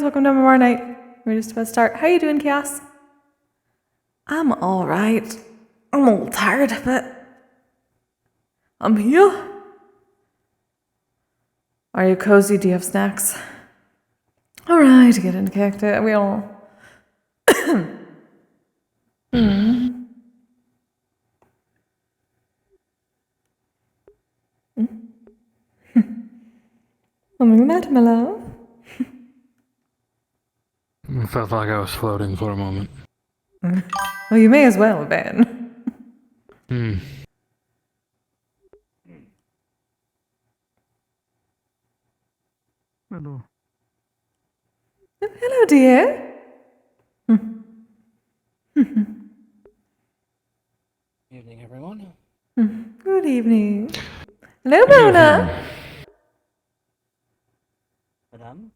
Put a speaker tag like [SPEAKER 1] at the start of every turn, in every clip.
[SPEAKER 1] friends, welcome to MMR night. We're just about to start. How you doing, Kise? I'm alright. I'm a little tired, but I'm here. Are you cozy? Do you have snacks? Alright, get into character. We all... Something the matter, my love?
[SPEAKER 2] It felt like I was floating for a moment.
[SPEAKER 1] Well, you may as well have been.
[SPEAKER 3] Hello.
[SPEAKER 1] Hello, dear.
[SPEAKER 4] Evening, everyone.
[SPEAKER 1] Good evening. Hello, Mona.
[SPEAKER 4] Madame.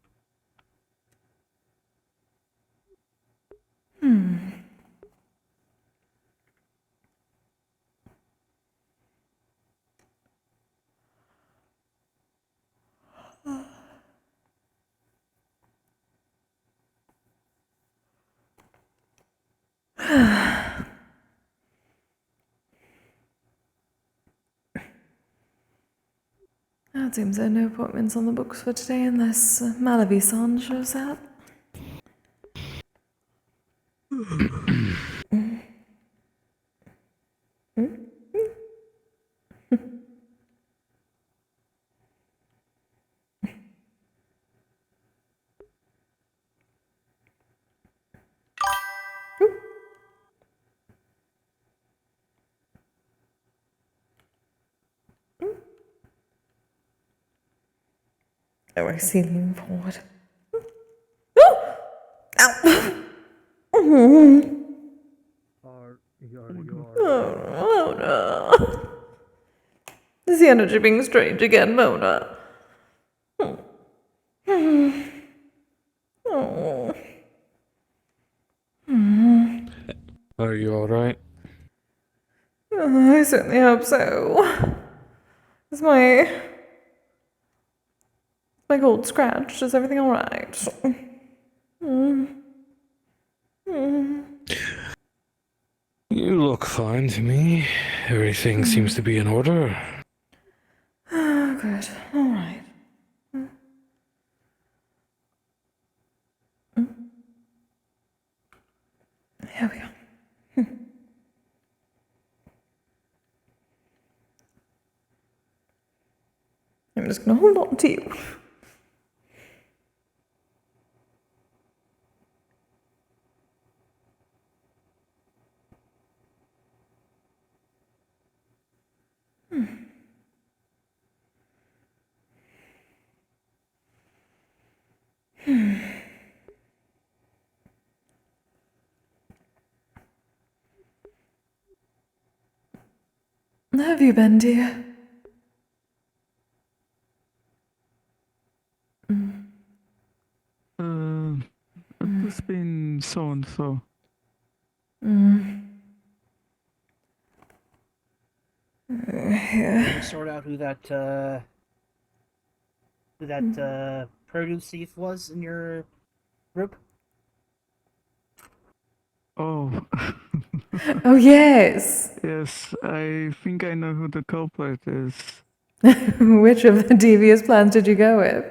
[SPEAKER 1] It seems there are no appointments on the books for today unless Malavi-san shows up. Oh, I see leaning forward. Oh! Ow! Oh, Mona. Is the energy being strange again, Mona? Oh.
[SPEAKER 2] Are you alright?
[SPEAKER 1] I certainly hope so. Is my cold scratched? Is everything alright?
[SPEAKER 2] You look fine to me. Everything seems to be in order.
[SPEAKER 1] Oh, good. Alright. Here we go. I'm just gonna hold on to you. How have you been, dear?
[SPEAKER 3] I've just been so and so.
[SPEAKER 4] Can you sort out who that produce thief was in your group?
[SPEAKER 3] Oh,
[SPEAKER 1] Oh, yes.
[SPEAKER 3] yes, I think I know who the culprit is.
[SPEAKER 1] Which of the devious plans did you go with?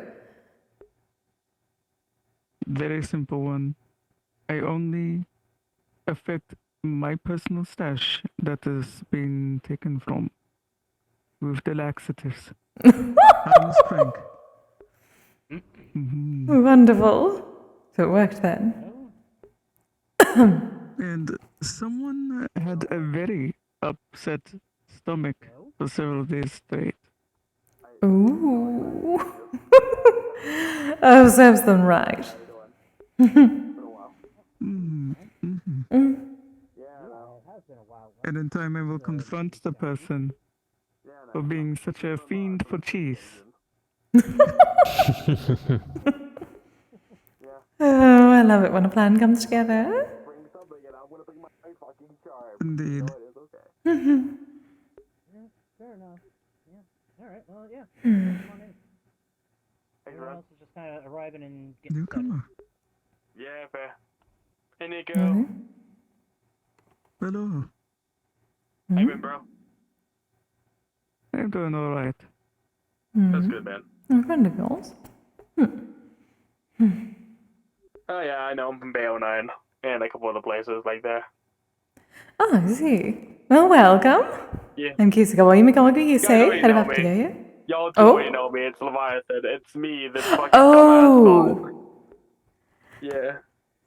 [SPEAKER 3] Very simple one. I only affect my personal stash that is being taken from with the laxatives. Harmless prank.
[SPEAKER 1] Wonderful. So it worked then.
[SPEAKER 3] And someone had a very upset stomach for several days straight.
[SPEAKER 1] Ooh. Oh, serves them right.
[SPEAKER 3] And in time I will confront the person for being such a fiend for cheese.
[SPEAKER 1] Oh, I love it when a plan comes together.
[SPEAKER 3] Indeed.
[SPEAKER 4] Fair enough. Yeah. All right. Well, yeah. Come on in. Everyone else is just kind of arriving and getting settled.
[SPEAKER 3] Newcomer.
[SPEAKER 5] Yeah, fair. Hey, Nico.
[SPEAKER 1] Okay.
[SPEAKER 3] Hello.
[SPEAKER 5] How you been, bro?
[SPEAKER 3] I'm doing all right.
[SPEAKER 5] That's good, man.
[SPEAKER 1] A friend of yours?
[SPEAKER 5] Oh, yeah, I know. I'm from Bay 09 and a couple other places like that.
[SPEAKER 1] Ah, I see. Well, welcome.
[SPEAKER 5] Yeah.
[SPEAKER 1] I'm Kise. Vad är mycket
[SPEAKER 5] Guys already
[SPEAKER 1] Är det
[SPEAKER 5] know
[SPEAKER 1] varför
[SPEAKER 5] me.
[SPEAKER 1] jag är?
[SPEAKER 5] Y'all two already know me. It's Leviathan. It's me, this fucking dumbass bot.
[SPEAKER 1] Oh,
[SPEAKER 5] Yeah.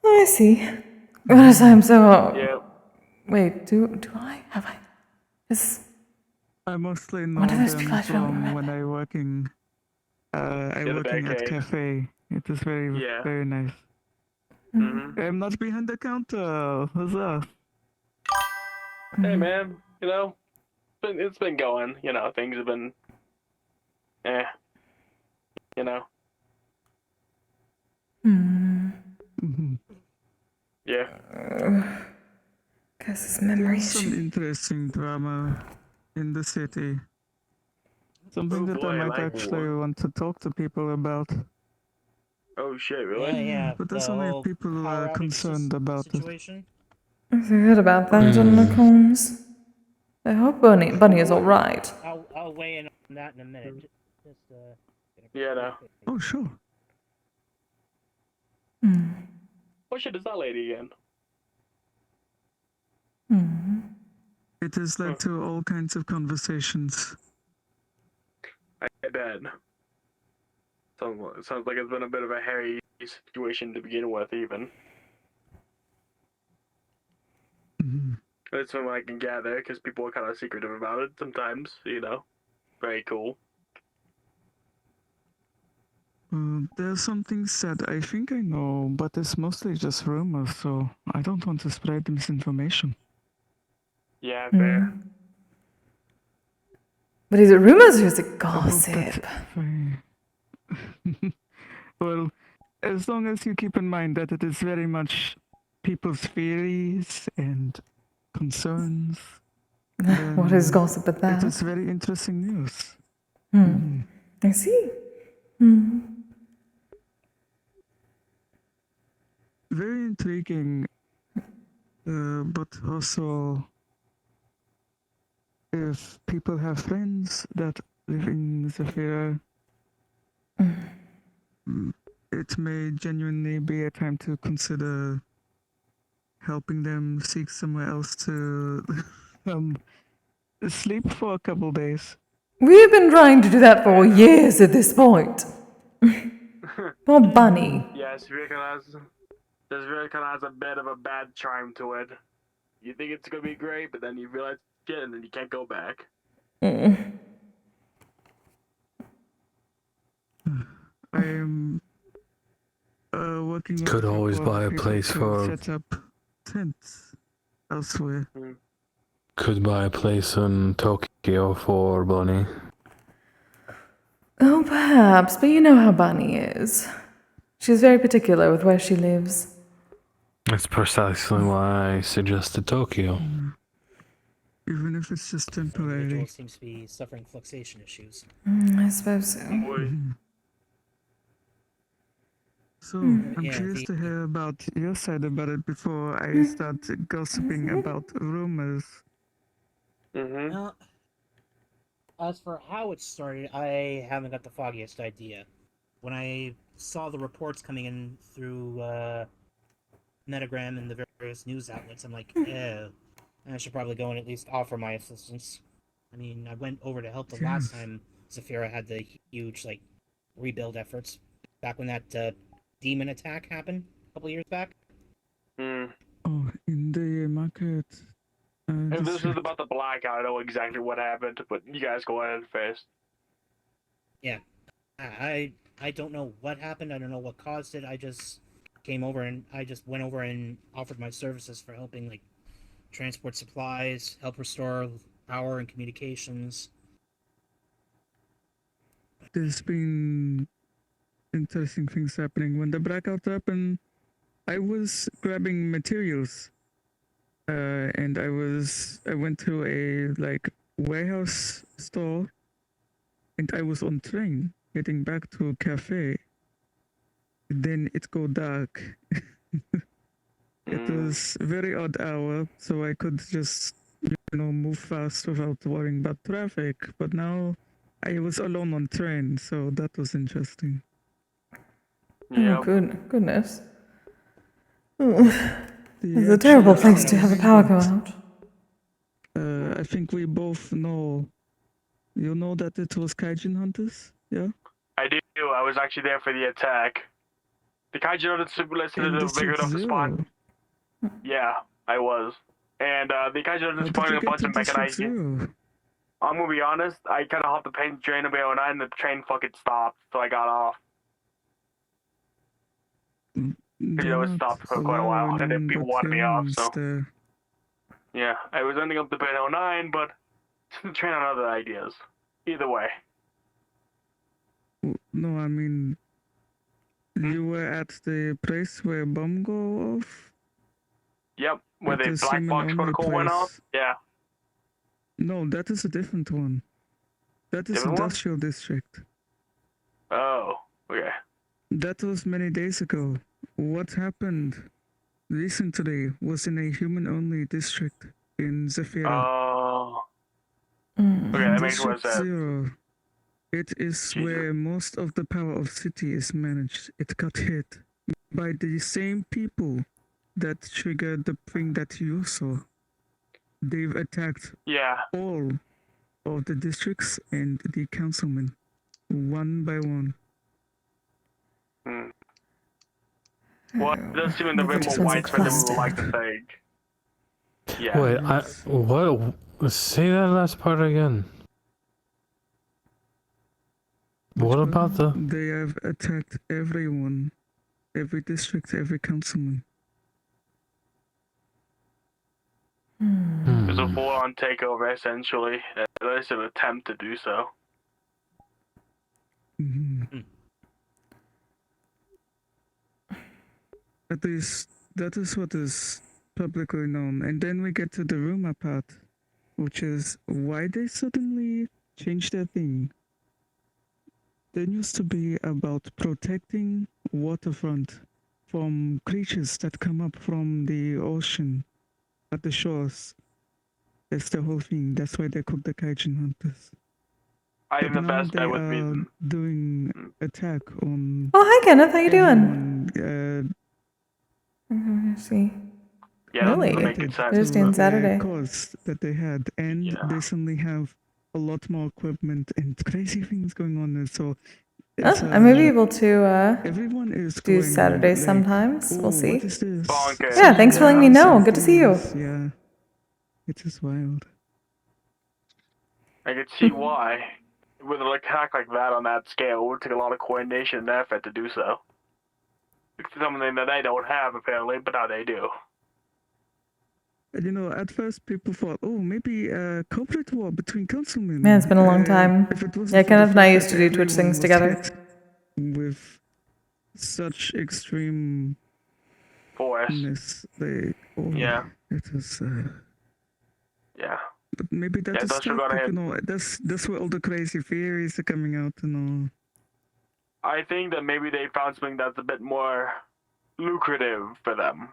[SPEAKER 1] I see. Well, I'm so.
[SPEAKER 5] Yeah.
[SPEAKER 1] Wait, do I have I? This.
[SPEAKER 3] I mostly know
[SPEAKER 1] One of those
[SPEAKER 3] them
[SPEAKER 1] people I don't
[SPEAKER 3] from
[SPEAKER 1] remember.
[SPEAKER 3] when I working
[SPEAKER 5] Yeah, the
[SPEAKER 3] working at
[SPEAKER 5] barricade.
[SPEAKER 3] cafe. It is very
[SPEAKER 5] Yeah.
[SPEAKER 3] very nice.
[SPEAKER 5] Mm-hmm.
[SPEAKER 3] I'm not behind the counter. Huzzah.
[SPEAKER 5] Hey, man. You know, it's been going. You know, things have been, you know. Yeah.
[SPEAKER 1] Guess it's memory
[SPEAKER 3] There's some
[SPEAKER 1] issue.
[SPEAKER 3] interesting drama in the city. Something
[SPEAKER 5] Oh,
[SPEAKER 3] that I
[SPEAKER 5] boy,
[SPEAKER 3] might
[SPEAKER 5] like
[SPEAKER 3] actually
[SPEAKER 5] what?
[SPEAKER 3] want to talk to people about.
[SPEAKER 5] Oh, shit, really?
[SPEAKER 4] Yeah,
[SPEAKER 3] But
[SPEAKER 4] the
[SPEAKER 3] that's only if
[SPEAKER 4] whole
[SPEAKER 3] people
[SPEAKER 4] power
[SPEAKER 3] are
[SPEAKER 4] outage
[SPEAKER 3] concerned about it.
[SPEAKER 4] situation.
[SPEAKER 1] I forgot about that on the comms. I hope Bunny is all right.
[SPEAKER 4] I'll weigh in on that in a minute. Just
[SPEAKER 5] Yeah, no.
[SPEAKER 3] Oh, sure.
[SPEAKER 5] What shit is that lady again?
[SPEAKER 3] It has led to all kinds of conversations.
[SPEAKER 5] I bet. Sounds like it's been a bit of a hairy situation to begin with, even. That's from what I can gather, because people are kind of secretive about it sometimes, you know. Very cool.
[SPEAKER 3] There's some things that I think I know, but it's mostly just rumors, so I don't want to spread misinformation.
[SPEAKER 5] Yeah, fair.
[SPEAKER 1] But is it rumors or is it
[SPEAKER 3] I hope
[SPEAKER 1] gossip?
[SPEAKER 3] Well, as long as you keep in mind that it is very much people's theories and concerns,
[SPEAKER 1] What is gossip at
[SPEAKER 3] it
[SPEAKER 1] that?
[SPEAKER 3] is very interesting news.
[SPEAKER 1] I see.
[SPEAKER 3] Very intriguing, but also if people have friends that live in Zafira, it may genuinely be a time to consider helping them seek somewhere else to sleep for a couple days.
[SPEAKER 1] We've been trying to do that for years at this point. Poor Bunny.
[SPEAKER 5] Yes, this really kind of has a bit of a bad charm to it. You think it's gonna be great, but then you realize shit, and then you can't go back.
[SPEAKER 3] I'm working with
[SPEAKER 2] Could
[SPEAKER 3] a couple
[SPEAKER 2] always
[SPEAKER 3] of
[SPEAKER 2] buy a
[SPEAKER 3] people
[SPEAKER 2] place
[SPEAKER 3] to
[SPEAKER 2] for-
[SPEAKER 3] set up tents elsewhere.
[SPEAKER 2] Could buy a place in Tokyo for Bunny.
[SPEAKER 1] Oh, perhaps, but you know how Bunny is. She's very particular with where she lives.
[SPEAKER 2] That's precisely why I suggested Tokyo.
[SPEAKER 3] Even if it's just
[SPEAKER 4] This individual
[SPEAKER 3] temporary.
[SPEAKER 4] seems to be suffering fluxation issues.
[SPEAKER 1] I suppose so.
[SPEAKER 5] Boy.
[SPEAKER 3] So, I'm
[SPEAKER 4] Yeah,
[SPEAKER 3] curious
[SPEAKER 4] the-
[SPEAKER 3] to hear about your side about it before I start gossiping about rumors.
[SPEAKER 5] Mm-hmm.
[SPEAKER 4] Well, as for how it started, I haven't got the foggiest idea. When I saw the reports coming in through Metagram and the various news outlets, I'm like, I should probably go and at least offer my assistance. I mean, I went over to help the last
[SPEAKER 3] Yes.
[SPEAKER 4] time Zafira had the huge, rebuild efforts. Back when that demon attack happened a couple years back.
[SPEAKER 5] Mm.
[SPEAKER 3] Oh, in the market.
[SPEAKER 5] If this is
[SPEAKER 3] district.
[SPEAKER 5] about the blackout, I know exactly what happened, but you guys go ahead first.
[SPEAKER 4] Yeah. I don't know what happened. I don't know what caused it. I just came over and I just went over and offered my services for helping, transport supplies, help restore power and communications.
[SPEAKER 3] There's been interesting things happening. When the blackout happened, I was grabbing materials. And I went to a warehouse store, and I was on train getting back to a cafe. Then it go dark. It
[SPEAKER 5] Mm.
[SPEAKER 3] was a very odd hour, so I could just, move fast without worrying about traffic. But now I was alone on train, so that was interesting.
[SPEAKER 1] Oh,
[SPEAKER 5] Yeah.
[SPEAKER 1] goodness. Oh,
[SPEAKER 3] The
[SPEAKER 1] it's a terrible
[SPEAKER 3] actual
[SPEAKER 1] place to have the
[SPEAKER 3] thing
[SPEAKER 1] power go
[SPEAKER 3] is
[SPEAKER 1] out.
[SPEAKER 3] I think we both know. You know that it was Kaijin hunters, yeah?
[SPEAKER 5] I do. I was actually there for the attack. The Kaiju noted listed
[SPEAKER 3] In
[SPEAKER 5] a big
[SPEAKER 3] District
[SPEAKER 5] enough to spawn.
[SPEAKER 3] Zero.
[SPEAKER 5] Yeah, I was. And the Kaiju
[SPEAKER 3] How
[SPEAKER 5] noted
[SPEAKER 3] did
[SPEAKER 5] spawning
[SPEAKER 3] you
[SPEAKER 5] a
[SPEAKER 3] get
[SPEAKER 5] bunch
[SPEAKER 3] to
[SPEAKER 5] of
[SPEAKER 3] District
[SPEAKER 5] mechanized.
[SPEAKER 3] Zero?
[SPEAKER 5] I'm gonna be honest, I kind of hopped the train to BO9 and the train fucking stopped, so I got off. Because
[SPEAKER 3] They're
[SPEAKER 5] it was
[SPEAKER 3] not
[SPEAKER 5] stopped for quite a while, and then
[SPEAKER 3] allowing
[SPEAKER 5] people
[SPEAKER 3] but
[SPEAKER 5] wanted me off,
[SPEAKER 3] humans
[SPEAKER 5] so.
[SPEAKER 3] there.
[SPEAKER 5] Yeah, I was ending up to BO9, but the train had other ideas. Either way.
[SPEAKER 3] No, I mean, you were at the place where bomb go off?
[SPEAKER 5] Yep, where
[SPEAKER 3] It
[SPEAKER 5] the
[SPEAKER 3] is
[SPEAKER 5] black
[SPEAKER 3] human
[SPEAKER 5] box
[SPEAKER 3] only
[SPEAKER 5] protocol went off.
[SPEAKER 3] place.
[SPEAKER 5] Yeah,
[SPEAKER 3] No, that is a different one. That is
[SPEAKER 5] different one?
[SPEAKER 3] industrial district.
[SPEAKER 5] Oh, okay.
[SPEAKER 3] That was many days ago. What happened recently was in a human only district in Zafira.
[SPEAKER 5] Oh.
[SPEAKER 1] Mm.
[SPEAKER 5] Okay,
[SPEAKER 3] In
[SPEAKER 5] that makes more
[SPEAKER 3] District
[SPEAKER 5] sense.
[SPEAKER 3] Zero, it is
[SPEAKER 5] Jesus.
[SPEAKER 3] where most of the power of city is managed. It got hit by the same people that triggered the thing that you saw. They've attacked
[SPEAKER 5] Yeah.
[SPEAKER 3] all of the districts and the councilmen, one by one.
[SPEAKER 5] Hmm. Well, it does seem a
[SPEAKER 1] The
[SPEAKER 5] bit more
[SPEAKER 1] Vatican's a
[SPEAKER 5] widespread than we would
[SPEAKER 1] cluster.
[SPEAKER 5] like to think. Yeah.
[SPEAKER 2] Wait,
[SPEAKER 3] Yes.
[SPEAKER 2] what? Say that last part again.
[SPEAKER 3] Which
[SPEAKER 2] What
[SPEAKER 3] part?
[SPEAKER 2] about the?
[SPEAKER 3] They have attacked everyone, every district, every councilman.
[SPEAKER 5] It was a full-on takeover, essentially. At least an attempt to do so.
[SPEAKER 3] Mhm. At least that is what is publicly known. And then we get to the rumor part, which is why they suddenly changed their thing. There used to be about protecting waterfront from creatures that come up from the ocean at the shores. That's the whole thing. That's why they called the Kaijin hunters.
[SPEAKER 5] I
[SPEAKER 3] But
[SPEAKER 5] think the
[SPEAKER 3] now
[SPEAKER 5] best
[SPEAKER 3] they
[SPEAKER 5] bet would be.
[SPEAKER 3] are doing attack on
[SPEAKER 1] Oh, hi, Kenneth. How you doing?
[SPEAKER 3] everyone.
[SPEAKER 1] See.
[SPEAKER 5] Yeah, that
[SPEAKER 1] Really?
[SPEAKER 5] doesn't make good sense.
[SPEAKER 1] Thursday and Saturday.
[SPEAKER 3] Cause that they had, and
[SPEAKER 5] Yeah.
[SPEAKER 3] they suddenly have a lot more equipment and crazy things going on there. So
[SPEAKER 1] I may be able to
[SPEAKER 3] everyone is
[SPEAKER 1] do
[SPEAKER 3] going
[SPEAKER 1] Saturday
[SPEAKER 3] like,
[SPEAKER 1] sometimes.
[SPEAKER 3] "Oh,
[SPEAKER 1] We'll see.
[SPEAKER 3] what is this?"
[SPEAKER 5] Bonkers.
[SPEAKER 1] Yeah, thanks for letting me know. Good to see you.
[SPEAKER 3] Yeah, it is wild.
[SPEAKER 5] I could see why. With an attack like that on that scale, it would take a lot of coordination and effort to do so. It's something that they don't have, apparently, but now they do.
[SPEAKER 3] And at first people thought, oh, maybe a corporate war between councilmen.
[SPEAKER 1] Man, it's been a long time.
[SPEAKER 3] If it wasn't
[SPEAKER 1] Yeah,
[SPEAKER 3] for the
[SPEAKER 1] Kenneth and I
[SPEAKER 3] fact
[SPEAKER 1] used
[SPEAKER 3] that
[SPEAKER 1] to do Twitch
[SPEAKER 3] everyone
[SPEAKER 1] things
[SPEAKER 3] was
[SPEAKER 1] together.
[SPEAKER 3] hit with such extremeness,
[SPEAKER 5] Force. Yeah.
[SPEAKER 3] it was.
[SPEAKER 5] Yeah.
[SPEAKER 3] But maybe that
[SPEAKER 5] Yeah,
[SPEAKER 3] is
[SPEAKER 5] those
[SPEAKER 3] stuff
[SPEAKER 5] are
[SPEAKER 3] that,
[SPEAKER 5] gonna hit.
[SPEAKER 3] that's where all the crazy theories are coming out and all.
[SPEAKER 5] I think that maybe they found something that's a bit more lucrative for them.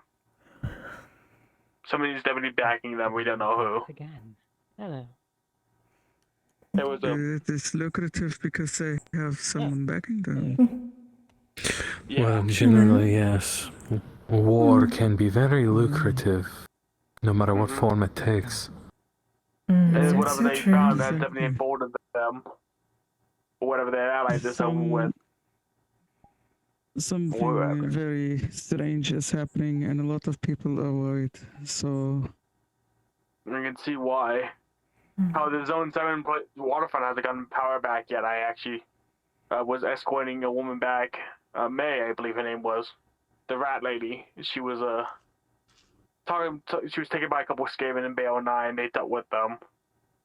[SPEAKER 5] Somebody's definitely backing them. We don't know
[SPEAKER 6] Again. Hello.
[SPEAKER 5] who. It was a.
[SPEAKER 3] It is lucrative because they have someone backing them.
[SPEAKER 5] Yeah.
[SPEAKER 2] Well, generally, yes. War can be very lucrative, no matter what form it takes.
[SPEAKER 5] And whatever
[SPEAKER 1] So
[SPEAKER 5] they
[SPEAKER 1] true.
[SPEAKER 5] found, that
[SPEAKER 3] Exactly.
[SPEAKER 5] definitely unfolded them. Or whatever their allies is over with.
[SPEAKER 3] Something
[SPEAKER 5] Whatever.
[SPEAKER 3] very strange is happening, and a lot of people are worried. So
[SPEAKER 5] You can see why. How the Zone 7 waterfront hasn't gotten power back yet. I actually was escorting a woman back. May, I believe her name was. The rat lady. She was she was taken by a couple of Skaven in Bayo 9. They dealt with them.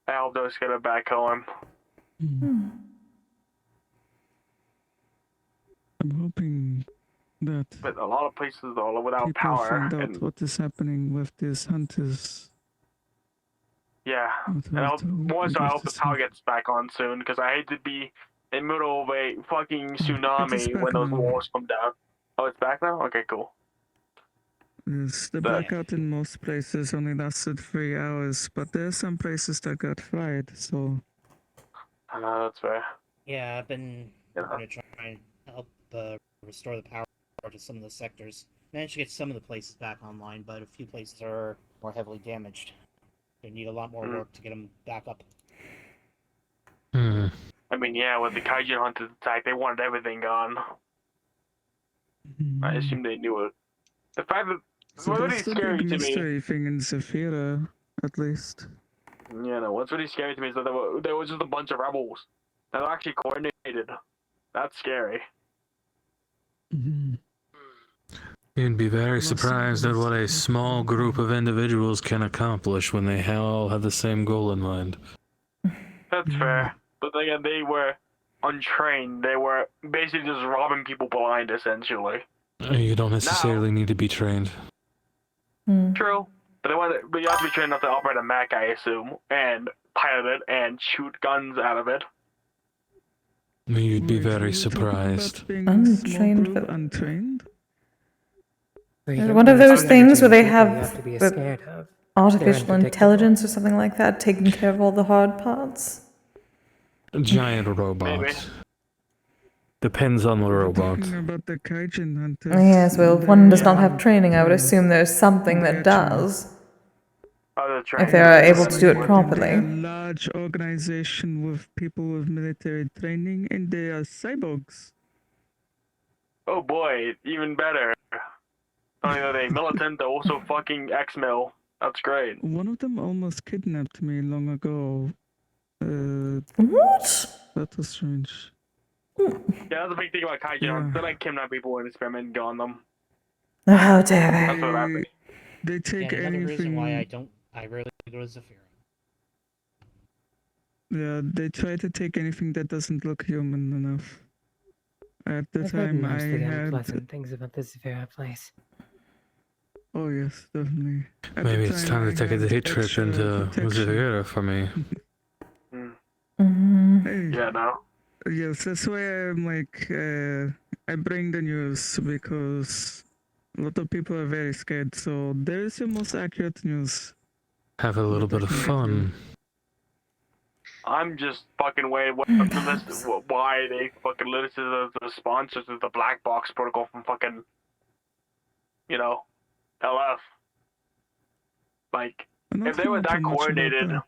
[SPEAKER 5] I helped those get her back home.
[SPEAKER 3] I'm hoping that
[SPEAKER 5] But a lot of places are without
[SPEAKER 3] people
[SPEAKER 5] power.
[SPEAKER 3] find out
[SPEAKER 5] And
[SPEAKER 3] what is happening with these hunters.
[SPEAKER 5] yeah.
[SPEAKER 3] What
[SPEAKER 5] And
[SPEAKER 3] was told
[SPEAKER 5] more so, I
[SPEAKER 3] about
[SPEAKER 5] hope the
[SPEAKER 3] this
[SPEAKER 5] power
[SPEAKER 3] one.
[SPEAKER 5] gets back on soon, because I hate to be in the middle of a fucking
[SPEAKER 3] It is
[SPEAKER 5] tsunami
[SPEAKER 3] back
[SPEAKER 5] when those
[SPEAKER 3] on.
[SPEAKER 5] walls come down. Oh, it's back now? Okay, cool.
[SPEAKER 3] Yes, the blackout in most places only lasted 3 hours, but there are some places that got fried, so.
[SPEAKER 5] That's fair.
[SPEAKER 4] Yeah, I've been
[SPEAKER 5] Yeah.
[SPEAKER 4] going to try and help restore the power to some of the sectors. Managed to get some of the places back online, but a few places are more heavily damaged. They need a lot more work to get them back up.
[SPEAKER 2] Hmm.
[SPEAKER 5] I mean, yeah, with the kaiju hunters attack, they wanted everything gone. I assume they knew it. The fact that
[SPEAKER 3] So
[SPEAKER 5] what's really
[SPEAKER 3] that's the
[SPEAKER 5] scary
[SPEAKER 3] big
[SPEAKER 5] to me.
[SPEAKER 3] mystery thing in Zafira, at least.
[SPEAKER 5] You know, what's really scary to me is that there was just a bunch of rebels that were actually coordinated. That's scary.
[SPEAKER 2] You'd be very
[SPEAKER 3] Most
[SPEAKER 2] surprised at what a small group of individuals can accomplish when they all have the same goal in mind.
[SPEAKER 5] That's fair. But again, they were untrained. They were basically just robbing people blind, essentially.
[SPEAKER 2] You don't necessarily need to be trained.
[SPEAKER 5] True. But but you have to be trained enough to operate a mech, I assume, and pilot it and shoot guns out of it.
[SPEAKER 2] You'd be
[SPEAKER 3] Wait,
[SPEAKER 2] very
[SPEAKER 3] were you talking
[SPEAKER 2] surprised.
[SPEAKER 3] about being small
[SPEAKER 1] Untrained,
[SPEAKER 3] group,
[SPEAKER 1] but-
[SPEAKER 3] untrained?
[SPEAKER 1] One of those things where they
[SPEAKER 6] You
[SPEAKER 1] have
[SPEAKER 6] to be
[SPEAKER 1] the
[SPEAKER 6] scared of.
[SPEAKER 1] artificial
[SPEAKER 6] unpredictable.
[SPEAKER 1] intelligence or something like that taking care of all the hard parts.
[SPEAKER 2] Giant robot.
[SPEAKER 5] Maybe.
[SPEAKER 2] Depends on the
[SPEAKER 3] We're
[SPEAKER 2] robot.
[SPEAKER 3] talking about the kaijin hunters.
[SPEAKER 1] Yes, well, if one does not
[SPEAKER 3] They're-
[SPEAKER 1] have training, I would assume there's something
[SPEAKER 3] They're
[SPEAKER 1] that does.
[SPEAKER 5] Other
[SPEAKER 1] If they are able to do it
[SPEAKER 3] They're
[SPEAKER 1] properly.
[SPEAKER 3] a large organization with people with military training, and they are cyborgs.
[SPEAKER 5] Oh boy, even better. Not only are they militant, they're also fucking ex-mil. That's great.
[SPEAKER 3] One of them almost kidnapped me long ago.
[SPEAKER 1] What?
[SPEAKER 3] That was strange.
[SPEAKER 5] Yeah, that's the big thing about kaiju.
[SPEAKER 3] Yeah.
[SPEAKER 5] They like kidnap people and experiment and go on them.
[SPEAKER 1] Oh, how dare they?
[SPEAKER 5] That's what happened.
[SPEAKER 3] They take
[SPEAKER 4] And another reason
[SPEAKER 3] anything.
[SPEAKER 4] why I rarely go to Zafira.
[SPEAKER 3] Yeah, they try to take anything that doesn't look human enough. At the
[SPEAKER 6] I've heard
[SPEAKER 3] time, I
[SPEAKER 6] mostly
[SPEAKER 3] had.
[SPEAKER 6] unpleasant things about this Vera place.
[SPEAKER 3] Oh yes, definitely. At
[SPEAKER 2] Maybe
[SPEAKER 3] the
[SPEAKER 2] it's
[SPEAKER 3] time,
[SPEAKER 2] time to
[SPEAKER 3] I
[SPEAKER 2] take a
[SPEAKER 3] had
[SPEAKER 2] day trip
[SPEAKER 3] extra
[SPEAKER 2] into
[SPEAKER 3] protection.
[SPEAKER 2] Zafira for me.
[SPEAKER 3] Hey,
[SPEAKER 5] Yeah, no.
[SPEAKER 3] yes, that's why I'm like, I bring the news because a lot of people are very scared. So there is the most accurate news.
[SPEAKER 2] Have a little bit of fun.
[SPEAKER 5] I'm just fucking waiting why they fucking listed as the sponsors of the black box protocol from fucking, you know, LF. Like,
[SPEAKER 3] I'm not
[SPEAKER 5] if they were
[SPEAKER 3] hearing
[SPEAKER 5] that
[SPEAKER 3] too much about
[SPEAKER 5] coordinated,
[SPEAKER 3] that.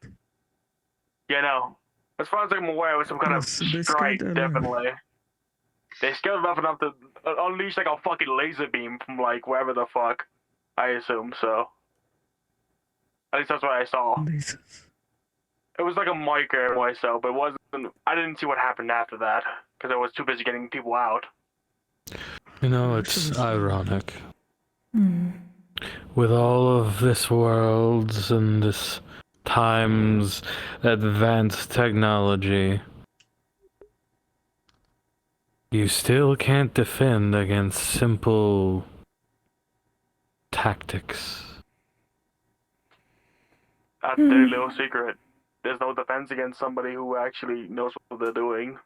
[SPEAKER 5] you know, as far as I'm aware, it was some kind
[SPEAKER 3] Yes,
[SPEAKER 5] of
[SPEAKER 3] they
[SPEAKER 5] strike,
[SPEAKER 3] scared LF.
[SPEAKER 5] definitely. They scared enough to unleash like a fucking laser beam from like wherever the fuck, I assume, so. At least that's what I saw.
[SPEAKER 3] Jesus.
[SPEAKER 5] It was like a micro or so, but it wasn't. I didn't see what happened after that because I was too busy getting people out.
[SPEAKER 2] You know, it's ironic. With all of this world's and this time's advanced technology, you still can't defend against simple tactics.
[SPEAKER 5] That's their little secret. There's no defense against somebody who actually knows what they're doing.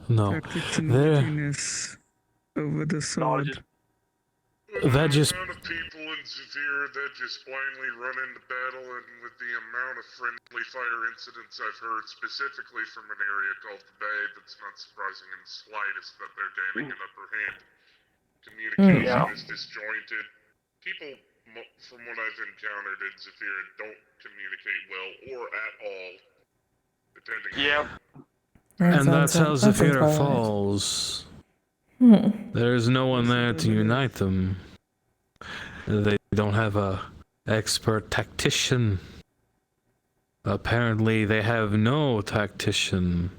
[SPEAKER 2] No,
[SPEAKER 3] Tactics and
[SPEAKER 2] there.
[SPEAKER 3] emptiness over the sword.
[SPEAKER 5] just-
[SPEAKER 2] That just.
[SPEAKER 7] The amount of people in Zafir that just blindly run into battle, and with the amount of friendly fire incidents I've heard specifically from an area called the Bay, that's not surprising in the slightest that they're gaining an upper hand. Communication
[SPEAKER 5] Yeah.
[SPEAKER 7] is disjointed. People, from what I've encountered in Zafir, don't communicate well or at all. Depending
[SPEAKER 5] Yep.
[SPEAKER 2] And that's how Zafira
[SPEAKER 1] right.
[SPEAKER 2] falls. There's no one there to unite them. They don't have a expert tactician. Apparently, they have no tactician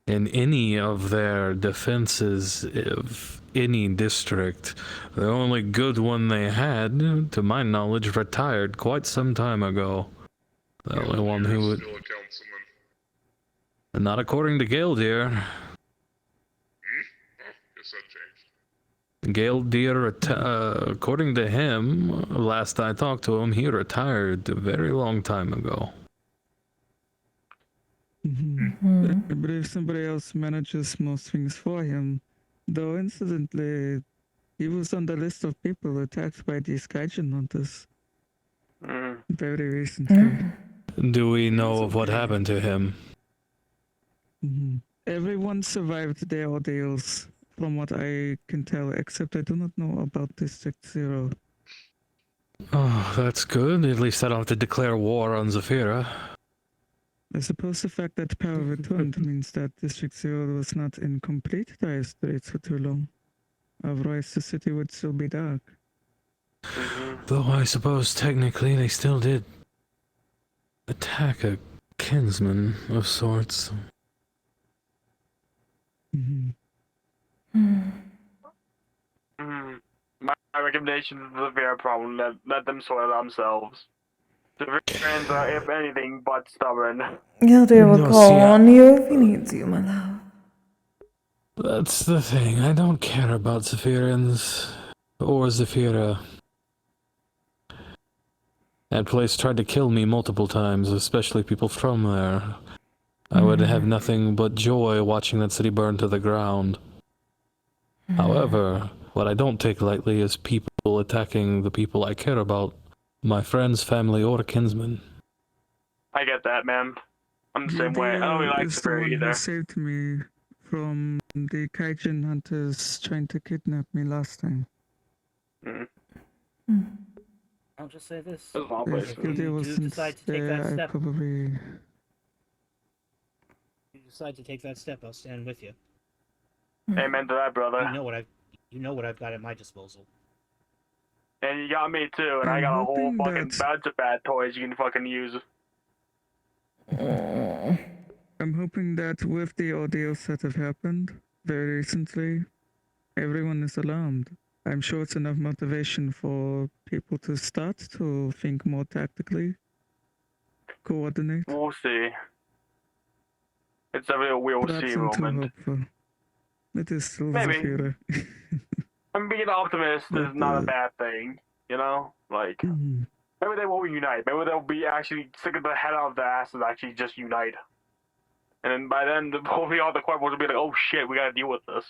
[SPEAKER 2] in any of their defenses of any district. The only good one they had, to my knowledge, retired quite some time ago. The only one who would...
[SPEAKER 7] still a councilman.
[SPEAKER 2] Not according to Gildeer.
[SPEAKER 7] Oh, guess that changed.
[SPEAKER 2] Gildeer, according to him, last I talked to him, he retired a very long time ago.
[SPEAKER 3] I believe somebody else manages most things for him. Though, incidentally, He was on the list of people attacked by these kaijin hunters
[SPEAKER 5] Mm.
[SPEAKER 3] very recently.
[SPEAKER 2] Do we know of what happened to him?
[SPEAKER 3] Everyone survived their ordeals, from what I can tell, except I do not know about District Zero.
[SPEAKER 2] Oh, that's good. At least I don't have to declare war on Zafira.
[SPEAKER 3] I suppose the fact that power returned means that District Zero was not in complete dire straits for too long. Otherwise, the city would still be dark.
[SPEAKER 2] Though I suppose technically they still did attack a kinsman of sorts.
[SPEAKER 5] My recommendation is the Vera problem. Let them sort it themselves. The Verians are, if anything, but stubborn.
[SPEAKER 1] He'll do a
[SPEAKER 2] No,
[SPEAKER 1] call
[SPEAKER 2] see,
[SPEAKER 1] on you if he needs you, my love.
[SPEAKER 2] That's the thing. I don't care about Zafirians or Zafira. That place tried to kill me multiple times, especially people from there. I would have nothing but joy watching that city burn to the ground. However, what I don't take lightly is people attacking the people I care about, my friends, family, or kinsmen.
[SPEAKER 5] I get that, man. I'm the same way. I don't really
[SPEAKER 3] Lydia
[SPEAKER 5] like
[SPEAKER 3] is the
[SPEAKER 5] Severe
[SPEAKER 3] one who
[SPEAKER 5] either.
[SPEAKER 3] saved me from the kaijin hunters trying to kidnap me last time.
[SPEAKER 4] I'll just say this.
[SPEAKER 5] That's my place.
[SPEAKER 3] If Lydia
[SPEAKER 4] do
[SPEAKER 3] wasn't
[SPEAKER 4] decide to take
[SPEAKER 3] there,
[SPEAKER 4] that
[SPEAKER 3] I
[SPEAKER 4] step-
[SPEAKER 3] probably...
[SPEAKER 4] If you decide to take that step, I'll stand with you.
[SPEAKER 5] Amen to that, brother.
[SPEAKER 4] You know what I've got at my disposal.
[SPEAKER 5] And you got me too, and I
[SPEAKER 3] I'm
[SPEAKER 5] got a whole
[SPEAKER 3] hoping
[SPEAKER 5] fucking
[SPEAKER 3] that-
[SPEAKER 5] bunch of bad toys you can fucking use.
[SPEAKER 3] I'm hoping that with the ordeals that have happened very recently, everyone is alarmed. I'm sure it's enough motivation for people to start to think more tactically, coordinate.
[SPEAKER 5] We'll see. It's a real we'll
[SPEAKER 3] Perhaps
[SPEAKER 5] see
[SPEAKER 3] I'm too
[SPEAKER 5] moment.
[SPEAKER 3] hopeful. It is still
[SPEAKER 5] Maybe.
[SPEAKER 3] Zafira.
[SPEAKER 5] I'm being an optimist is
[SPEAKER 3] But,
[SPEAKER 5] not a bad thing, you know? Like, maybe they won't unite. Maybe they'll be actually sick of the head out of their asses actually just unite. And then by then, hopefully all the corporals will be like, oh shit, we gotta deal with this.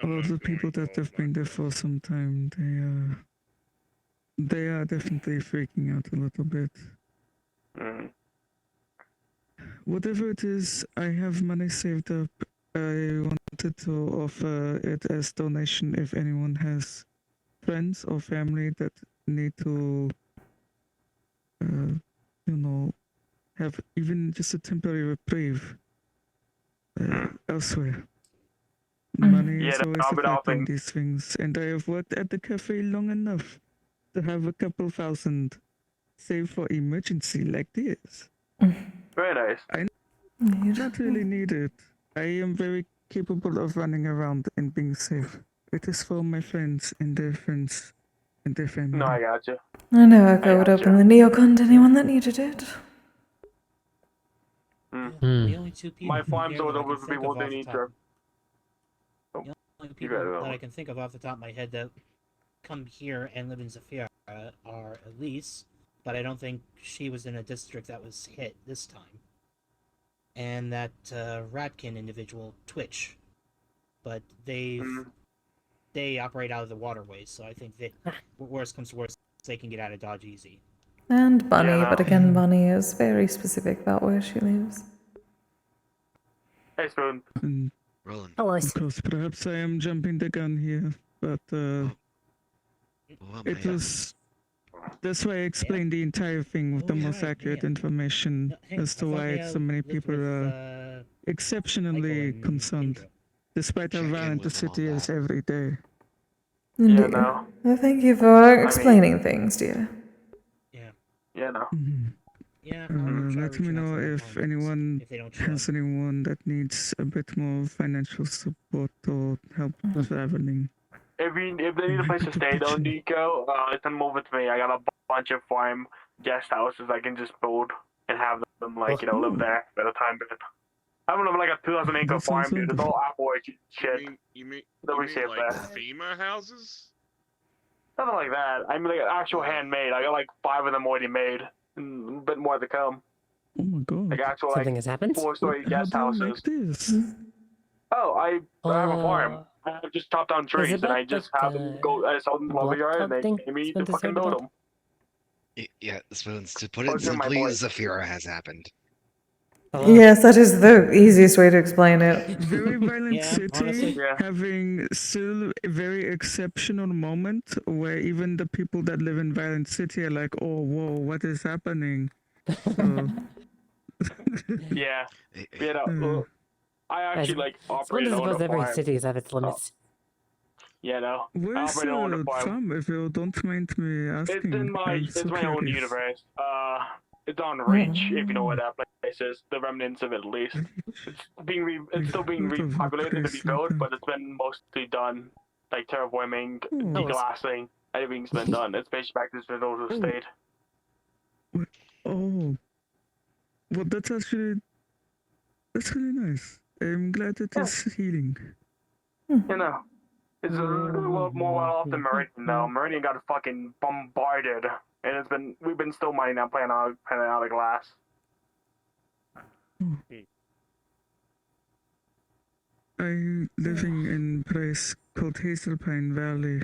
[SPEAKER 3] A lot of people that have been there for some time, they are definitely freaking out a little bit. Whatever it is, I have money saved up. I wanted to offer it as donation if anyone has friends or family that need to, have even just a temporary reprieve elsewhere. Money
[SPEAKER 5] Yeah,
[SPEAKER 3] is always
[SPEAKER 5] I'll
[SPEAKER 3] a
[SPEAKER 5] be
[SPEAKER 3] factor in
[SPEAKER 5] helping.
[SPEAKER 3] these things, and I have worked at the cafe long enough to have a couple thousand saved for emergency like this.
[SPEAKER 5] Very nice.
[SPEAKER 3] Not really need it. I am very capable of running around and being safe. It is for my friends and their family.
[SPEAKER 5] No, I got you.
[SPEAKER 1] I know Echo would
[SPEAKER 5] gotcha.
[SPEAKER 1] open the neocon to anyone that needed it.
[SPEAKER 4] The only two people
[SPEAKER 5] My farm's
[SPEAKER 4] here
[SPEAKER 5] all
[SPEAKER 4] that I
[SPEAKER 5] over
[SPEAKER 4] can
[SPEAKER 5] for
[SPEAKER 4] think
[SPEAKER 5] people
[SPEAKER 4] of
[SPEAKER 5] they
[SPEAKER 4] off the
[SPEAKER 5] need
[SPEAKER 4] top-
[SPEAKER 5] to.
[SPEAKER 4] The only
[SPEAKER 5] You
[SPEAKER 4] people
[SPEAKER 5] got it,
[SPEAKER 4] that I
[SPEAKER 5] Owen.
[SPEAKER 4] can think of off the top of my head that come here and live in Zafira are Elise, but I don't think she was in a district that was hit this time. And that Ratkin individual, Twitch. But they operate out of the waterways, so I think that worst comes to worst, they can get out of Dodge easy.
[SPEAKER 1] And Bunny,
[SPEAKER 5] Yeah, no.
[SPEAKER 1] but again, Bunny is very specific about where she lives.
[SPEAKER 5] Hey, Spoon.
[SPEAKER 3] And
[SPEAKER 8] Roland.
[SPEAKER 6] Hello.
[SPEAKER 3] of course, perhaps I am jumping the gun here, but
[SPEAKER 8] Well,
[SPEAKER 3] it was. That's why I explained the entire thing with the most
[SPEAKER 4] right,
[SPEAKER 3] accurate
[SPEAKER 4] yeah.
[SPEAKER 3] information
[SPEAKER 4] No, hey,
[SPEAKER 3] as to
[SPEAKER 4] I thought
[SPEAKER 3] why
[SPEAKER 4] Maya
[SPEAKER 3] so many
[SPEAKER 4] lived
[SPEAKER 3] people
[SPEAKER 4] with,
[SPEAKER 3] are
[SPEAKER 4] Michael
[SPEAKER 3] exceptionally
[SPEAKER 4] and
[SPEAKER 3] concerned,
[SPEAKER 4] Indra.
[SPEAKER 3] despite how
[SPEAKER 8] Check in
[SPEAKER 3] violent the
[SPEAKER 8] with them on
[SPEAKER 3] city is
[SPEAKER 8] that.
[SPEAKER 3] every day.
[SPEAKER 5] Yeah,
[SPEAKER 1] Indeed.
[SPEAKER 5] no.
[SPEAKER 1] Well, thank you for explaining things, dear.
[SPEAKER 4] Yeah.
[SPEAKER 5] Yeah, no.
[SPEAKER 4] Yeah, I'll try
[SPEAKER 3] Let me
[SPEAKER 4] reaching out
[SPEAKER 3] know
[SPEAKER 4] to the
[SPEAKER 3] if
[SPEAKER 4] Hongkongers
[SPEAKER 3] anyone
[SPEAKER 4] if they don't show
[SPEAKER 3] has
[SPEAKER 4] up.
[SPEAKER 3] anyone that needs a bit more financial support or help traveling.
[SPEAKER 5] If they need a place to stay though, Nico, send them over to me. I got a bunch of farm guest houses I can just build and have them live there at a time. But I don't know, like a 2,000 acre
[SPEAKER 3] That sounds
[SPEAKER 5] farm, dude. It's all
[SPEAKER 3] wonderful.
[SPEAKER 5] apple orchard shit.
[SPEAKER 7] You mean
[SPEAKER 5] Nobody safe
[SPEAKER 7] like
[SPEAKER 5] there.
[SPEAKER 7] FEMA houses?
[SPEAKER 5] Nothing like that. I mean, like actual handmade. I got like 5 of them already made, and a bit more to come.
[SPEAKER 3] Oh my god.
[SPEAKER 5] Like actual
[SPEAKER 6] Something
[SPEAKER 5] like
[SPEAKER 6] has happened?
[SPEAKER 5] 4-story
[SPEAKER 3] How
[SPEAKER 5] guest
[SPEAKER 3] do you
[SPEAKER 5] houses.
[SPEAKER 3] make this?
[SPEAKER 5] Oh, I have a farm. I just chopped down trees, and I
[SPEAKER 6] about
[SPEAKER 5] just
[SPEAKER 6] that,
[SPEAKER 5] have them go. I sold them to
[SPEAKER 6] blood
[SPEAKER 5] yard, and
[SPEAKER 6] clot
[SPEAKER 5] they
[SPEAKER 6] thing
[SPEAKER 5] pay me to
[SPEAKER 6] Spence has
[SPEAKER 5] fucking
[SPEAKER 6] heard
[SPEAKER 5] build
[SPEAKER 6] about?
[SPEAKER 5] them.
[SPEAKER 8] Yeah, Spoons, to put
[SPEAKER 5] Oh,
[SPEAKER 8] it
[SPEAKER 5] it's in my
[SPEAKER 8] simply,
[SPEAKER 5] voice.
[SPEAKER 8] Zafira has happened.
[SPEAKER 6] Oh,
[SPEAKER 1] Yes, that is the easiest way to explain it.
[SPEAKER 3] Very violent
[SPEAKER 4] Yeah,
[SPEAKER 3] city,
[SPEAKER 4] honestly.
[SPEAKER 5] Yeah.
[SPEAKER 3] having still a very exceptional moment where even the people that live in violent city are like, oh, whoa, what is happening? So,
[SPEAKER 5] Yeah.
[SPEAKER 8] Eh, eh,
[SPEAKER 5] You know, I actually like
[SPEAKER 6] I
[SPEAKER 5] operated on
[SPEAKER 6] suppose
[SPEAKER 5] a
[SPEAKER 6] every
[SPEAKER 5] farm.
[SPEAKER 6] city has its limits.
[SPEAKER 5] You know, I
[SPEAKER 3] where's
[SPEAKER 5] operated on a
[SPEAKER 3] the
[SPEAKER 5] farm.
[SPEAKER 3] farm, if you don't mind me asking?
[SPEAKER 5] It's in my
[SPEAKER 3] I'm
[SPEAKER 5] it's
[SPEAKER 3] so
[SPEAKER 5] my own
[SPEAKER 3] curious.
[SPEAKER 5] universe. It's on Reach, if you know where that place is. The remnants of it, at least. It's still being
[SPEAKER 3] I've heard of a
[SPEAKER 5] repopulated to be
[SPEAKER 3] place like
[SPEAKER 5] built,
[SPEAKER 3] that.
[SPEAKER 5] but it's been mostly done, like terraforming,
[SPEAKER 3] Oh.
[SPEAKER 5] deglassing, everything's been done. It's basically back to its original
[SPEAKER 3] Oh.
[SPEAKER 5] state.
[SPEAKER 3] Oh, well, that's really nice. I'm glad it is healing.
[SPEAKER 5] You know, it's a little more well off than Meridian, though. Meridian got fucking bombarded, and we've been still mining that planet out of glass.
[SPEAKER 3] I'm living in a place called Hazelpine Valley.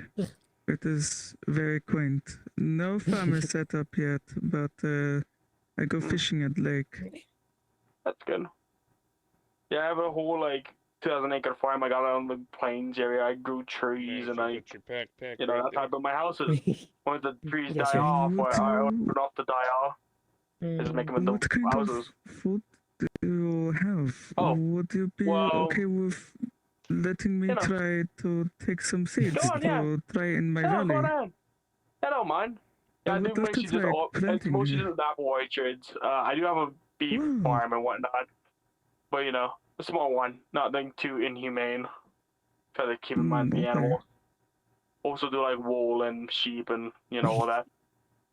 [SPEAKER 3] It is very quaint. No farm is set up yet, but I go fishing at lake.
[SPEAKER 5] That's good. Yeah, I have a whole 2,000-acre farm. I got it on the plains area. I grew trees and I,
[SPEAKER 7] Got your backpack
[SPEAKER 5] you know,
[SPEAKER 7] right
[SPEAKER 5] that's how I
[SPEAKER 7] there.
[SPEAKER 5] built my houses. Once the trees
[SPEAKER 6] Yes,
[SPEAKER 5] die
[SPEAKER 6] sir.
[SPEAKER 5] off, or I
[SPEAKER 3] What
[SPEAKER 5] put off to die off, I just make them into
[SPEAKER 3] What kind
[SPEAKER 5] houses.
[SPEAKER 3] of food do you have?
[SPEAKER 5] Oh,
[SPEAKER 3] Would you be
[SPEAKER 5] well,
[SPEAKER 3] okay with letting me
[SPEAKER 5] you know.
[SPEAKER 3] try to take some seeds
[SPEAKER 5] Go on, yeah.
[SPEAKER 3] to try in my
[SPEAKER 5] Yeah, go
[SPEAKER 3] valley?
[SPEAKER 5] on. I don't mind. Yeah,
[SPEAKER 3] I
[SPEAKER 5] I
[SPEAKER 3] would
[SPEAKER 5] do
[SPEAKER 3] love to
[SPEAKER 5] mostly just
[SPEAKER 3] try
[SPEAKER 5] it's
[SPEAKER 3] planting
[SPEAKER 5] mostly
[SPEAKER 3] here.
[SPEAKER 5] just apple orchards. I do have a beef
[SPEAKER 3] Wow.
[SPEAKER 5] farm and whatnot, but you know, a small one, nothing too inhumane. Try to keep in mind the
[SPEAKER 3] Okay.
[SPEAKER 5] animals. Also do like wool and sheep and all that.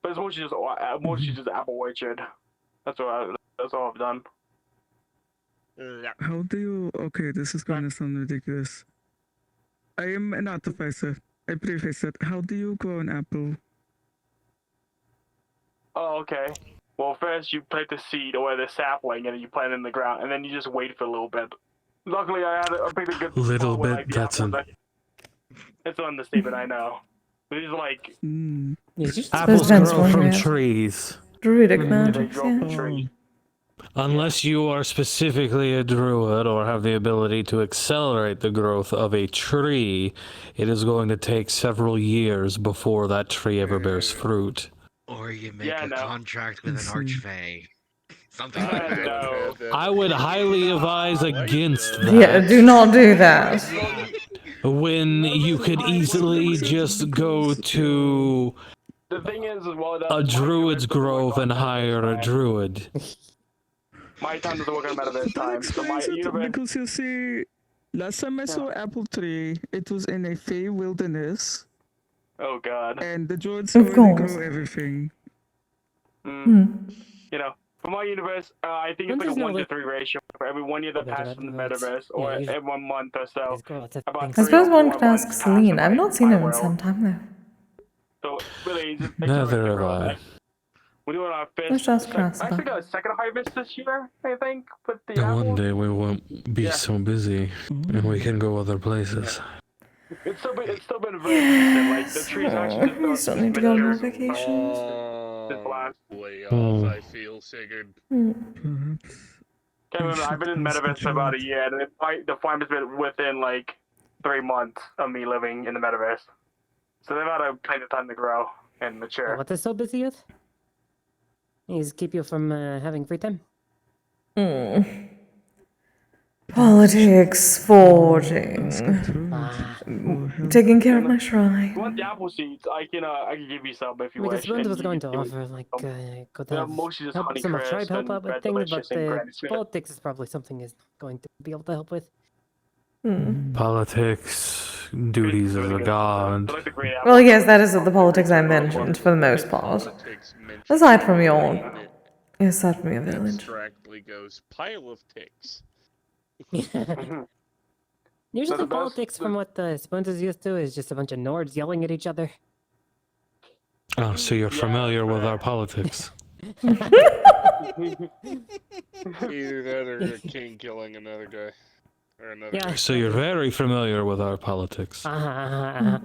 [SPEAKER 5] But it's mostly just apple orchard. That's all I've done.
[SPEAKER 3] How do you? Okay, this is going to sound ridiculous. I am an artificer. I preface it. How do you grow an apple?
[SPEAKER 5] Oh, okay. Well, first you plant the seed or the sapling, and then you plant it in the ground, and then you just wait for a little bit. Luckily, I picked a good
[SPEAKER 2] Little
[SPEAKER 5] spot where,
[SPEAKER 2] bit,
[SPEAKER 5] the
[SPEAKER 2] that's
[SPEAKER 5] apples.
[SPEAKER 2] an
[SPEAKER 5] It's an understatement, I know. But it's
[SPEAKER 6] It's just
[SPEAKER 2] apples
[SPEAKER 1] President's
[SPEAKER 2] grow
[SPEAKER 1] one,
[SPEAKER 2] from
[SPEAKER 1] yeah.
[SPEAKER 2] trees.
[SPEAKER 1] Druidic
[SPEAKER 6] Mhm.
[SPEAKER 5] they
[SPEAKER 1] magic,
[SPEAKER 5] grow from
[SPEAKER 1] yeah.
[SPEAKER 5] trees.
[SPEAKER 2] Unless you are specifically a druid or have the ability to accelerate the growth of a tree, it is going to take several years before that tree ever bears fruit.
[SPEAKER 8] Or you make
[SPEAKER 5] Yeah,
[SPEAKER 8] a
[SPEAKER 5] no.
[SPEAKER 8] contract with an
[SPEAKER 3] see.
[SPEAKER 8] archfey. Something like that.
[SPEAKER 5] No.
[SPEAKER 2] I would highly advise against
[SPEAKER 1] Yeah,
[SPEAKER 2] that.
[SPEAKER 1] do not do that.
[SPEAKER 2] When you could easily just go to
[SPEAKER 5] The thing is, well,
[SPEAKER 2] a druid's grove and hire a druid.
[SPEAKER 5] My time doesn't work on Metaverse
[SPEAKER 3] That
[SPEAKER 5] time, so my
[SPEAKER 3] explains it
[SPEAKER 5] universe.
[SPEAKER 3] because you see, last time I saw apple tree, it was in a fey wilderness,
[SPEAKER 5] Oh God.
[SPEAKER 3] and the druids
[SPEAKER 1] Of
[SPEAKER 3] already
[SPEAKER 1] course.
[SPEAKER 3] grow everything.
[SPEAKER 5] You know, for my universe, I think it's
[SPEAKER 6] Don't
[SPEAKER 5] like a
[SPEAKER 6] you know
[SPEAKER 5] 1 to 3 ratio for every 1 year that
[SPEAKER 6] Okay,
[SPEAKER 5] passes from the
[SPEAKER 6] that's-
[SPEAKER 5] metaverse,
[SPEAKER 6] yeah,
[SPEAKER 5] or
[SPEAKER 6] usually-
[SPEAKER 5] every 1 month or so.
[SPEAKER 6] It's cool. Lots of
[SPEAKER 5] About
[SPEAKER 6] things.
[SPEAKER 1] I
[SPEAKER 5] 3
[SPEAKER 1] suppose
[SPEAKER 5] or
[SPEAKER 1] one
[SPEAKER 5] 4
[SPEAKER 1] could ask
[SPEAKER 5] months
[SPEAKER 1] Celine.
[SPEAKER 5] pass
[SPEAKER 1] I've not seen
[SPEAKER 5] my
[SPEAKER 1] him in
[SPEAKER 5] world.
[SPEAKER 1] some time though.
[SPEAKER 5] So really, it just takes a
[SPEAKER 2] Neither
[SPEAKER 5] bit to
[SPEAKER 2] have
[SPEAKER 5] grow
[SPEAKER 2] I.
[SPEAKER 5] that. We're doing our
[SPEAKER 1] Let's
[SPEAKER 5] first.
[SPEAKER 1] ask Cass
[SPEAKER 5] I actually
[SPEAKER 1] about
[SPEAKER 5] got a second harvest this year, I think, with the
[SPEAKER 2] And one
[SPEAKER 5] apples.
[SPEAKER 2] day we won't be
[SPEAKER 5] Yeah.
[SPEAKER 2] so busy and we can go other places.
[SPEAKER 5] It's still been very decent. Like the trees actually
[SPEAKER 1] You still need to go on more
[SPEAKER 5] mature.
[SPEAKER 1] vacations.
[SPEAKER 5] This last.
[SPEAKER 7] Way
[SPEAKER 2] Oh.
[SPEAKER 7] off, I feel, Sigurd.
[SPEAKER 3] Perhaps.
[SPEAKER 5] Can't remember. I've been in
[SPEAKER 3] Should ask
[SPEAKER 5] metaverse for about a
[SPEAKER 3] Jared.
[SPEAKER 5] year, and the farm has been within like 3 months of me living in the metaverse. So they've had plenty of time to grow and mature.
[SPEAKER 6] What is so busy with? Is keep you from having free time?
[SPEAKER 1] Politics, forging,
[SPEAKER 3] Ask a druid.
[SPEAKER 6] Ah,
[SPEAKER 3] Or help.
[SPEAKER 1] taking care of my
[SPEAKER 5] If you
[SPEAKER 1] shrine.
[SPEAKER 5] want the apple seeds, I can give you some if you
[SPEAKER 6] because
[SPEAKER 5] wish.
[SPEAKER 6] Spence
[SPEAKER 5] and
[SPEAKER 6] was
[SPEAKER 5] you
[SPEAKER 6] going
[SPEAKER 5] can
[SPEAKER 6] to
[SPEAKER 5] give me-
[SPEAKER 6] offer like could
[SPEAKER 5] Yeah,
[SPEAKER 6] have
[SPEAKER 5] mostly just
[SPEAKER 6] help some of
[SPEAKER 5] Honeycrisp
[SPEAKER 6] tribe help
[SPEAKER 5] and
[SPEAKER 6] out with
[SPEAKER 5] Red
[SPEAKER 6] things,
[SPEAKER 5] Delicious
[SPEAKER 6] but
[SPEAKER 5] and Granny Smith.
[SPEAKER 6] politics is probably something he's going to be able to help with.
[SPEAKER 2] Politics, duties as a
[SPEAKER 5] I
[SPEAKER 2] god.
[SPEAKER 5] like the green apple.
[SPEAKER 1] Well, yes, that is the politics I mentioned for the most part.
[SPEAKER 7] Politics mentioned
[SPEAKER 1] Aside from your,
[SPEAKER 7] and it
[SPEAKER 1] aside from your village.
[SPEAKER 7] abstractly goes pile of ticks.
[SPEAKER 6] Usually
[SPEAKER 5] the best-
[SPEAKER 6] politics, from what Spence is used to, is just a bunch of Nords yelling at each other.
[SPEAKER 2] Oh, so you're
[SPEAKER 5] Yeah,
[SPEAKER 2] familiar with
[SPEAKER 5] but-
[SPEAKER 2] our politics.
[SPEAKER 7] Either that or a king killing another guy. or another.
[SPEAKER 6] Yeah.
[SPEAKER 2] So you're very familiar with our politics.
[SPEAKER 5] Oh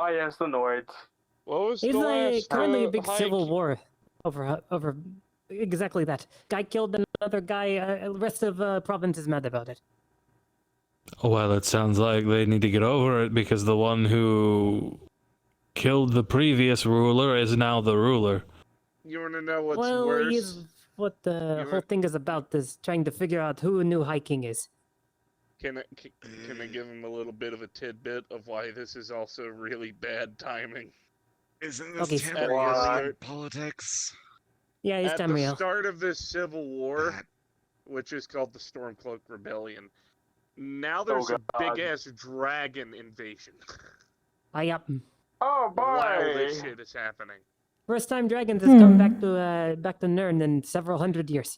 [SPEAKER 5] yes, the Nords.
[SPEAKER 7] What was
[SPEAKER 6] It's
[SPEAKER 7] the last
[SPEAKER 6] currently a big
[SPEAKER 7] hike?
[SPEAKER 6] civil war over exactly that. Guy killed another guy. The rest of province is mad about it.
[SPEAKER 2] Well, it sounds like they need to get over it because the one who killed the previous ruler is now the ruler.
[SPEAKER 7] You want to know what's
[SPEAKER 6] well,
[SPEAKER 7] worse?
[SPEAKER 6] what the
[SPEAKER 7] You
[SPEAKER 6] whole
[SPEAKER 7] were-
[SPEAKER 6] thing is about is trying to figure out who New High King is.
[SPEAKER 7] Can I give him a little bit of a tidbit of why this is also really bad timing?
[SPEAKER 8] Isn't this
[SPEAKER 6] Okay,
[SPEAKER 8] Tamriel politics?
[SPEAKER 6] Yeah, it's
[SPEAKER 7] At the
[SPEAKER 6] Tamriel.
[SPEAKER 7] start of this civil war,
[SPEAKER 8] That-
[SPEAKER 7] which is called the Stormcloak Rebellion, now there's a big ass dragon invasion.
[SPEAKER 6] Yep.
[SPEAKER 5] Oh boy!
[SPEAKER 7] While this shit is happening.
[SPEAKER 6] First time dragons has come back to Nirn in several hundred years.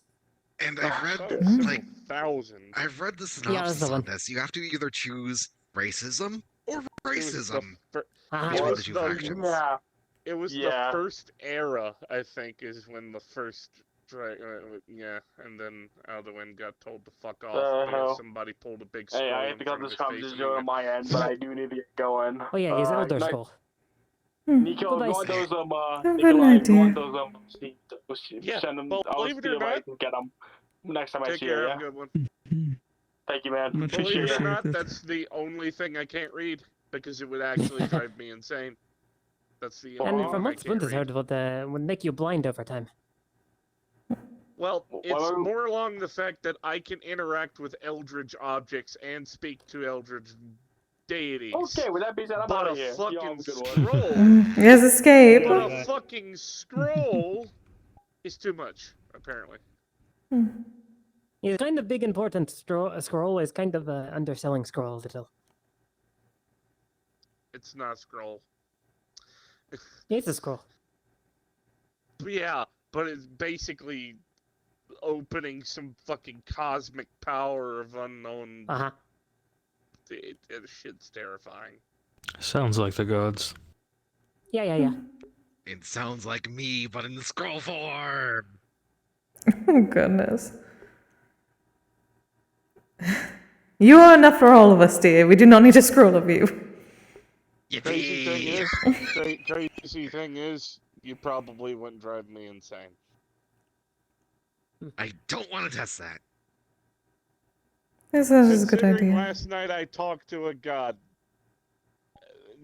[SPEAKER 8] And I've read,
[SPEAKER 7] Oh, several
[SPEAKER 8] like,
[SPEAKER 7] thousand.
[SPEAKER 8] I've read the
[SPEAKER 6] that's the
[SPEAKER 8] synopsis on
[SPEAKER 6] one.
[SPEAKER 8] this. You have to either choose racism or
[SPEAKER 7] It was the
[SPEAKER 8] racism.
[SPEAKER 7] fir-
[SPEAKER 6] Ah,
[SPEAKER 8] Which
[SPEAKER 7] it
[SPEAKER 8] one
[SPEAKER 7] was
[SPEAKER 8] of the two
[SPEAKER 7] the-
[SPEAKER 8] factions?
[SPEAKER 5] Yeah.
[SPEAKER 7] It was
[SPEAKER 5] Yeah.
[SPEAKER 7] the first era, I think, is when the first and then Alduin got told to fuck off because
[SPEAKER 5] hell?
[SPEAKER 7] somebody pulled a big scroll
[SPEAKER 5] Hey, I
[SPEAKER 7] in
[SPEAKER 5] have to cut
[SPEAKER 7] front of
[SPEAKER 5] this
[SPEAKER 7] his face.
[SPEAKER 5] conversation
[SPEAKER 7] And he
[SPEAKER 5] on my end, but I do need to get going.
[SPEAKER 6] Oh yeah, his Elder Scroll.
[SPEAKER 5] Nico,
[SPEAKER 6] Goodbye,
[SPEAKER 5] go on
[SPEAKER 6] sir.
[SPEAKER 5] those
[SPEAKER 1] Have a good
[SPEAKER 5] Nikolai,
[SPEAKER 1] night,
[SPEAKER 5] go on
[SPEAKER 1] dear.
[SPEAKER 5] those
[SPEAKER 7] Yeah,
[SPEAKER 5] send them.
[SPEAKER 7] well,
[SPEAKER 5] I'll
[SPEAKER 7] believe it
[SPEAKER 5] see
[SPEAKER 7] or
[SPEAKER 5] if I
[SPEAKER 7] not-
[SPEAKER 5] can get them next time I
[SPEAKER 7] Take
[SPEAKER 5] see
[SPEAKER 7] care,
[SPEAKER 5] you.
[SPEAKER 7] have a
[SPEAKER 5] Yeah?
[SPEAKER 7] good one.
[SPEAKER 5] Thank you, man.
[SPEAKER 3] Much
[SPEAKER 7] Believe it or not,
[SPEAKER 3] appreciated.
[SPEAKER 7] that's the only thing I can't read because it would actually drive me insane. That's the only
[SPEAKER 6] And
[SPEAKER 7] thing
[SPEAKER 6] from
[SPEAKER 7] I
[SPEAKER 6] what
[SPEAKER 7] can't
[SPEAKER 6] Splinters
[SPEAKER 7] read.
[SPEAKER 6] heard, would make you blind over time.
[SPEAKER 7] Well, it's
[SPEAKER 5] Well,
[SPEAKER 7] more along the fact that I can interact with eldritch objects and speak to eldritch deities.
[SPEAKER 5] Okay, with that being said, I'm
[SPEAKER 7] But
[SPEAKER 5] out
[SPEAKER 7] a
[SPEAKER 5] of here. Y'all have
[SPEAKER 7] fucking
[SPEAKER 5] a good one.
[SPEAKER 7] scroll,
[SPEAKER 1] Yes, escape.
[SPEAKER 7] but
[SPEAKER 4] Bye.
[SPEAKER 7] a fucking scroll is too much, apparently.
[SPEAKER 6] He's kind of big important. Scroll is kind of underselling Scroll a little.
[SPEAKER 7] It's not a scroll.
[SPEAKER 6] It's a Scroll.
[SPEAKER 7] Yeah, but it's basically opening some fucking cosmic power of unknown.
[SPEAKER 6] Uh-huh.
[SPEAKER 7] Shit's terrifying.
[SPEAKER 2] Sounds like the gods.
[SPEAKER 6] Yeah.
[SPEAKER 8] It sounds like me, but in the scroll form.
[SPEAKER 1] Oh, goodness. You are enough for all of us, dear. We do not need a scroll of you.
[SPEAKER 7] Crazy thing
[SPEAKER 8] Yippee!
[SPEAKER 7] is, crazy thing is, you probably wouldn't drive me insane.
[SPEAKER 8] I don't want to test that.
[SPEAKER 1] Yes, that is a good
[SPEAKER 7] Considering
[SPEAKER 1] idea.
[SPEAKER 7] last night I talked to a god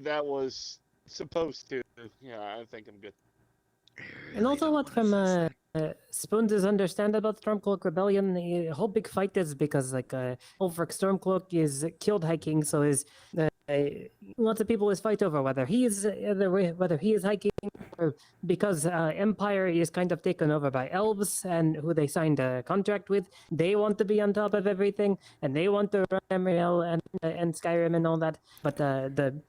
[SPEAKER 7] that was supposed to. Yeah, I think I'm good.
[SPEAKER 6] And also, what from Spoons' understand about Stormcloak Rebellion, the whole big fight is because Ulfric Stormcloak is killed High King, so lots of people is fight over whether he is High King or because Empire is kind of taken over by elves and who they signed a contract with. They want to be on top of everything and they want to run Tamriel and Skyrim and all that, but the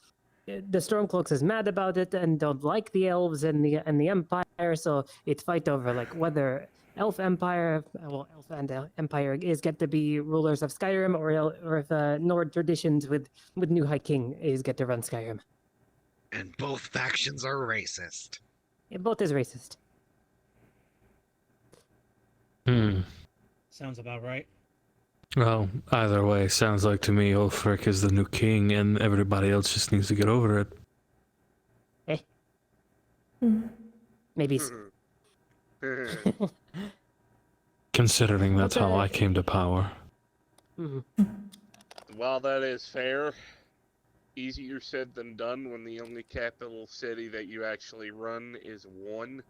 [SPEAKER 6] Stormcloaks is mad about it and don't like the elves and the Empire, so it's fight over whether Elf and Empire is get to be rulers of Skyrim, or if Nord traditions with new High King is get to run Skyrim.
[SPEAKER 8] And both factions are racist.
[SPEAKER 6] Both is racist.
[SPEAKER 4] Sounds about right.
[SPEAKER 2] Well, either way, sounds like to me Ulfric is the new king and everybody else just needs to get over it.
[SPEAKER 6] Maybe.
[SPEAKER 2] Considering that's how I came to power.
[SPEAKER 7] While that is fair, easier said than done when the only capital city that you actually run is one.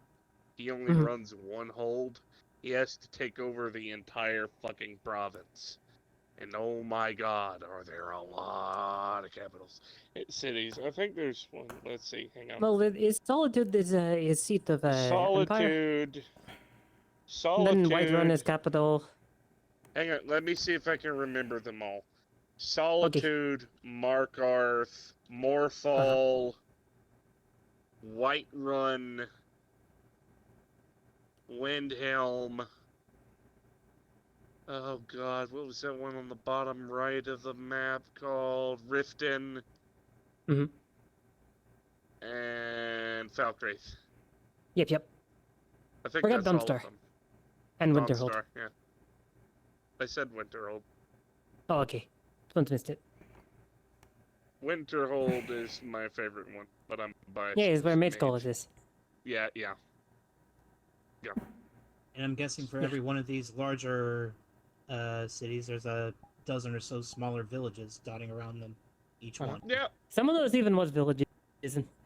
[SPEAKER 7] He only runs one hold. He has to take over the entire fucking province. And oh my god, are there a lot of capitals cities. I think there's one. Let's see, hang on.
[SPEAKER 6] Well, Solitude is seat of Empire.
[SPEAKER 7] Solitude.
[SPEAKER 6] And then Whiterun is capital.
[SPEAKER 7] Hang on, let me see if I can remember them all. Solitude, Markarth, Morthal, Whiterun, Windhelm. Oh god, what was that one on the bottom right of the map called? Riften.
[SPEAKER 6] Mhm.
[SPEAKER 7] And Falkreath.
[SPEAKER 6] Yep.
[SPEAKER 7] I think
[SPEAKER 6] Forget
[SPEAKER 7] that's all
[SPEAKER 6] Dunstar.
[SPEAKER 7] of them.
[SPEAKER 6] And Winterhold.
[SPEAKER 7] Dawnstar, yeah.
[SPEAKER 9] I said Winterhold.
[SPEAKER 6] Oh, okay. Someone's missed it.
[SPEAKER 9] Winterhold is my favorite one, but I'm biased.
[SPEAKER 6] Yeah, it's where
[SPEAKER 9] because
[SPEAKER 6] Mage College is.
[SPEAKER 9] Yeah.
[SPEAKER 4] And I'm guessing for
[SPEAKER 6] Yeah.
[SPEAKER 4] every one of these larger cities, there's a dozen or so smaller villages dotting around them, each one.
[SPEAKER 9] Yeah.
[SPEAKER 6] Some of those even was villages,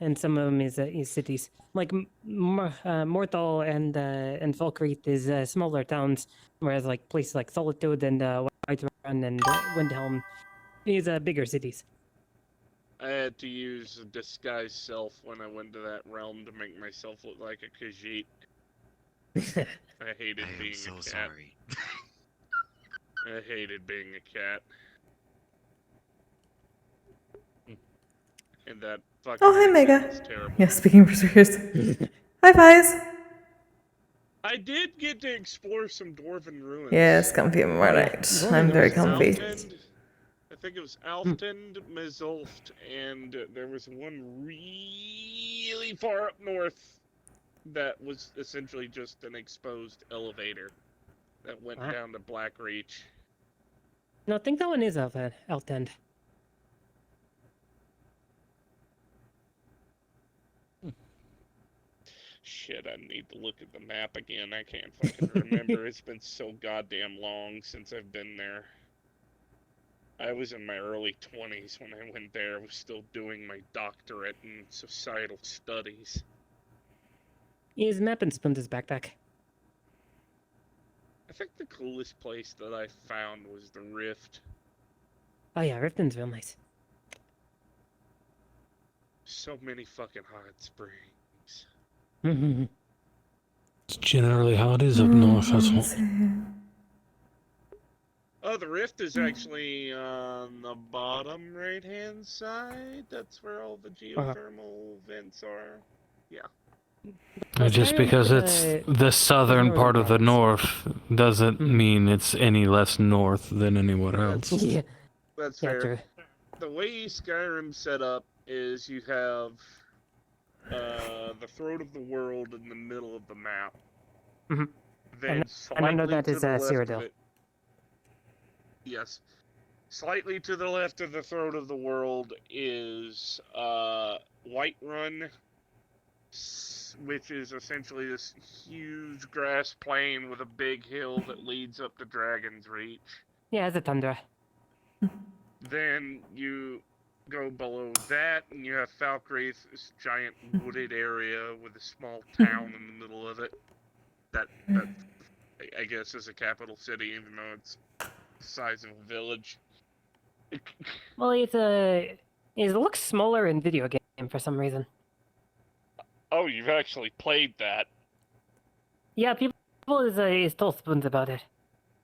[SPEAKER 6] and some of them is cities. Like Mortal and Falkreath is smaller towns, whereas like places like Solitude and Whiterun and Windhelm is bigger cities.
[SPEAKER 9] I had to use a disguised self when I went to that realm to make myself look like a Khajiit. I hated
[SPEAKER 8] I am
[SPEAKER 9] being
[SPEAKER 8] so
[SPEAKER 9] a cat.
[SPEAKER 8] sorry.
[SPEAKER 9] I hated being a cat. And that fucking
[SPEAKER 1] Oh, hi,
[SPEAKER 9] accent
[SPEAKER 1] Mega.
[SPEAKER 9] was terrible.
[SPEAKER 1] Yeah, speaking for serious. Hi, Pies.
[SPEAKER 9] I did get to explore some dwarven ruins.
[SPEAKER 1] Yes, comfy, I'm alright.
[SPEAKER 6] Dwarven
[SPEAKER 1] I'm very
[SPEAKER 6] ruins are
[SPEAKER 1] comfy.
[SPEAKER 9] Altend, I think it was Altend, Mizulft, and there was one really far up north that was essentially just an exposed elevator that went
[SPEAKER 6] Ah.
[SPEAKER 9] down to Blackreach.
[SPEAKER 6] No, I think that one is Altend.
[SPEAKER 9] Shit, I need to look at the map again. I can't fucking remember. It's been so goddamn long since I've been there. I was in my early 20s when I went there. I was still doing my doctorate in societal studies.
[SPEAKER 6] Is map in Splinter's backpack.
[SPEAKER 9] I think the coolest place that I found was the Rift.
[SPEAKER 6] Oh yeah, Riften's real nice.
[SPEAKER 9] So many fucking hot springs.
[SPEAKER 2] It's generally how it is up north. That's what.
[SPEAKER 9] Oh, the Rift is actually on the bottom right-hand side. That's where all the geothermal vents are. Yeah.
[SPEAKER 2] Just because it's the southern part of the north doesn't mean it's any less north than anywhere else.
[SPEAKER 6] Yeah,
[SPEAKER 9] That's
[SPEAKER 6] yeah,
[SPEAKER 9] fair.
[SPEAKER 6] true.
[SPEAKER 9] The way Skyrim's set up is you have the throat of the world in the middle of the map.
[SPEAKER 6] Mhm.
[SPEAKER 9] Then
[SPEAKER 6] And
[SPEAKER 9] slightly
[SPEAKER 6] under that
[SPEAKER 9] to
[SPEAKER 6] is
[SPEAKER 9] the left
[SPEAKER 6] Cyrodiil.
[SPEAKER 9] of it. Yes. Slightly to the left of the throat of the world is Whiterun, which is essentially this huge grass plain with a big hill that leads up to Dragon's Reach.
[SPEAKER 6] Yeah, it's a tundra.
[SPEAKER 9] Then you go below that, and you have Falkreath, this giant wooded area with a small town in the middle of it. That I guess is a capital city, even though it's the size of a village.
[SPEAKER 6] Well, it looks smaller in video game for some reason.
[SPEAKER 9] Oh, you've actually played that?
[SPEAKER 6] Yeah, people is told Spoons about it.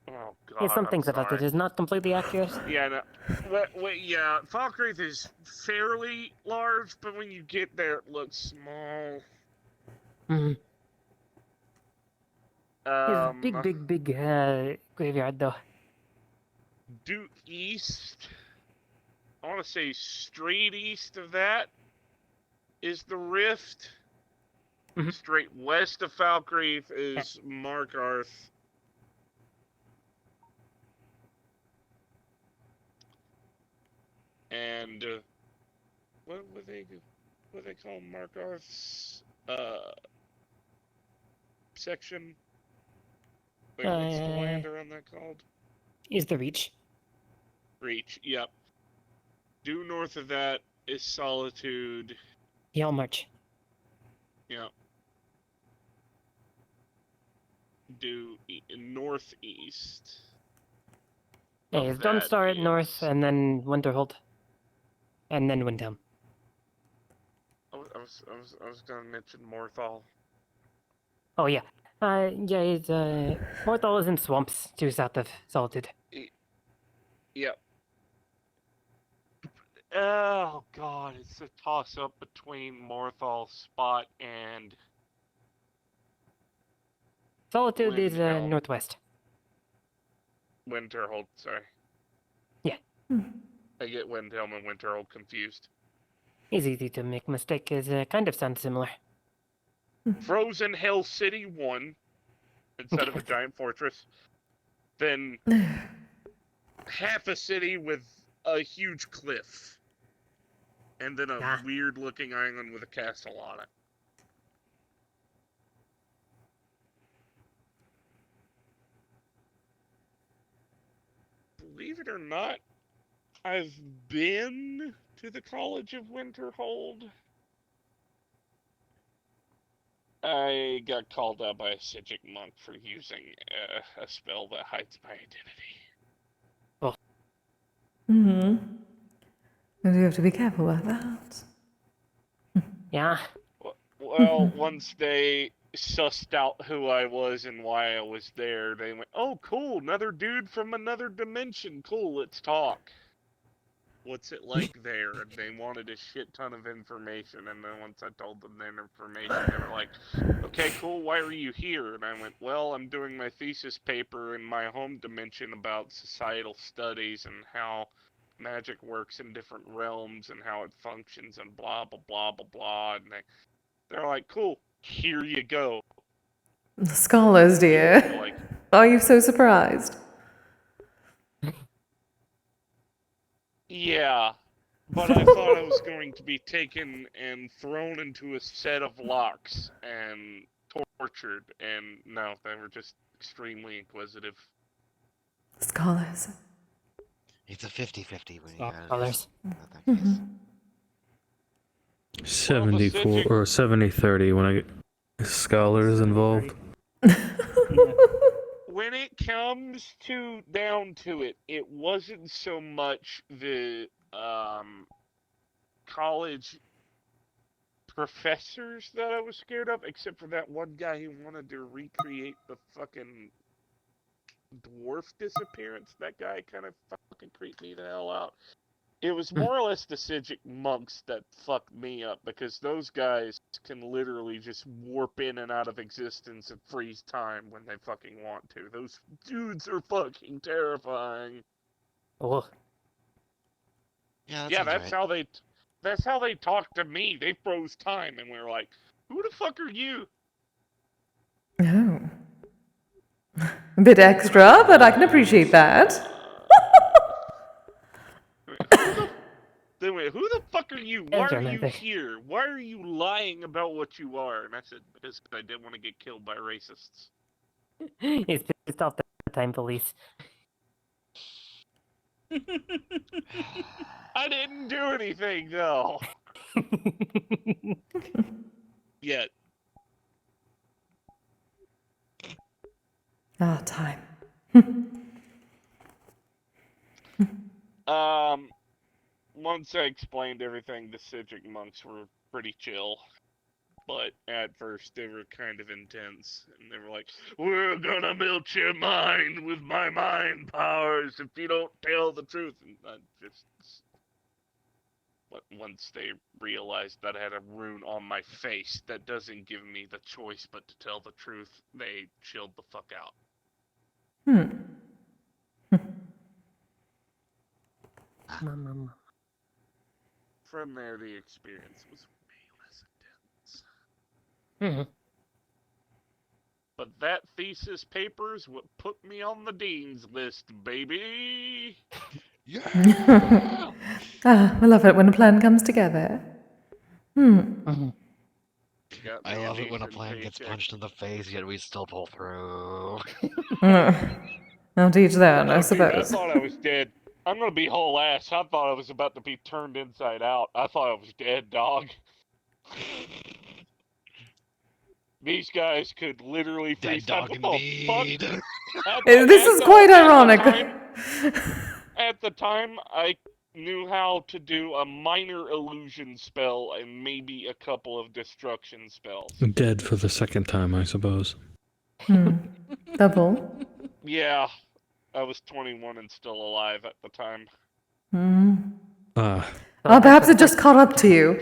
[SPEAKER 9] Oh god.
[SPEAKER 6] Yeah, some
[SPEAKER 9] I'm
[SPEAKER 6] things about
[SPEAKER 9] sorry.
[SPEAKER 6] it is not completely accurate.
[SPEAKER 9] Yeah, no. Wait, yeah, Falkreath is fairly large, but when you get there, it looks small.
[SPEAKER 6] Mm-hmm. It's a big graveyard though.
[SPEAKER 9] Due east, I want to say straight east of that is the Rift.
[SPEAKER 6] Mhm.
[SPEAKER 9] Straight west of Falkreath is Markarth. And what would they call Markarth's section? Wait, what's the land around that called?
[SPEAKER 6] Is the Reach.
[SPEAKER 9] Reach, yep. Due north of that is Solitude.
[SPEAKER 6] Yell March.
[SPEAKER 9] Yep. Due northeast.
[SPEAKER 6] Yeah,
[SPEAKER 9] of
[SPEAKER 6] it's
[SPEAKER 9] that
[SPEAKER 6] Dunstar at north,
[SPEAKER 9] is-
[SPEAKER 6] and then Winterhold, and then Windhelm.
[SPEAKER 9] I was gonna mention Morthal.
[SPEAKER 6] Oh yeah, it's Morthal is in swamps to south of Solitude.
[SPEAKER 9] Yep. Oh god, it's a toss up between Morthal Spot and
[SPEAKER 6] Solitude is
[SPEAKER 9] Windhelm.
[SPEAKER 6] northwest.
[SPEAKER 9] Winterhold, sorry.
[SPEAKER 6] Yeah.
[SPEAKER 9] I get Windhelm and Winterhold confused.
[SPEAKER 6] It's easy to make mistake. Is kind of sounds similar.
[SPEAKER 9] Frozen Hell City 1 instead of a giant fortress. than half a city with a huge cliff. And then a
[SPEAKER 6] Ah.
[SPEAKER 9] weird-looking island with a castle on it. Believe it or not, I've been to the College of Winterhold. I got called out by a Sijic monk for using a spell that hides my identity.
[SPEAKER 1] And you have to be careful with that.
[SPEAKER 6] Yeah.
[SPEAKER 9] Well, once they sussed out who I was and why I was there, they went, "Oh, cool, another dude from another dimension. Cool, let's talk. What's it like there?" And they wanted a shit ton of information. And then once I told them their information, they were like, "Okay, cool, why are you here?" And I went, "Well, I'm doing my thesis paper in my home dimension about societal studies and how magic works in different realms and how it functions and blah, blah, blah, blah, blah." And they're like, "Cool, here you go."
[SPEAKER 1] The scholars, dear.
[SPEAKER 9] Like,
[SPEAKER 1] Are you so surprised?
[SPEAKER 9] yeah, but I thought I was going to be taken and thrown into a set of locks and tortured, and no, they were just extremely inquisitive.
[SPEAKER 1] Scholars.
[SPEAKER 8] It's a 50-50 when you got
[SPEAKER 6] Scholars.
[SPEAKER 8] that case.
[SPEAKER 2] 74 or 70-30 when I get scholars involved.
[SPEAKER 9] When it comes down to it, it wasn't so much the college professors that I was scared of, except for that one guy who wanted to recreate the fucking dwarf disappearance. That guy kind of fucking creeped me the hell out. It was more or less the Sijic monks that fucked me up, because those guys can literally just warp in and out of existence and freeze time when they fucking want to. Those dudes are fucking terrifying.
[SPEAKER 6] Oh.
[SPEAKER 8] Yeah,
[SPEAKER 9] Yeah,
[SPEAKER 8] that's right.
[SPEAKER 9] That's how they talked to me. They froze time, and we were like, "Who the fuck are you?"
[SPEAKER 1] Oh. A bit extra, but I can appreciate that.
[SPEAKER 9] They went, "Who the fuck are you? Why
[SPEAKER 6] That's
[SPEAKER 9] are you
[SPEAKER 6] romantic.
[SPEAKER 9] here? Why are you lying about what you are?" And I said, "Because I didn't want to get killed by racists."
[SPEAKER 6] He's pissed off the time police.
[SPEAKER 9] I didn't do anything, though. Yet.
[SPEAKER 1] Ah, time.
[SPEAKER 9] Once I explained everything, the Sijic monks were pretty chill. But at first, they were kind of intense. And they were like, "We're gonna melt your mind with my mind powers if you don't tell the truth." And I just... But once they realized that I had a rune on my face that doesn't give me the choice but to tell the truth, they chilled the fuck out. From there, the experience was way less intense. But that thesis paper's what put me on the dean's list, baby.
[SPEAKER 8] Yeah.
[SPEAKER 1] I love it when a plan comes together.
[SPEAKER 8] I love it when a plan gets punched in the face, yet we still pull through.
[SPEAKER 1] I'll teach that, I
[SPEAKER 9] Dude, I
[SPEAKER 1] suppose.
[SPEAKER 9] thought I was dead. I'm gonna be whole ass. I thought I was about to be turned inside out. I thought I was dead, dog. These guys could literally freeze
[SPEAKER 8] Dead
[SPEAKER 9] time.
[SPEAKER 8] dog
[SPEAKER 9] What the fuck?
[SPEAKER 8] indeed.
[SPEAKER 1] This is quite ironic.
[SPEAKER 9] At the time, I knew how to do a minor illusion spell and maybe a couple of destruction spells.
[SPEAKER 2] Dead for the second time, I suppose.
[SPEAKER 1] Double.
[SPEAKER 9] Yeah, I was 21 and still alive at the time.
[SPEAKER 1] Perhaps it just caught up to you.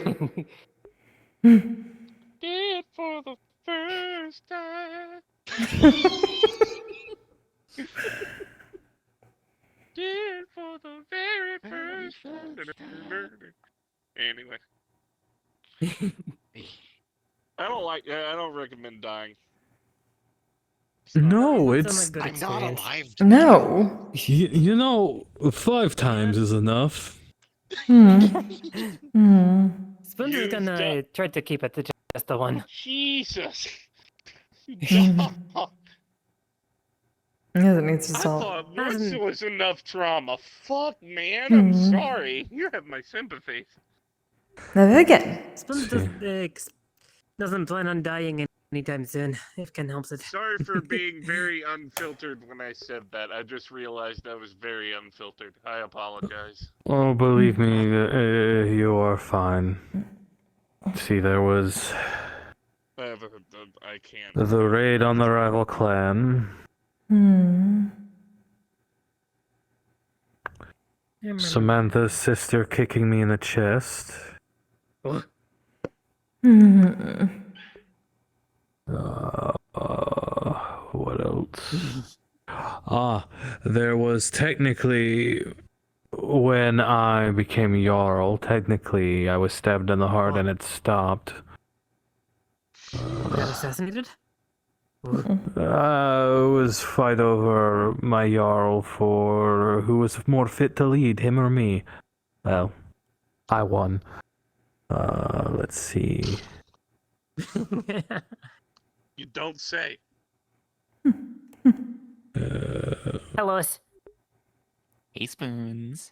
[SPEAKER 9] Dead for the first time. Dead for the very first time. Anyway. I don't recommend dying.
[SPEAKER 2] No,
[SPEAKER 6] Doesn't sound
[SPEAKER 2] it's
[SPEAKER 6] like good
[SPEAKER 8] I'm not
[SPEAKER 6] experience.
[SPEAKER 8] alive. To
[SPEAKER 1] No.
[SPEAKER 2] you know 5 times is enough.
[SPEAKER 1] Hmm. Hmm.
[SPEAKER 6] Spoons is
[SPEAKER 9] You've
[SPEAKER 6] gonna try to keep it to just the one.
[SPEAKER 9] Jesus.
[SPEAKER 1] He doesn't need to
[SPEAKER 9] I
[SPEAKER 1] stop.
[SPEAKER 9] thought once
[SPEAKER 6] Hasn't-
[SPEAKER 9] was enough trauma. Fuck, man. I'm
[SPEAKER 1] Hmm.
[SPEAKER 9] sorry. You have my sympathy.
[SPEAKER 1] Never again.
[SPEAKER 6] Spoons
[SPEAKER 2] See.
[SPEAKER 6] doesn't plan on dying anytime soon, if Ken helps it.
[SPEAKER 9] Sorry for being very unfiltered when I said that. I just realized I was very unfiltered. I apologize.
[SPEAKER 2] Oh, believe me, you are fine. See, there was
[SPEAKER 9] I can't.
[SPEAKER 2] the raid on the rival clan.
[SPEAKER 1] Hmm.
[SPEAKER 2] Samantha's sister kicking me in the chest.
[SPEAKER 1] Hmm.
[SPEAKER 2] What else? There was technically, when I became Jarl, technically I was stabbed in the heart and it stopped.
[SPEAKER 6] Got assassinated?
[SPEAKER 2] It was fight over my Jarl for who was more fit to lead, him or me. Well, I won. Let's see.
[SPEAKER 9] You don't say.
[SPEAKER 6] Hello. us.
[SPEAKER 10] Hey, Spoons.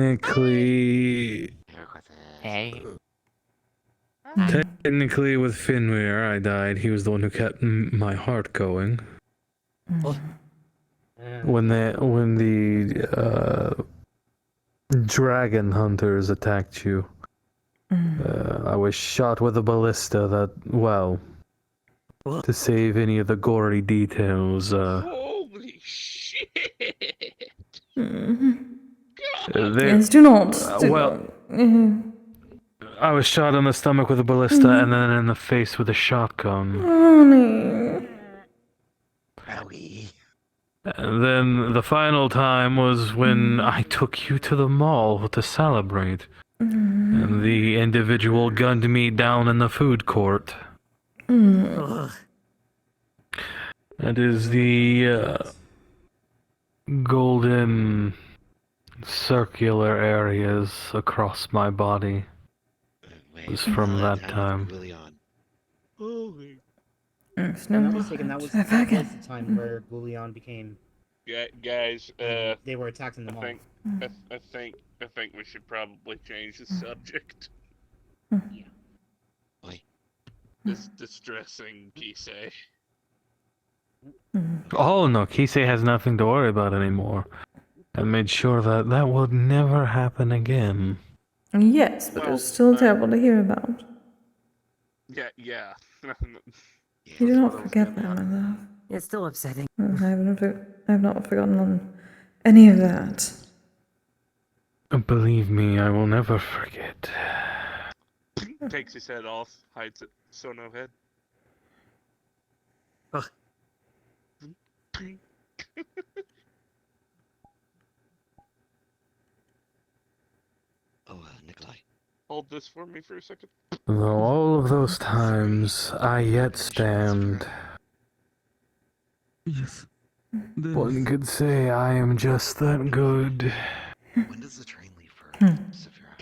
[SPEAKER 2] Technically,
[SPEAKER 10] Hey.
[SPEAKER 2] technically with Finweir, I died. He was the one who kept my heart going. When the dragon hunters attacked you, I was shot with a ballista that, well, to save any of the gory details,
[SPEAKER 9] Holy shit!
[SPEAKER 1] Yes, do not. Do
[SPEAKER 2] well,
[SPEAKER 1] not. Mhm.
[SPEAKER 2] I was shot in the stomach with a ballista and then in the face with a shotgun.
[SPEAKER 1] Honey.
[SPEAKER 8] Owie.
[SPEAKER 2] And then the final time was when I took you to the mall to celebrate. And the individual gunned me down in the food court.
[SPEAKER 6] Ugh.
[SPEAKER 2] That is the golden circular areas across my body.
[SPEAKER 8] Wait,
[SPEAKER 2] Was from that time.
[SPEAKER 9] Holy.
[SPEAKER 1] It's
[SPEAKER 4] If I'm
[SPEAKER 1] no
[SPEAKER 4] not
[SPEAKER 1] more.
[SPEAKER 4] mistaken, that was
[SPEAKER 1] Never
[SPEAKER 4] the
[SPEAKER 1] again.
[SPEAKER 4] time where Goulion became.
[SPEAKER 9] Guys,
[SPEAKER 4] They were attacked in the
[SPEAKER 9] I
[SPEAKER 4] mall.
[SPEAKER 9] think, I think we should probably change the subject.
[SPEAKER 4] Yeah.
[SPEAKER 8] Why?
[SPEAKER 9] It's distressing, Kise.
[SPEAKER 2] Oh no, Kise has nothing to worry about anymore. I made sure that that would never happen again.
[SPEAKER 1] Yes, but
[SPEAKER 9] Well,
[SPEAKER 1] it's still terrible to hear about.
[SPEAKER 9] Yeah.
[SPEAKER 1] You do
[SPEAKER 9] That's
[SPEAKER 1] not
[SPEAKER 9] what I was
[SPEAKER 1] forget
[SPEAKER 9] getting
[SPEAKER 1] that,
[SPEAKER 9] at.
[SPEAKER 1] my love.
[SPEAKER 6] It's still upsetting.
[SPEAKER 1] I have not forgotten on any of that.
[SPEAKER 2] Believe me, I will never forget.
[SPEAKER 9] Takes his head off, hides it, so no head.
[SPEAKER 6] Ugh.
[SPEAKER 8] Oh, Nikolai.
[SPEAKER 9] Hold this for me for a second.
[SPEAKER 2] Though all of those times I yet stand,
[SPEAKER 3] Yes.
[SPEAKER 2] one could say I am just that good.
[SPEAKER 8] When does the train leave for Severa?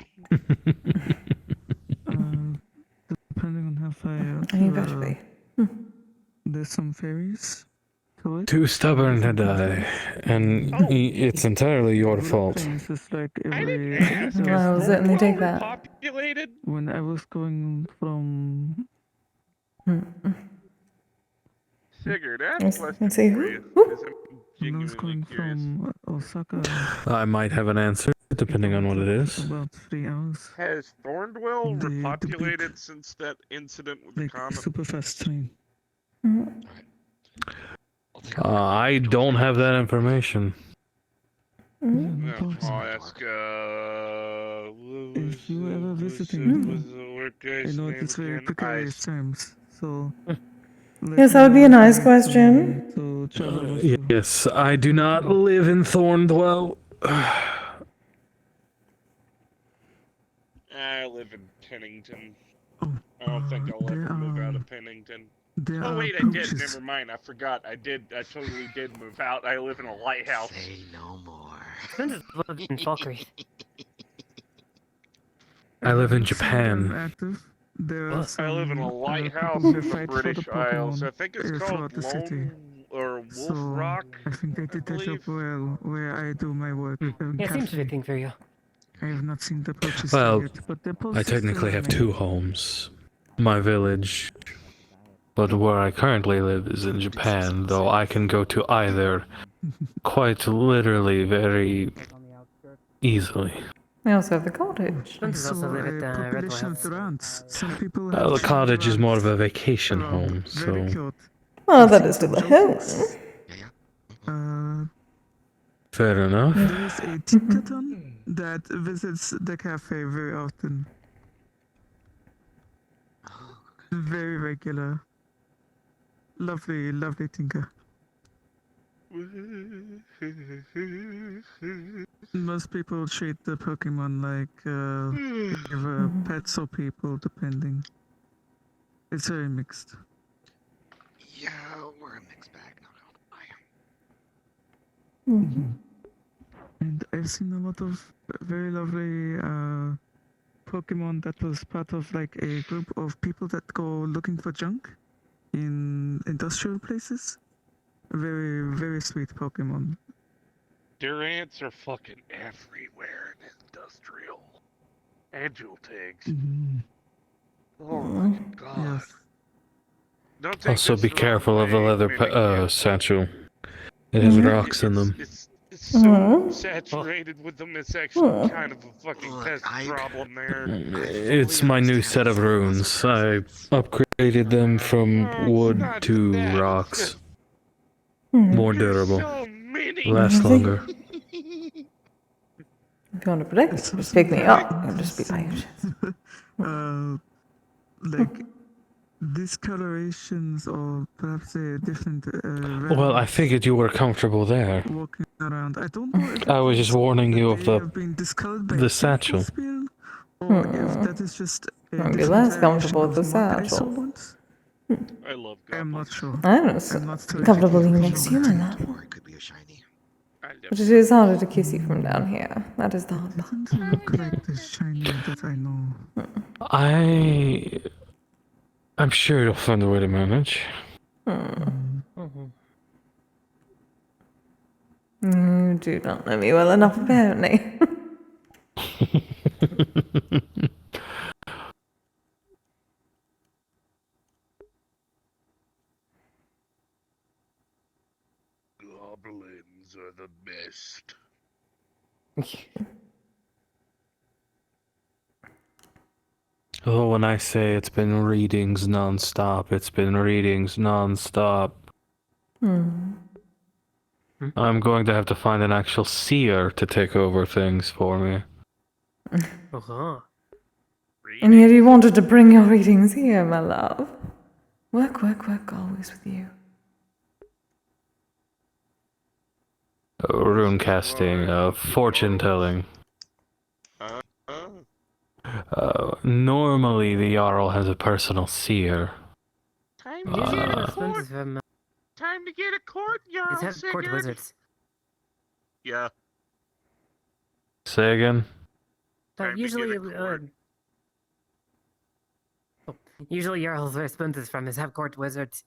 [SPEAKER 3] Depending on how far
[SPEAKER 1] You better be.
[SPEAKER 3] there's some ferries to it.
[SPEAKER 2] Too stubborn to die, and it's entirely your fault.
[SPEAKER 3] It's just like
[SPEAKER 9] I
[SPEAKER 3] every.
[SPEAKER 9] didn't ask.
[SPEAKER 1] Well, I'll
[SPEAKER 9] Is
[SPEAKER 1] certainly take
[SPEAKER 9] Thornwell
[SPEAKER 1] that.
[SPEAKER 9] populated?
[SPEAKER 3] When I was going from
[SPEAKER 9] Figured. That's
[SPEAKER 1] Let's-
[SPEAKER 9] a question
[SPEAKER 1] let's see.
[SPEAKER 9] for you.
[SPEAKER 1] Whoop.
[SPEAKER 9] 'Cause I'm
[SPEAKER 3] when I was
[SPEAKER 9] genuinely
[SPEAKER 3] going
[SPEAKER 9] curious.
[SPEAKER 3] from Osaka,
[SPEAKER 2] I might have an answer, depending on what it is.
[SPEAKER 3] about 3 hours.
[SPEAKER 9] Has Thornwell
[SPEAKER 3] The
[SPEAKER 9] repopulated
[SPEAKER 3] big-
[SPEAKER 9] since that incident with the
[SPEAKER 3] Like
[SPEAKER 9] comet?
[SPEAKER 3] super fast train.
[SPEAKER 8] I'll take a
[SPEAKER 2] I don't have that information.
[SPEAKER 3] Yeah,
[SPEAKER 9] Yeah,
[SPEAKER 3] no
[SPEAKER 9] I'll
[SPEAKER 3] problem.
[SPEAKER 9] ask.
[SPEAKER 3] If you ever
[SPEAKER 9] was
[SPEAKER 3] visiting,
[SPEAKER 9] the work
[SPEAKER 3] I
[SPEAKER 9] guy's
[SPEAKER 3] know
[SPEAKER 9] name
[SPEAKER 3] it's very
[SPEAKER 9] again?
[SPEAKER 3] precarious
[SPEAKER 9] Ice.
[SPEAKER 3] times, so.
[SPEAKER 1] Yes, that would be a nice question.
[SPEAKER 3] To travel with
[SPEAKER 2] Yes, I do not live in Thorndwell.
[SPEAKER 9] I live in Pennington. I don't think I'll
[SPEAKER 3] there
[SPEAKER 9] ever move out
[SPEAKER 3] are
[SPEAKER 9] of Pennington.
[SPEAKER 3] there
[SPEAKER 9] Oh
[SPEAKER 3] are
[SPEAKER 9] wait, I did.
[SPEAKER 3] pouches.
[SPEAKER 9] Never mind. I forgot. I did. I totally did move out. I live in a lighthouse.
[SPEAKER 8] Say no more.
[SPEAKER 6] Spoons live in Falkreath.
[SPEAKER 2] I live in
[SPEAKER 3] haven't seen them
[SPEAKER 2] Japan.
[SPEAKER 3] active. There are
[SPEAKER 6] What?
[SPEAKER 9] I live in a
[SPEAKER 3] some
[SPEAKER 9] lighthouse
[SPEAKER 3] people who
[SPEAKER 9] in the
[SPEAKER 3] fight for the
[SPEAKER 9] British Isles.
[SPEAKER 3] Pokemon
[SPEAKER 9] I think it's
[SPEAKER 3] throughout
[SPEAKER 9] called
[SPEAKER 3] the city.
[SPEAKER 9] Lone or Wolf
[SPEAKER 3] So
[SPEAKER 9] Rock.
[SPEAKER 3] I think they did their job
[SPEAKER 9] believe.
[SPEAKER 3] well where I do my work. in
[SPEAKER 6] Yeah, seems
[SPEAKER 3] cafe.
[SPEAKER 6] fitting for you.
[SPEAKER 3] I have not seen the pouches
[SPEAKER 2] Well,
[SPEAKER 3] yet, but the
[SPEAKER 2] I
[SPEAKER 3] posts
[SPEAKER 2] technically have two homes. My village. But where I currently live is in Japan, though I can go to either quite literally very easily.
[SPEAKER 1] I also have a cottage.
[SPEAKER 3] I
[SPEAKER 6] Spoons also
[SPEAKER 3] saw
[SPEAKER 6] live at
[SPEAKER 3] a
[SPEAKER 6] Redwall
[SPEAKER 3] population of
[SPEAKER 6] House.
[SPEAKER 3] durants. Some people
[SPEAKER 2] Well,
[SPEAKER 3] have
[SPEAKER 2] the cottage is more of a vacation
[SPEAKER 3] around.
[SPEAKER 2] home,
[SPEAKER 3] Very
[SPEAKER 2] so
[SPEAKER 3] cute.
[SPEAKER 1] Oh,
[SPEAKER 3] I've
[SPEAKER 1] that
[SPEAKER 3] seen
[SPEAKER 1] is still
[SPEAKER 3] some
[SPEAKER 1] a home.
[SPEAKER 3] jokes.
[SPEAKER 2] fair enough.
[SPEAKER 3] There's a Tinkerton that visits the cafe very often. Very regular. Lovely, lovely Tinker. Most people treat the Pokemon like either pets or people, depending. It's very mixed.
[SPEAKER 8] Yeah, we're a mixed bag, not gonna lie.
[SPEAKER 3] And I've seen a lot of very lovely Pokemon that was part of like a group of people that go looking for junk in industrial places. Very, very sweet Pokemon.
[SPEAKER 9] Durants are fucking everywhere in industrial. And jewel tags. Oh my god.
[SPEAKER 3] Yes.
[SPEAKER 9] Don't take
[SPEAKER 2] Also,
[SPEAKER 9] this
[SPEAKER 2] be
[SPEAKER 9] the wrong
[SPEAKER 2] careful of the
[SPEAKER 9] way,
[SPEAKER 2] leather
[SPEAKER 9] Minikin.
[SPEAKER 2] satchel. It has rocks in them.
[SPEAKER 9] It's so saturated with them, it's actually kind of a fucking pest problem there.
[SPEAKER 2] It's my new set of runes. I upgraded them from wood
[SPEAKER 9] not
[SPEAKER 2] to
[SPEAKER 9] that, it's
[SPEAKER 2] rocks.
[SPEAKER 9] just-
[SPEAKER 2] More
[SPEAKER 9] There's
[SPEAKER 2] durable.
[SPEAKER 9] so many.
[SPEAKER 2] Lasts longer.
[SPEAKER 1] If you want to predict, just pick me up. I'll just be patient.
[SPEAKER 3] Like discolorations or perhaps a different
[SPEAKER 2] Well, I figured you were comfortable there.
[SPEAKER 3] walking around. I don't know if
[SPEAKER 2] I was just warning you of
[SPEAKER 3] they have been discolored by
[SPEAKER 2] the
[SPEAKER 3] a
[SPEAKER 2] satchel.
[SPEAKER 3] spill, or if that is just a
[SPEAKER 1] I'll be
[SPEAKER 3] different
[SPEAKER 1] less
[SPEAKER 3] variation
[SPEAKER 1] comfortable
[SPEAKER 3] of
[SPEAKER 1] with the
[SPEAKER 3] mud I saw
[SPEAKER 1] satchel.
[SPEAKER 3] once.
[SPEAKER 9] I love
[SPEAKER 3] I'm not sure.
[SPEAKER 1] I don't know.
[SPEAKER 3] I'm not too
[SPEAKER 1] Comfortable
[SPEAKER 3] sure.
[SPEAKER 1] being next to you, my love.
[SPEAKER 8] Or it could be a shiny.
[SPEAKER 1] But it is harder to kiss you from down here. That is the hard part.
[SPEAKER 3] Doesn't look like the shiny that I know.
[SPEAKER 2] I'm sure you'll find a way to manage.
[SPEAKER 1] You do not know me well enough, apparently.
[SPEAKER 9] Goblins are the best.
[SPEAKER 2] Oh, when I say it's been readings non-stop, it's been readings non-stop. I'm going to have to find an actual seer to take over things for me.
[SPEAKER 1] And yet you wanted to bring your readings here, my love. Work, work, work, always with you.
[SPEAKER 2] Rune casting, fortune telling. Normally the Jarl has a personal seer.
[SPEAKER 9] Time to get a court.
[SPEAKER 6] From,
[SPEAKER 9] Time to get a court, y'all.
[SPEAKER 6] it's had court wizards.
[SPEAKER 9] Yeah.
[SPEAKER 2] Say again?
[SPEAKER 9] Time to
[SPEAKER 6] Usually,
[SPEAKER 9] get a court.
[SPEAKER 6] usually Jarl's where Spoons is from is have court wizards.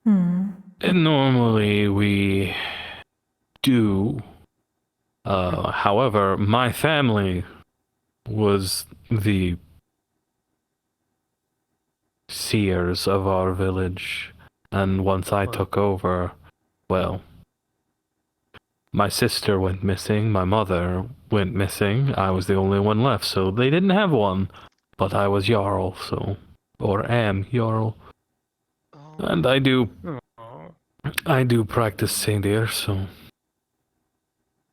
[SPEAKER 2] And normally we do. However, my family was the seers of our village, and once I took over, well, my sister went missing, my mother went missing, I was the only one left, so they didn't have one, but I was Jarl, so, or am Jarl, and I do practice Saint Ear, so.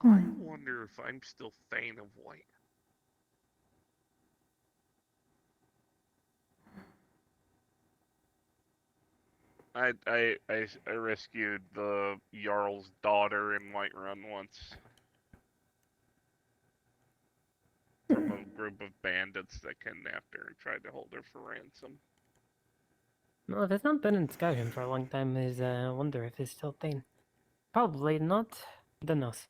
[SPEAKER 9] I wonder if I'm still Thane of White. I rescued the Jarl's daughter in Whiterun once. From a group of bandits that kidnapped her and tried to hold her for ransom.
[SPEAKER 6] Well, if it's not been in Skyrim for a long time, I wonder if it's still Thane. Probably not. Who knows?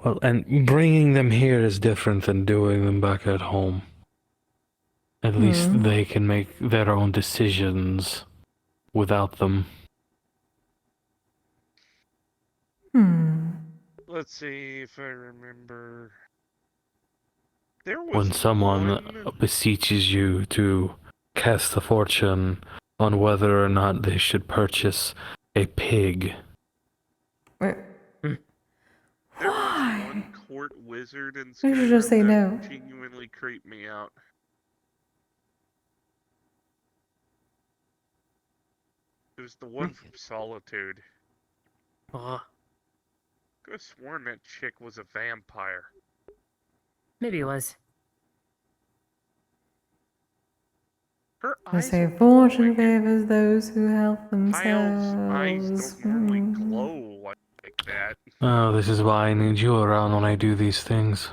[SPEAKER 2] Well, and bringing them here is different than doing them back at home. At least they can make their own decisions without them.
[SPEAKER 9] Let's see if I remember. There was
[SPEAKER 2] When someone
[SPEAKER 9] one...
[SPEAKER 2] beseeches you to cast a fortune on whether or not they should purchase a pig.
[SPEAKER 9] There was one court wizard in
[SPEAKER 1] You should just say
[SPEAKER 9] Skyrim
[SPEAKER 1] no.
[SPEAKER 9] that genuinely creeped me out. It was the one from Solitude.
[SPEAKER 6] Oh,
[SPEAKER 9] I could have sworn that chick was a vampire.
[SPEAKER 6] maybe it was.
[SPEAKER 9] Her
[SPEAKER 1] They
[SPEAKER 9] eyes
[SPEAKER 1] say
[SPEAKER 9] are
[SPEAKER 1] fortune
[SPEAKER 9] glowing.
[SPEAKER 1] favors those who help
[SPEAKER 9] High elves' eyes
[SPEAKER 1] themselves.
[SPEAKER 9] don't normally glow like that.
[SPEAKER 2] Oh, this is why I need you around when I do these things.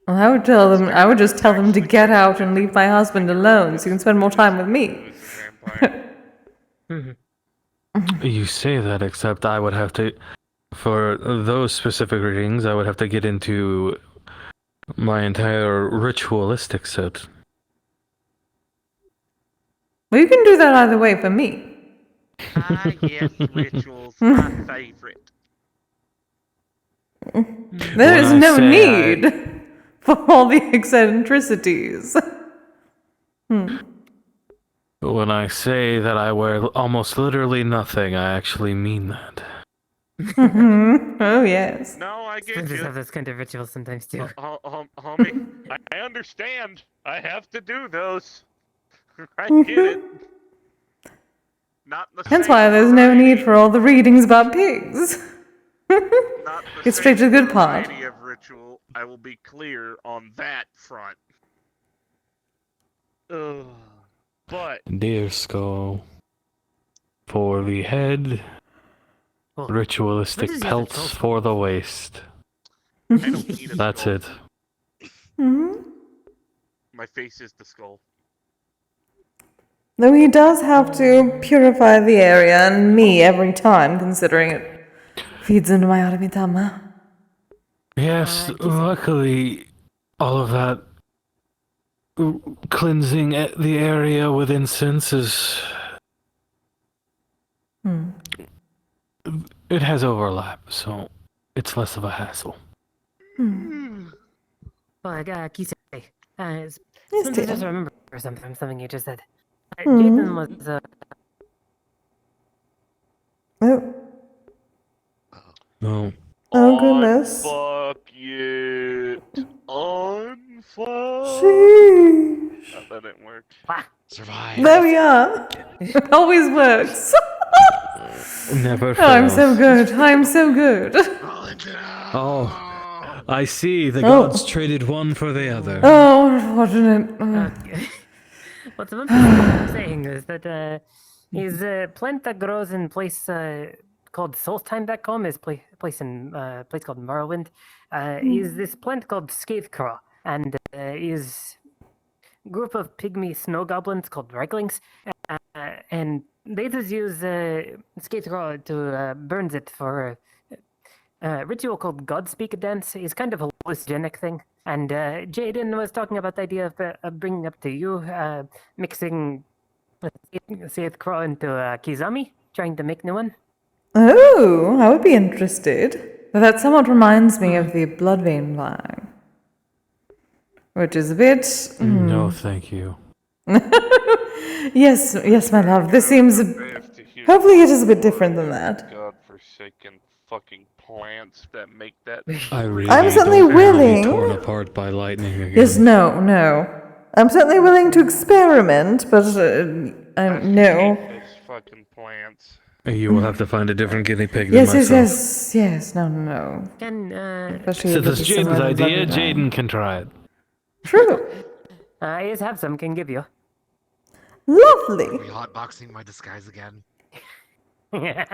[SPEAKER 1] Well, I would tell them. I would just tell them to get out and leave my husband alone, so you can spend more time with me.
[SPEAKER 9] Who is a vampire.
[SPEAKER 2] You say that, except I would have to, for those specific readings, I would have to get into my entire ritualistic set.
[SPEAKER 1] Well, you can do that either way for me.
[SPEAKER 9] Ah, yes, rituals, my favorite.
[SPEAKER 1] There is
[SPEAKER 2] When I
[SPEAKER 1] no
[SPEAKER 2] say
[SPEAKER 1] need for all the eccentricities.
[SPEAKER 2] When I say that I wear almost literally nothing, I actually mean that.
[SPEAKER 1] Oh, yes.
[SPEAKER 9] No, I get
[SPEAKER 6] Splinters
[SPEAKER 9] you.
[SPEAKER 6] have those kind of rituals sometimes too.
[SPEAKER 9] Homie, I understand. I have to do those. I get it. Not the
[SPEAKER 1] Hence
[SPEAKER 9] same
[SPEAKER 1] why there's no
[SPEAKER 9] variety-
[SPEAKER 1] need for all the readings about pigs.
[SPEAKER 9] Not the
[SPEAKER 1] Get straight to the
[SPEAKER 9] same
[SPEAKER 1] good part.
[SPEAKER 9] variety of ritual. I will be clear on that front. Ugh. But
[SPEAKER 2] Deer skull. For the head,
[SPEAKER 6] Well,
[SPEAKER 2] ritualistic
[SPEAKER 6] what is the other
[SPEAKER 2] pelts
[SPEAKER 6] troll
[SPEAKER 2] for the waist.
[SPEAKER 9] I don't need a
[SPEAKER 2] That's
[SPEAKER 9] skull.
[SPEAKER 2] it.
[SPEAKER 9] My face is the skull.
[SPEAKER 1] Though he does have to purify the area and me every time, considering it feeds into my Aramitama.
[SPEAKER 2] Yes,
[SPEAKER 6] Kise.
[SPEAKER 2] luckily, all of that cleansing the area with incense is... It has overlap, so it's less of a hassle.
[SPEAKER 6] Well, Kise,
[SPEAKER 1] Yes,
[SPEAKER 6] Splinters just
[SPEAKER 1] dear.
[SPEAKER 6] remember something you just said. Jaden was,
[SPEAKER 1] Oh,
[SPEAKER 2] No.
[SPEAKER 1] oh goodness.
[SPEAKER 9] Unfuck it. Unfuck.
[SPEAKER 1] Sheesh.
[SPEAKER 9] Oh, that didn't work.
[SPEAKER 8] Survive.
[SPEAKER 1] There we are. It always works.
[SPEAKER 2] Never
[SPEAKER 1] Oh,
[SPEAKER 2] fails.
[SPEAKER 1] I'm so good. I'm so good.
[SPEAKER 2] Oh, I see. The
[SPEAKER 1] Oh.
[SPEAKER 2] gods traded one for the other.
[SPEAKER 1] Oh, unfortunate. Oh.
[SPEAKER 6] what the vampire was saying is that his plant that grows in place called Solstheim.com is place in place called Morrowind. Is this plant called Scathecraw, and is group of pygmy snow goblins called Reglings, and they just use Scathecraw to burns it for a ritual called Godspeak Dance. Is kind of a hallucinogenic thing. And Jaden was talking about the idea of bringing up to you, mixing Scathecraw into Kizami, trying to make new one.
[SPEAKER 1] Oh, I would be interested. But that somewhat reminds me of the Bloodvein line. Which is a bit...
[SPEAKER 2] No, thank you.
[SPEAKER 1] Yes, yes, my love. This seems... Hopefully it is a bit different than that.
[SPEAKER 9] Godforsaken fucking plants that make that.
[SPEAKER 2] I really
[SPEAKER 1] I'm certainly
[SPEAKER 2] don't want to
[SPEAKER 1] willing.
[SPEAKER 2] be torn apart by lightning again.
[SPEAKER 1] Yes, no. I'm certainly willing to experiment, but
[SPEAKER 9] I
[SPEAKER 1] no.
[SPEAKER 9] hate those fucking plants.
[SPEAKER 2] You will have to find a different guinea pig than myself.
[SPEAKER 1] Yes. No.
[SPEAKER 6] Can
[SPEAKER 1] Especially
[SPEAKER 2] So
[SPEAKER 1] if
[SPEAKER 2] that's
[SPEAKER 1] it's
[SPEAKER 2] Jaden's
[SPEAKER 1] similar to
[SPEAKER 2] idea.
[SPEAKER 1] Bloodvein.
[SPEAKER 2] Jaden can try it.
[SPEAKER 1] True.
[SPEAKER 6] I just have some, can give you.
[SPEAKER 1] Lovely.
[SPEAKER 8] Are we hotboxing my disguise again?
[SPEAKER 1] I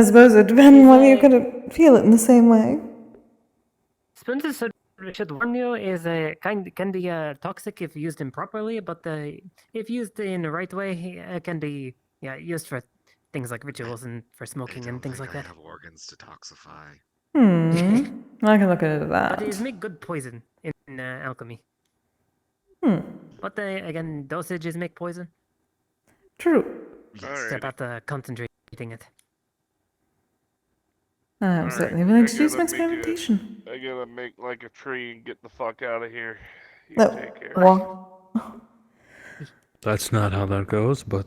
[SPEAKER 1] suppose it depends
[SPEAKER 6] Is,
[SPEAKER 1] whether you could feel it in the same way.
[SPEAKER 6] Spoons should warn you is can be toxic if used improperly, but if used in the right way, it can be used for things like rituals and for smoking and things like that.
[SPEAKER 8] I have organs to toxify.
[SPEAKER 1] I can look into that.
[SPEAKER 6] But it is make good poison in alchemy. But again, dosages make poison.
[SPEAKER 1] True.
[SPEAKER 6] It's
[SPEAKER 9] Alrighty.
[SPEAKER 6] about concentrating it.
[SPEAKER 1] I'm
[SPEAKER 9] Alright,
[SPEAKER 1] certainly willing to
[SPEAKER 9] I
[SPEAKER 1] do some
[SPEAKER 9] gotta make
[SPEAKER 1] experimentation.
[SPEAKER 9] I gotta make like a tree and get the fuck out of here. You
[SPEAKER 1] No.
[SPEAKER 9] take care.
[SPEAKER 1] Well,
[SPEAKER 2] That's not how that goes, but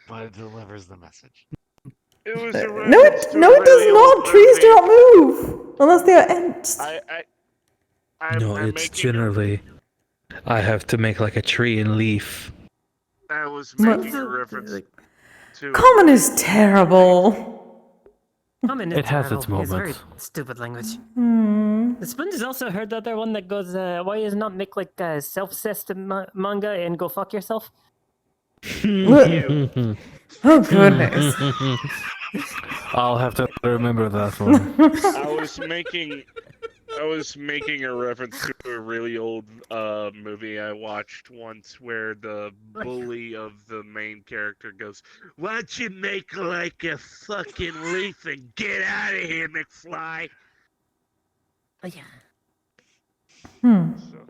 [SPEAKER 8] But it delivers the message.
[SPEAKER 9] It was a
[SPEAKER 1] no,
[SPEAKER 9] reference to
[SPEAKER 1] no,
[SPEAKER 9] a
[SPEAKER 1] it does
[SPEAKER 9] really
[SPEAKER 1] not.
[SPEAKER 9] old
[SPEAKER 1] Trees do
[SPEAKER 9] movie.
[SPEAKER 1] not move unless they are ents.
[SPEAKER 2] no,
[SPEAKER 9] I'm
[SPEAKER 2] it's
[SPEAKER 9] making
[SPEAKER 2] generally. I have to make like a tree and leaf.
[SPEAKER 9] I was
[SPEAKER 1] What?
[SPEAKER 9] making a reference to. a
[SPEAKER 1] Common
[SPEAKER 9] really
[SPEAKER 1] is terrible.
[SPEAKER 6] Common is
[SPEAKER 2] It has its
[SPEAKER 6] terrible. It's very
[SPEAKER 2] moments.
[SPEAKER 6] stupid language.
[SPEAKER 1] Hmm.
[SPEAKER 6] The Spoons also heard the other one that goes, why is not make like a self-cessed manga and go fuck yourself?
[SPEAKER 1] Oh goodness.
[SPEAKER 2] I'll have to remember that one.
[SPEAKER 9] I was making a reference to a really old movie I watched once where the bully of the main character goes, "Why don't you make like a fucking leaf and get out of here, McFly?"
[SPEAKER 6] Oh, yeah.
[SPEAKER 9] So,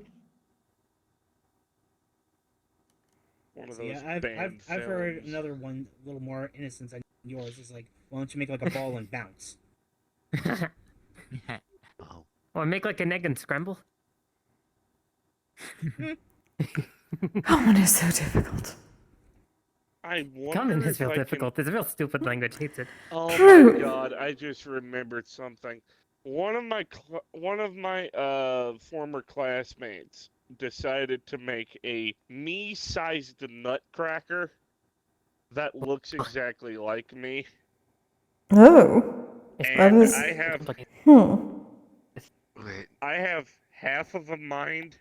[SPEAKER 9] one of those
[SPEAKER 4] Yeah,
[SPEAKER 9] banned
[SPEAKER 4] I've heard
[SPEAKER 9] films.
[SPEAKER 4] another one a little more innocent than yours. It's like, why don't you make like a ball and bounce?
[SPEAKER 8] Oh.
[SPEAKER 6] Or make like an egg and scramble.
[SPEAKER 1] Common is so difficult.
[SPEAKER 9] I wonder
[SPEAKER 6] Common is
[SPEAKER 9] if
[SPEAKER 6] real
[SPEAKER 9] I can-
[SPEAKER 6] difficult. It's a real stupid language. Hates it.
[SPEAKER 9] Oh
[SPEAKER 1] True.
[SPEAKER 9] my god! I just remembered something. One of my former classmates decided to make a me-sized nutcracker that looks exactly like me,
[SPEAKER 1] Oh. That
[SPEAKER 9] and
[SPEAKER 1] is.
[SPEAKER 9] I have
[SPEAKER 8] Wait.
[SPEAKER 9] half of a mind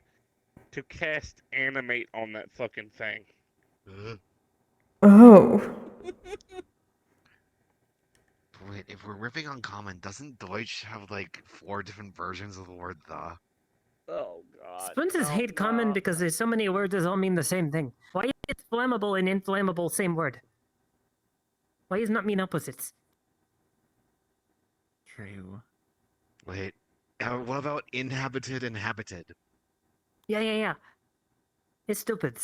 [SPEAKER 9] to cast animate on that fucking thing.
[SPEAKER 1] Oh.
[SPEAKER 8] Wait, if we're ripping on common, doesn't Deutsch have like 4 different versions of the word the?
[SPEAKER 9] Oh god.
[SPEAKER 6] Spoons hate common because there's so many words that all mean the same thing. Why is flammable and inflammable same word? Why is not mean opposites?
[SPEAKER 10] True.
[SPEAKER 8] Wait, what about inhabited and habited?
[SPEAKER 6] Yeah. It's stupid.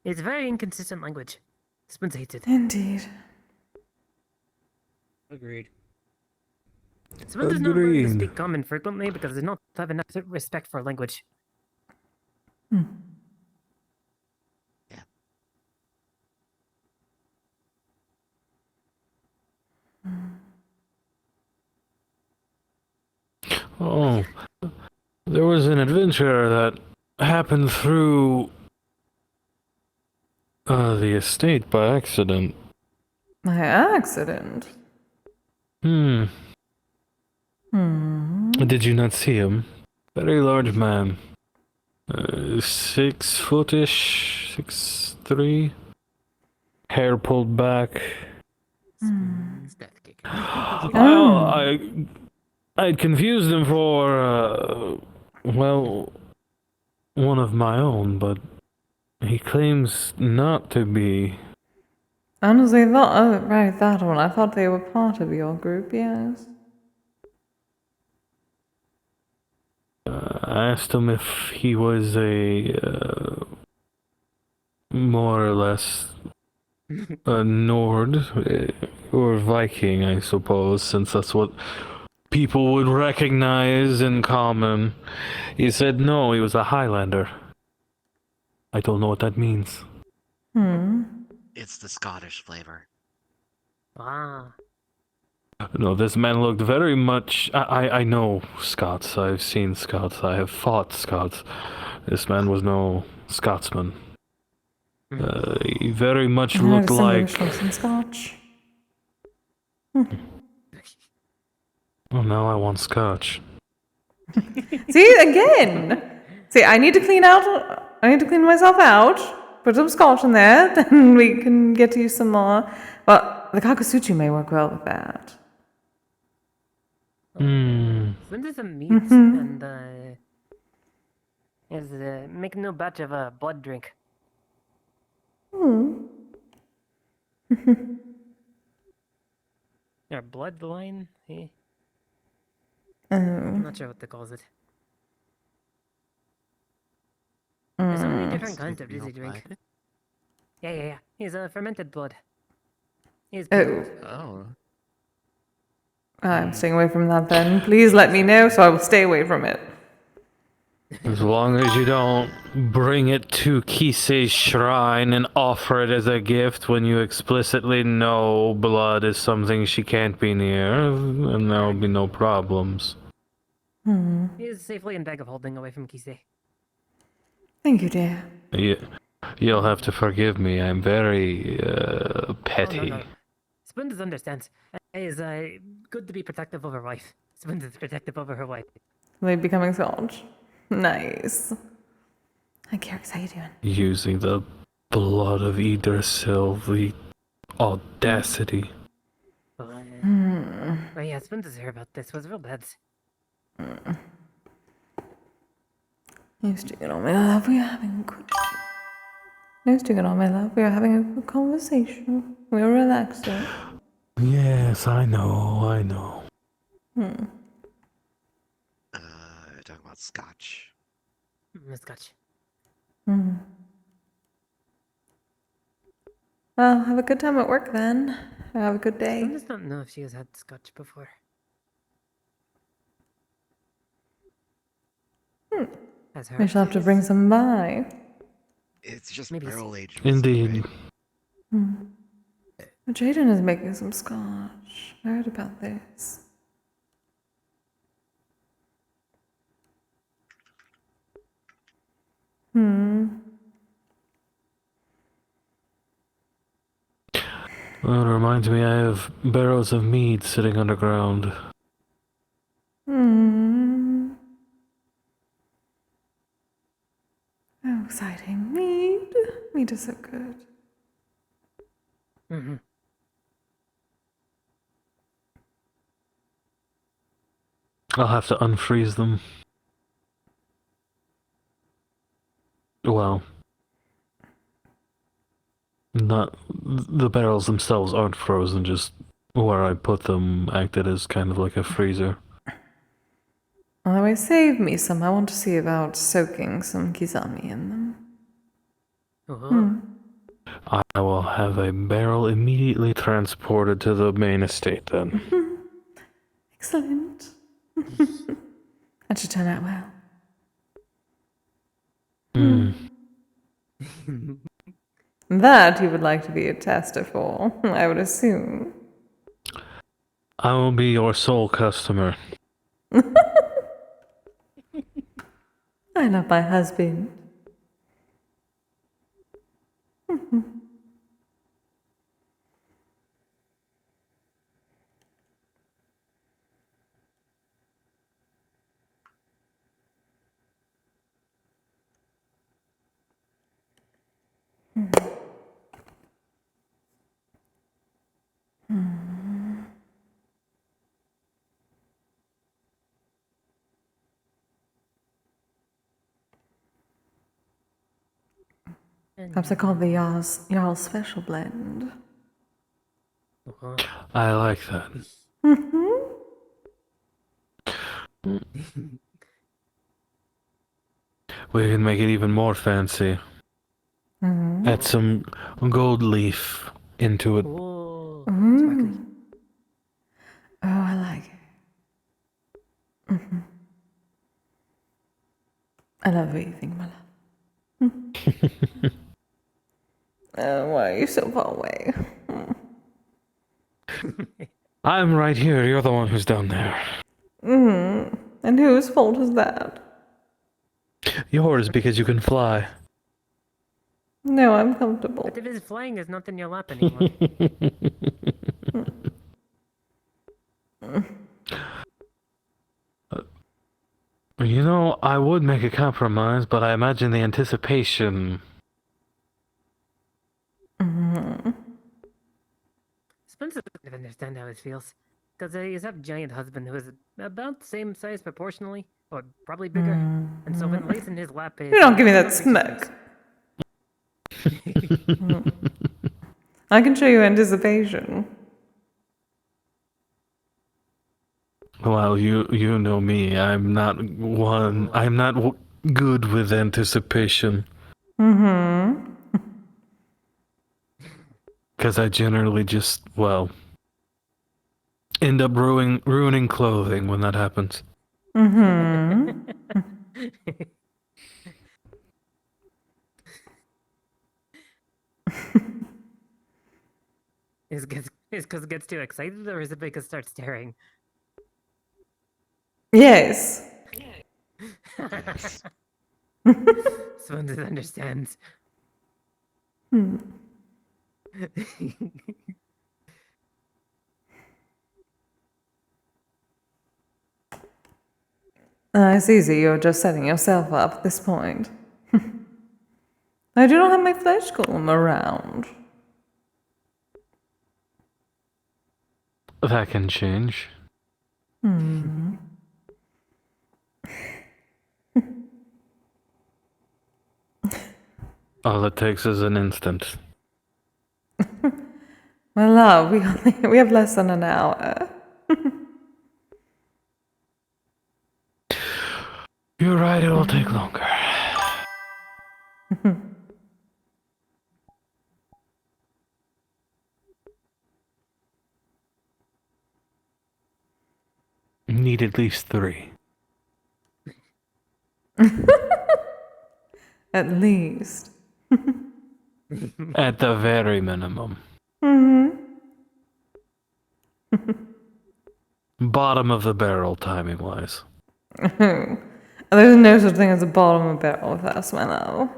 [SPEAKER 6] It's very inconsistent language. Spoons hates it.
[SPEAKER 1] Indeed.
[SPEAKER 4] Agreed.
[SPEAKER 6] Spoons is not willing to
[SPEAKER 2] Agreed.
[SPEAKER 6] speak common frequently because they don't have enough respect for language.
[SPEAKER 2] Oh, there was an adventure that happened through the estate by accident.
[SPEAKER 1] By accident.
[SPEAKER 2] Did you not see him? Very large man. 6 footish, 6'3". Hair pulled back.
[SPEAKER 10] Spoons, death kick.
[SPEAKER 2] Well, I'd confused him for, well, one of my own, but he claims not to be.
[SPEAKER 1] Honestly, right, that one. I thought they were part of your group, yes.
[SPEAKER 2] I asked him if he was a, more or less, a Nord, or Viking, I suppose, since that's what people would recognize in common. He said no, he was a Highlander. I don't know what that means.
[SPEAKER 8] It's the Scottish flavor.
[SPEAKER 6] Ah.
[SPEAKER 2] No, this man looked very much. I know Scots. I've seen Scots. I have fought Scots. This man was no Scotsman. He very much looked like.
[SPEAKER 1] Some scotch.
[SPEAKER 2] Oh, now I want Scotch.
[SPEAKER 1] See, again! See, I need to clean myself out. Put some scotch in there, then we can get you some more. Well, the kakasuchi may work well with that.
[SPEAKER 6] When there's some meat and make no batch of a blood drink. Or bloodline? Eh? I'm not sure what they calls it. There's so many different kinds of dizzy drink. Yeah. He's a fermented blood. He's
[SPEAKER 10] Oh.
[SPEAKER 1] I'm staying away from that then. Please let me know so I will stay away from it.
[SPEAKER 2] As long as you don't bring it to Kise's shrine and offer it as a gift when you explicitly know blood is something she can't be near, and there will be no problems.
[SPEAKER 6] He is safely in bag of holding away from Kise.
[SPEAKER 1] Thank you, dear.
[SPEAKER 2] You'll have to forgive me. I'm very petty.
[SPEAKER 6] No. Spoon understands. It is good to be protective of her wife. Spoon is protective over her wife.
[SPEAKER 1] They becoming scotch. Nice. Hi, Kyrix, how you doing?
[SPEAKER 2] Using the blood of Idrisil, the audacity.
[SPEAKER 6] But yeah, Spoon does hear about this. Was real bad.
[SPEAKER 1] You sticking on my love, we are having a good... No sticking on my love, we are having a good conversation. We are relaxing.
[SPEAKER 2] Yes, I know.
[SPEAKER 8] Talking about scotch.
[SPEAKER 6] Scotch.
[SPEAKER 1] Well, have a good time at work then. Have a good day.
[SPEAKER 6] I just don't know if she has had scotch before. Has her?
[SPEAKER 1] We shall have to bring some by.
[SPEAKER 8] It's just
[SPEAKER 6] Maybe
[SPEAKER 8] barrel aged.
[SPEAKER 2] Indeed.
[SPEAKER 1] Jaden is making some scotch. I heard about this.
[SPEAKER 2] Well, it reminds me I have barrels of mead sitting underground.
[SPEAKER 1] Oh, exciting. Mead. Mead is so good.
[SPEAKER 2] I'll have to unfreeze them. Well, not the barrels themselves aren't frozen, just where I put them acted as kind of like a freezer.
[SPEAKER 1] Otherwise, save me some. I want to see about soaking some kisame in them.
[SPEAKER 2] I will have a barrel immediately transported to the main estate then.
[SPEAKER 1] Excellent. That should turn out well. That you would like to be a tester for, I would assume.
[SPEAKER 2] I will be your sole customer.
[SPEAKER 1] I love my husband. Perhaps I call the Jarl's Special Blend.
[SPEAKER 2] I like that. We can make it even more fancy. Add some gold leaf into it.
[SPEAKER 6] Whoa.
[SPEAKER 1] Oh,
[SPEAKER 6] Sparkly.
[SPEAKER 1] I like it. I love everything, my love. Why are you so far away?
[SPEAKER 2] I'm right here. You're the one who's down there.
[SPEAKER 1] And whose fault is that?
[SPEAKER 2] Yours, because you can fly.
[SPEAKER 1] No, I'm comfortable.
[SPEAKER 6] But if his flying is not in your lap anymore.
[SPEAKER 2] You know, I would make a compromise, but I imagine the anticipation
[SPEAKER 6] Spence doesn't understand how it feels. Because he's a giant husband who is about the same size proportionally, or probably bigger. And so when lays in his lap,
[SPEAKER 1] You don't give me that smirk. I can show you anticipation.
[SPEAKER 2] Well, you know me. I'm not good with anticipation. Because I generally just, well, end up ruining clothing when that happens.
[SPEAKER 6] Is because it gets too excited, or is it because it starts staring?
[SPEAKER 1] Yes.
[SPEAKER 8] Yes.
[SPEAKER 6] Spence understands.
[SPEAKER 1] It's easy, you're just setting yourself up at this point. I do not have my flesh golem around.
[SPEAKER 2] That can change. All it takes is an instant.
[SPEAKER 1] My love, we have less than an hour.
[SPEAKER 2] You're right, it'll take longer. Need at least 3.
[SPEAKER 1] At least.
[SPEAKER 2] At the very minimum. Bottom of the barrel, timing wise.
[SPEAKER 1] There's no such thing as a bottom of barrel with us, my love.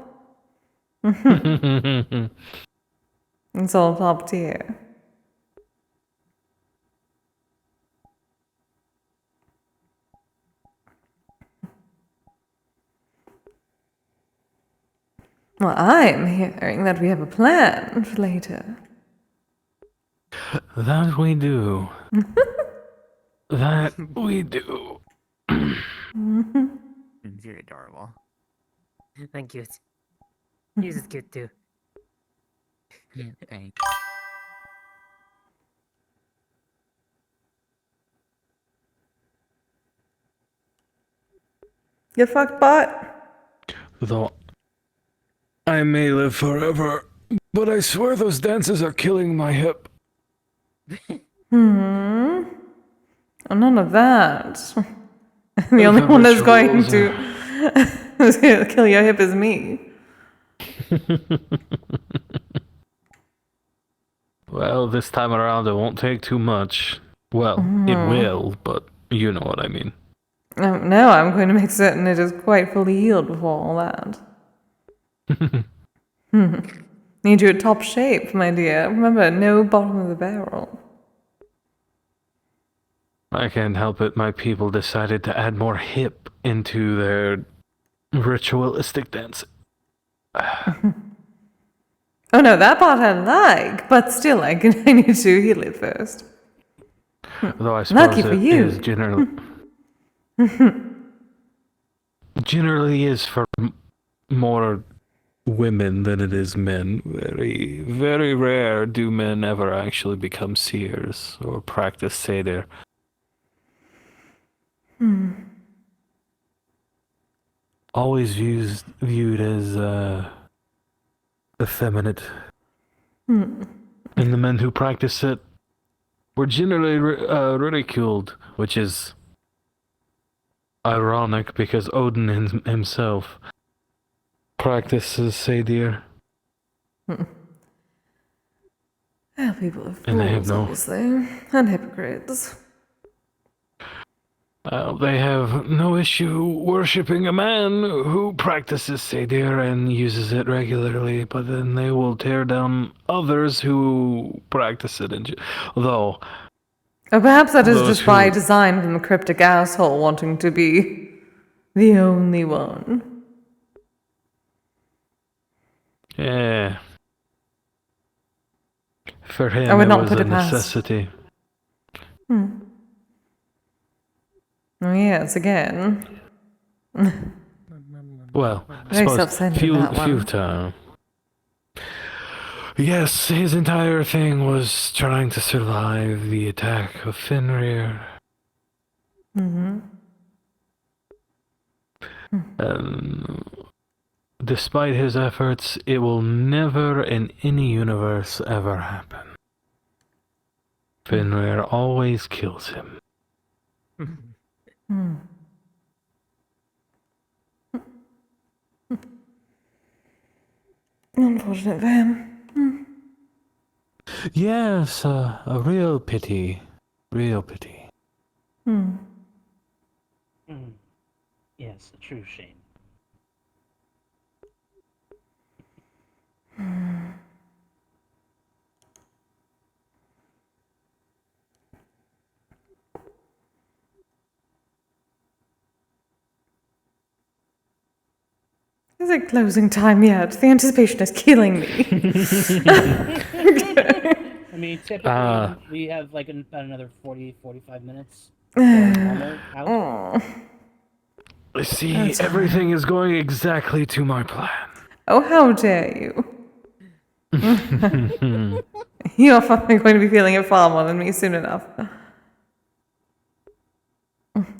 [SPEAKER 1] It's all top tier. Well, I'm hearing that we have a plan for later.
[SPEAKER 2] That we do. That we do.
[SPEAKER 10] You're adorable.
[SPEAKER 6] Thank you. He's is cute too.
[SPEAKER 10] Yeah, thanks.
[SPEAKER 1] You fucked bot?
[SPEAKER 2] Though I may live forever, but I swear those dances are killing my hip.
[SPEAKER 1] Oh, none of that. The only one that's going to kill your hip is me.
[SPEAKER 2] Well, this time around it won't take too much. Well, it will, but you know what I mean.
[SPEAKER 1] No, I'm going to make certain it is quite fully healed before all that. Need you at top shape, my dear. Remember, no bottom of the barrel.
[SPEAKER 2] I can't help it, my people decided to add more hip into their ritualistic dancing.
[SPEAKER 1] Oh no, that part I like, but still, I need to heal it first.
[SPEAKER 2] Though I suppose
[SPEAKER 1] Lucky for
[SPEAKER 2] it
[SPEAKER 1] you.
[SPEAKER 2] is generally is for more women than it is men. Very, very rare do men ever actually become seers or practice seder. Always viewed as effeminate. And the men who practice it were generally ridiculed, which is ironic because Odin himself practices seder.
[SPEAKER 1] Well, people are
[SPEAKER 2] And they have
[SPEAKER 1] fools,
[SPEAKER 2] no-
[SPEAKER 1] obviously, and hypocrites.
[SPEAKER 2] They have no issue worshipping a man who practices seder and uses it regularly, but then they will tear down others who practice it. Although,
[SPEAKER 1] Or perhaps that is
[SPEAKER 2] Those
[SPEAKER 1] just by
[SPEAKER 2] who-
[SPEAKER 1] design from a cryptic asshole wanting to be the only one.
[SPEAKER 2] For him,
[SPEAKER 1] I would
[SPEAKER 2] it
[SPEAKER 1] not
[SPEAKER 2] was
[SPEAKER 1] put
[SPEAKER 2] a
[SPEAKER 1] it past.
[SPEAKER 2] necessity.
[SPEAKER 1] Oh, yes, again.
[SPEAKER 2] Well, I
[SPEAKER 1] Very
[SPEAKER 2] suppose
[SPEAKER 1] self-centered, that one.
[SPEAKER 2] futile. Yes, his entire thing was trying to survive the attack of Fenrir.
[SPEAKER 1] Mm-hmm.
[SPEAKER 2] And despite his efforts, it will never in any universe ever happen. Fenrir always kills him.
[SPEAKER 1] Hmm. Unfortunate for him.
[SPEAKER 2] Yes, a real pity. Real pity.
[SPEAKER 1] Hmm.
[SPEAKER 4] Yes, a true shame.
[SPEAKER 1] Is it closing time yet? The anticipation is killing me.
[SPEAKER 4] I mean, typically we have like about another 40-45 minutes for normal out.
[SPEAKER 1] Oh.
[SPEAKER 2] See, everything is going exactly to my plan.
[SPEAKER 1] Oh, how dare you? You're going to be feeling it far more than me soon enough.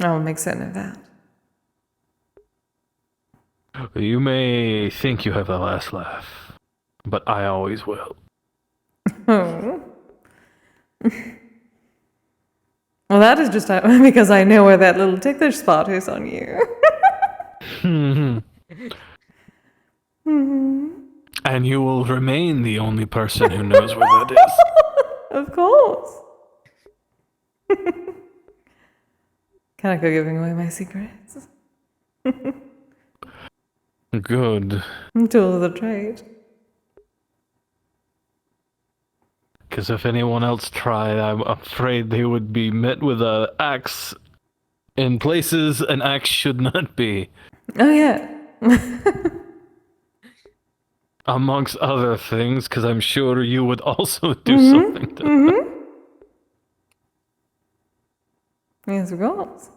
[SPEAKER 1] I will make certain of that.
[SPEAKER 2] You may think you have the last laugh, but I always will.
[SPEAKER 1] Oh. Well, that is just because I know where that little ticklish spot is on you.
[SPEAKER 2] And you will remain the only person who knows where that is.
[SPEAKER 1] Of course. Can I go giving away my secrets?
[SPEAKER 2] Good.
[SPEAKER 1] Tool of the trade.
[SPEAKER 2] Because if anyone else tried, I'm afraid they would be met with an axe in places an axe should not be.
[SPEAKER 1] Oh, yeah.
[SPEAKER 2] Amongst other things, because I'm sure you would also do something to them.
[SPEAKER 1] Yes, of course.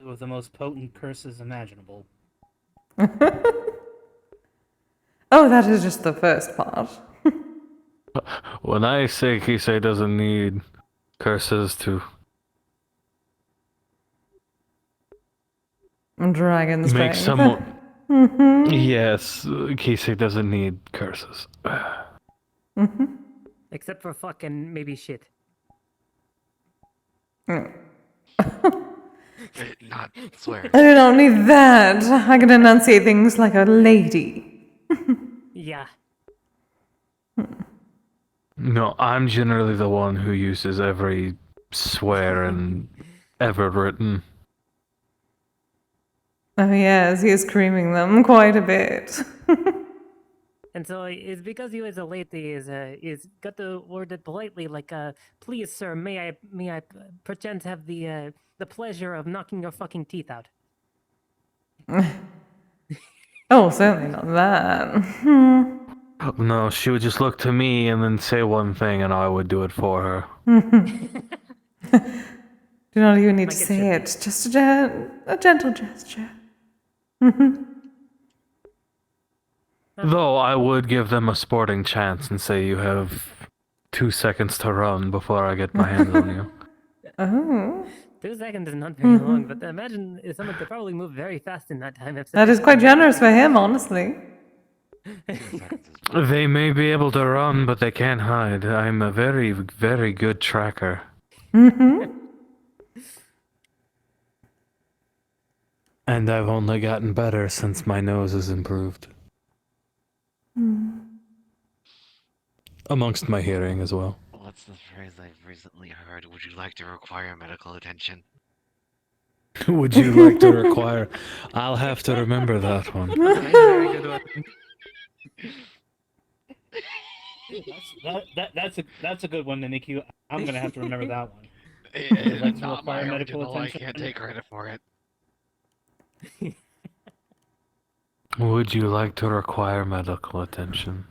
[SPEAKER 4] With the most potent curses imaginable.
[SPEAKER 1] Oh, that is just the first part.
[SPEAKER 2] When I say Kise doesn't need curses to
[SPEAKER 1] Dragon
[SPEAKER 2] make
[SPEAKER 1] strength.
[SPEAKER 2] someone... Yes, Kise doesn't need curses.
[SPEAKER 6] Except for fucking maybe shit.
[SPEAKER 8] Not swear.
[SPEAKER 1] I don't need that. I can enunciate things like a lady.
[SPEAKER 6] Yeah.
[SPEAKER 2] No, I'm generally the one who uses every swear and ever written.
[SPEAKER 1] Oh, yes, he is creaming them quite a bit.
[SPEAKER 6] And so it's because you as a lady is got to word it politely, like please sir, may I perchance have the pleasure of knocking your fucking teeth out.
[SPEAKER 1] Oh, certainly not that.
[SPEAKER 2] No, she would just look to me and then say one thing and I would do it for her.
[SPEAKER 1] Do not even need
[SPEAKER 6] Like
[SPEAKER 1] to
[SPEAKER 6] it
[SPEAKER 1] say
[SPEAKER 6] should
[SPEAKER 1] it. Just a gentle gesture.
[SPEAKER 2] Though I would give them a sporting chance and say you have 2 seconds to run before I get my hands on you.
[SPEAKER 1] Oh.
[SPEAKER 6] 2 seconds is not very long, but imagine if someone could probably move very fast in that time. If
[SPEAKER 1] That is quite generous for him, honestly.
[SPEAKER 2] They may be able to run, but they can't hide. I'm a very, very good tracker. And I've only gotten better since my nose has improved. Amongst my hearing as well.
[SPEAKER 8] What's the phrase I've recently heard? Would you like to require medical attention?
[SPEAKER 2] Would you like to require... I'll have to remember that one.
[SPEAKER 3] Very good one.
[SPEAKER 4] That's a good one, Niku. I'm gonna have to remember that one.
[SPEAKER 8] It's not
[SPEAKER 4] require
[SPEAKER 8] my
[SPEAKER 4] medical
[SPEAKER 8] original, I
[SPEAKER 4] attention?
[SPEAKER 8] can't take credit for it.
[SPEAKER 2] Would you like to require medical attention?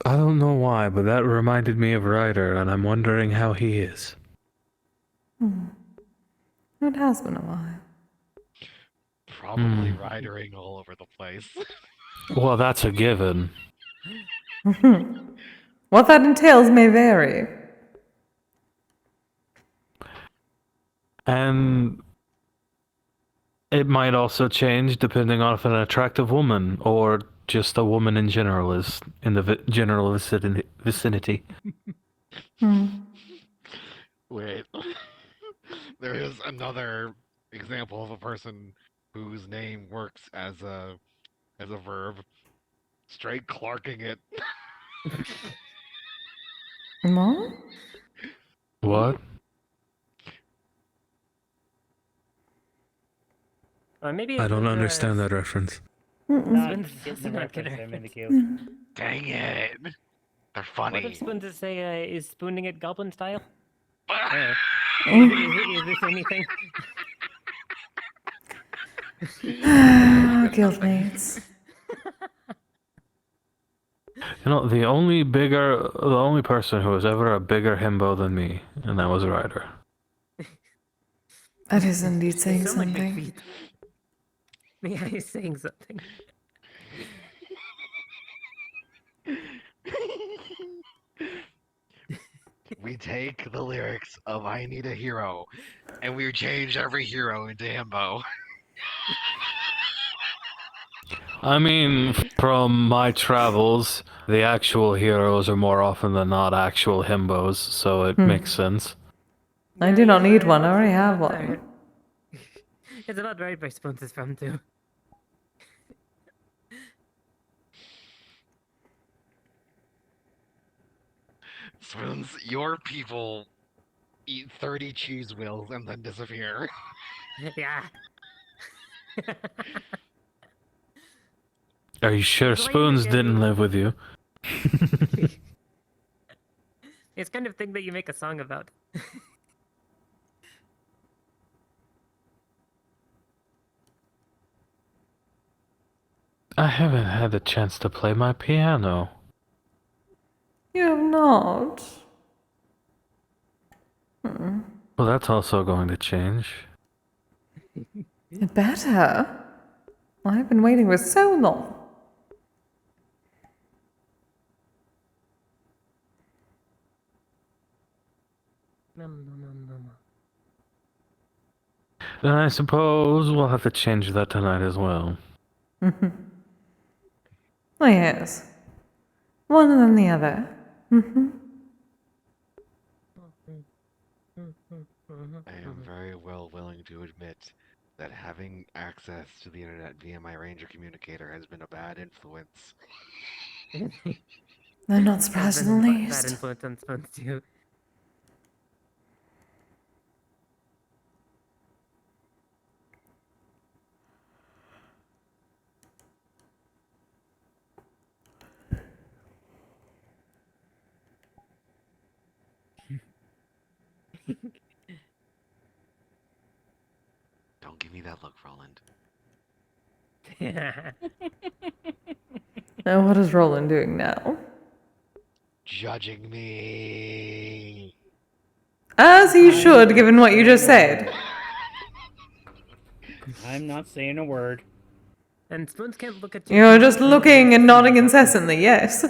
[SPEAKER 2] I don't know why, but that reminded me of Ryder, and I'm wondering how he is.
[SPEAKER 1] It has been a while.
[SPEAKER 8] Probably ridering all over the place.
[SPEAKER 2] Well, that's a given.
[SPEAKER 1] What that entails may vary.
[SPEAKER 2] And it might also change depending on if an attractive woman or just a woman in general is in the general vicinity.
[SPEAKER 8] Wait. There is another example of a person whose name works as a verb. Straight Clarking it.
[SPEAKER 1] What?
[SPEAKER 2] What?
[SPEAKER 6] Or maybe
[SPEAKER 2] I
[SPEAKER 6] it's
[SPEAKER 2] don't
[SPEAKER 6] just,
[SPEAKER 2] understand that reference.
[SPEAKER 4] Not
[SPEAKER 6] Spoons
[SPEAKER 4] getting
[SPEAKER 6] doesn't
[SPEAKER 4] the
[SPEAKER 6] not get
[SPEAKER 4] reference
[SPEAKER 6] a
[SPEAKER 4] there,
[SPEAKER 6] reference.
[SPEAKER 4] Mimikyu.
[SPEAKER 8] Dang it. They're funny.
[SPEAKER 6] What if Spoons is say is spooning it goblin style?
[SPEAKER 8] Ah!
[SPEAKER 6] Is this anything?
[SPEAKER 1] Guildmates.
[SPEAKER 2] You know, the only person who was ever a bigger himbo than me, and that was Ryder.
[SPEAKER 1] That is indeed saying
[SPEAKER 6] So much big
[SPEAKER 1] something.
[SPEAKER 6] feet. Yeah, he's saying something.
[SPEAKER 8] We take the lyrics of I Need a Hero and we change every hero into himbo.
[SPEAKER 2] I mean, from my travels, the actual heroes are more often than not actual himbos, so it makes sense.
[SPEAKER 1] I do not need one, I already have one.
[SPEAKER 6] It's about right where Spoons is from, too.
[SPEAKER 8] Spoons, your people eat 30 cheese wheels and then disappear.
[SPEAKER 6] Yeah.
[SPEAKER 2] Are you sure
[SPEAKER 6] It's the way you
[SPEAKER 2] Spoons
[SPEAKER 6] make
[SPEAKER 2] didn't
[SPEAKER 6] any-
[SPEAKER 2] live with you?
[SPEAKER 6] It's kind of thing that you make a song about.
[SPEAKER 2] I haven't had the chance to play my piano.
[SPEAKER 1] You have not.
[SPEAKER 2] Well, that's also going to change.
[SPEAKER 1] It better. I've been waiting for so long.
[SPEAKER 2] Then I suppose we'll have to change that tonight as well.
[SPEAKER 1] Oh, yes. One and then the other.
[SPEAKER 8] I am very well willing to admit that having access to the internet via my Ranger communicator has been a bad influence.
[SPEAKER 1] I'm not surprised in the
[SPEAKER 6] Bad
[SPEAKER 1] least.
[SPEAKER 6] influence on Spoons, too.
[SPEAKER 8] Don't give me that look, Roland.
[SPEAKER 1] Now, what is Roland doing now?
[SPEAKER 8] Judging me.
[SPEAKER 1] As he should, given what you just said.
[SPEAKER 4] I'm not saying a word.
[SPEAKER 6] And Spoons can't look at you.
[SPEAKER 1] You're just looking and nodding incessantly, yes.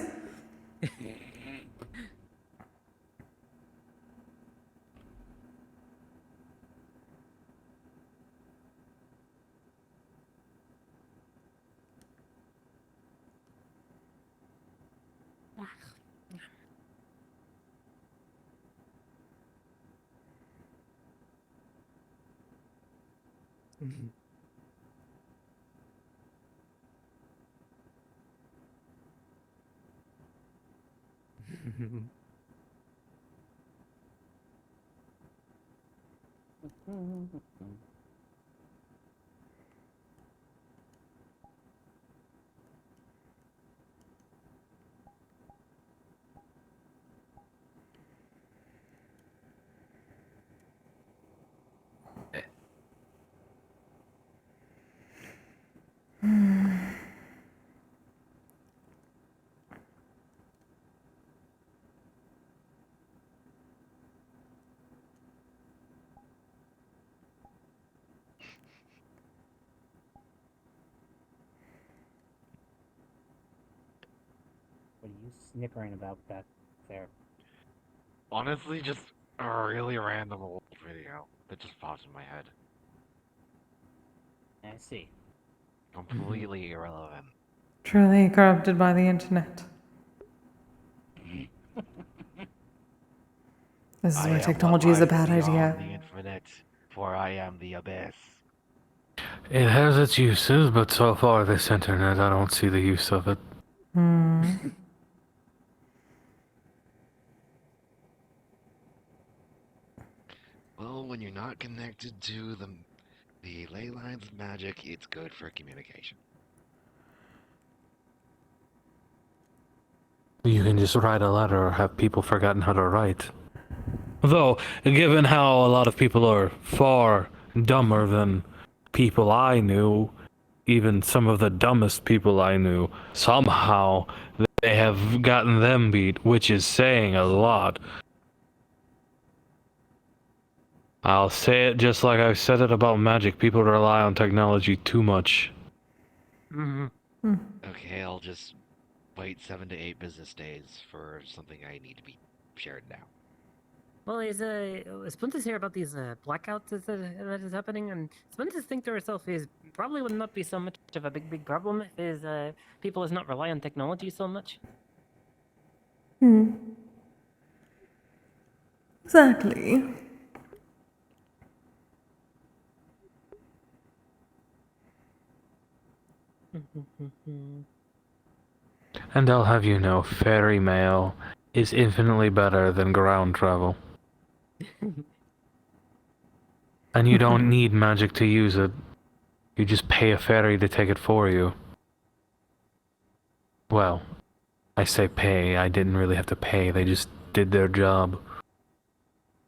[SPEAKER 4] you snickering about back there?
[SPEAKER 8] Honestly, just a really random old video that just popped in my head.
[SPEAKER 4] I see.
[SPEAKER 8] Completely irrelevant.
[SPEAKER 1] Truly corrupted by the internet. This is
[SPEAKER 8] I
[SPEAKER 1] where
[SPEAKER 8] am
[SPEAKER 1] technology
[SPEAKER 8] what
[SPEAKER 1] is a
[SPEAKER 8] lies
[SPEAKER 1] bad
[SPEAKER 8] beyond
[SPEAKER 1] idea.
[SPEAKER 8] the infinite, for I am the abyss.
[SPEAKER 2] It has its uses, but so far this internet, I don't see the use of it.
[SPEAKER 8] Well, when you're not connected to the ley lines of magic, it's good for communication.
[SPEAKER 2] You can just write a letter or have people forgotten how to write. Though, given how a lot of people are far dumber than people I knew, even some of the dumbest people I knew, somehow they have gotten them beat, which is saying a lot. I'll say it just like I've said it about magic. People rely on technology too much.
[SPEAKER 8] Okay, I'll just wait 7 to 8 business days for something I need to be shared now.
[SPEAKER 6] Well, Splinter's here about these blackouts that is happening, and Splinter's think to herself is probably would not be so much of a big problem if people does not rely on technology so much.
[SPEAKER 1] Exactly.
[SPEAKER 2] And I'll have you know, fairy mail is infinitely better than ground travel. And you don't need magic to use it. You just pay a fairy to take it for you. Well, I say pay, I didn't really have to pay, they just did their job.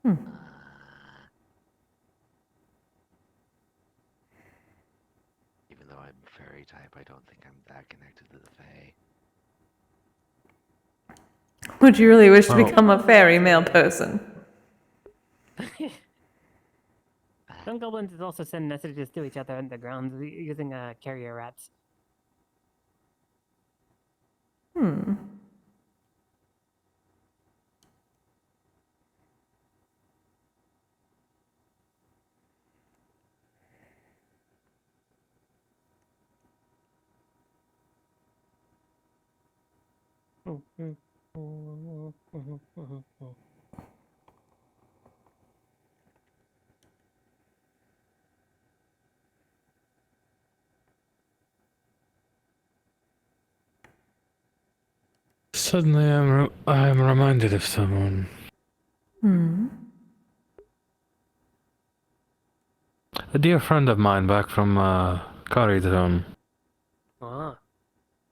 [SPEAKER 8] Even though I'm fairy type, I don't think I'm that connected to the Fae.
[SPEAKER 1] Would you really wish to
[SPEAKER 2] Oh.
[SPEAKER 1] become a fairy male person?
[SPEAKER 6] Some goblins also send messages to each other underground using carrier rats.
[SPEAKER 2] Suddenly I'm reminded of someone. A dear friend of mine back from Carytown.
[SPEAKER 6] Oh,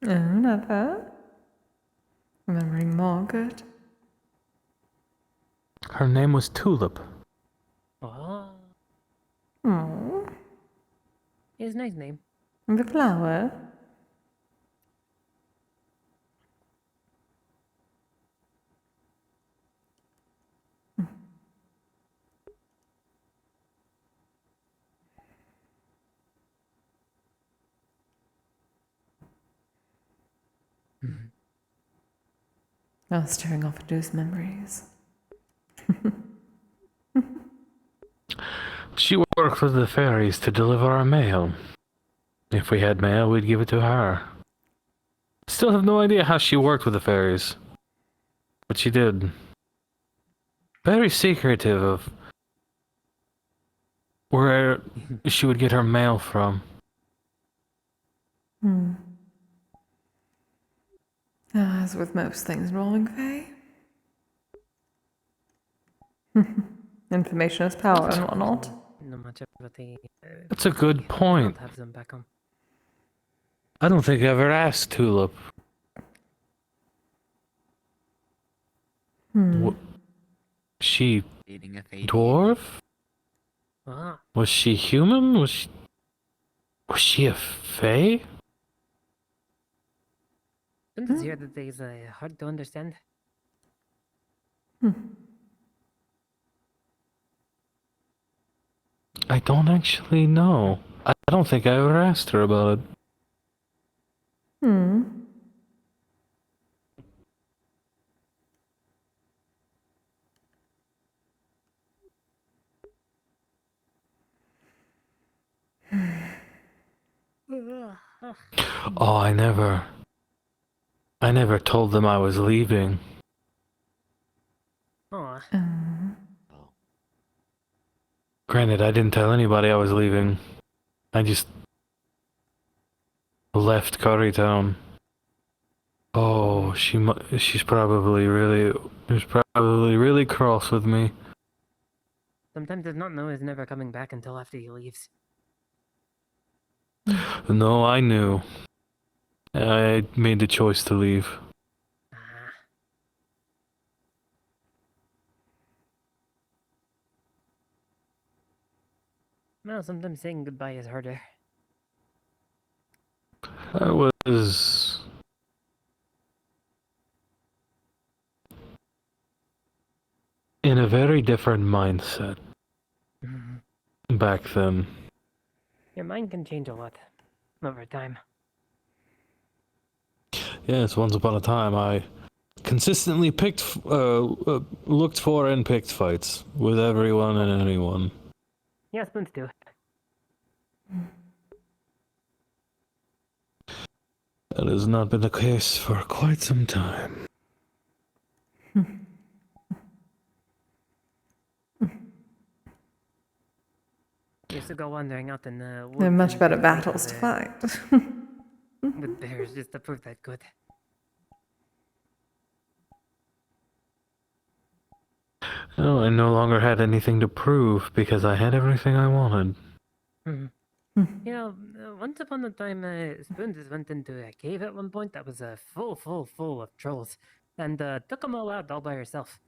[SPEAKER 1] Oh, never. Remembering Margaret.
[SPEAKER 2] Her name was Tulip.
[SPEAKER 6] oh,
[SPEAKER 1] Oh,
[SPEAKER 6] it's a nice name.
[SPEAKER 1] the flower. I was staring off into his memories.
[SPEAKER 2] She worked with the fairies to deliver our mail. If we had mail, we'd give it to her. Still have no idea how she worked with the fairies. But she did. Very secretive of where she would get her mail from.
[SPEAKER 1] As with most things involving Faye. Information is power and whatnot.
[SPEAKER 6] Not much about the.
[SPEAKER 2] That's a good point.
[SPEAKER 6] Don't have them back home.
[SPEAKER 2] I don't think I ever asked Tulip. She
[SPEAKER 10] Dating a fate.
[SPEAKER 2] dwarf?
[SPEAKER 6] Ah,
[SPEAKER 2] Was she human? Was she a fae?
[SPEAKER 6] Splinter's here that is hard to understand.
[SPEAKER 2] I don't actually know. I don't think I ever asked her about it.
[SPEAKER 6] Ugh.
[SPEAKER 2] Oh, I never told them I was leaving.
[SPEAKER 6] Aw.
[SPEAKER 2] Granted, I didn't tell anybody I was leaving. I just left Currytown. Oh, she's probably really cross with me.
[SPEAKER 6] Sometimes does not know is never coming back until after he leaves.
[SPEAKER 2] No, I knew. I made the choice to leave.
[SPEAKER 6] Ah. Well, sometimes saying goodbye is harder.
[SPEAKER 2] I was in a very different mindset back then.
[SPEAKER 6] Your mind can change a lot over time.
[SPEAKER 2] Yes, once upon a time I consistently looked for and picked fights with everyone and anyone.
[SPEAKER 6] Yeah, spoons do.
[SPEAKER 2] That has not been the case for quite some time.
[SPEAKER 6] Used to go wandering out in the woods.
[SPEAKER 1] They're much
[SPEAKER 6] and
[SPEAKER 1] better
[SPEAKER 6] fight
[SPEAKER 1] battles to
[SPEAKER 6] with,
[SPEAKER 1] fight.
[SPEAKER 6] with bears just to prove that good.
[SPEAKER 2] No, I no longer had anything to prove because I had everything I wanted.
[SPEAKER 6] You know, once upon a time, Spoons just went into a cave at one point that was full of trolls, and took them all out all by herself.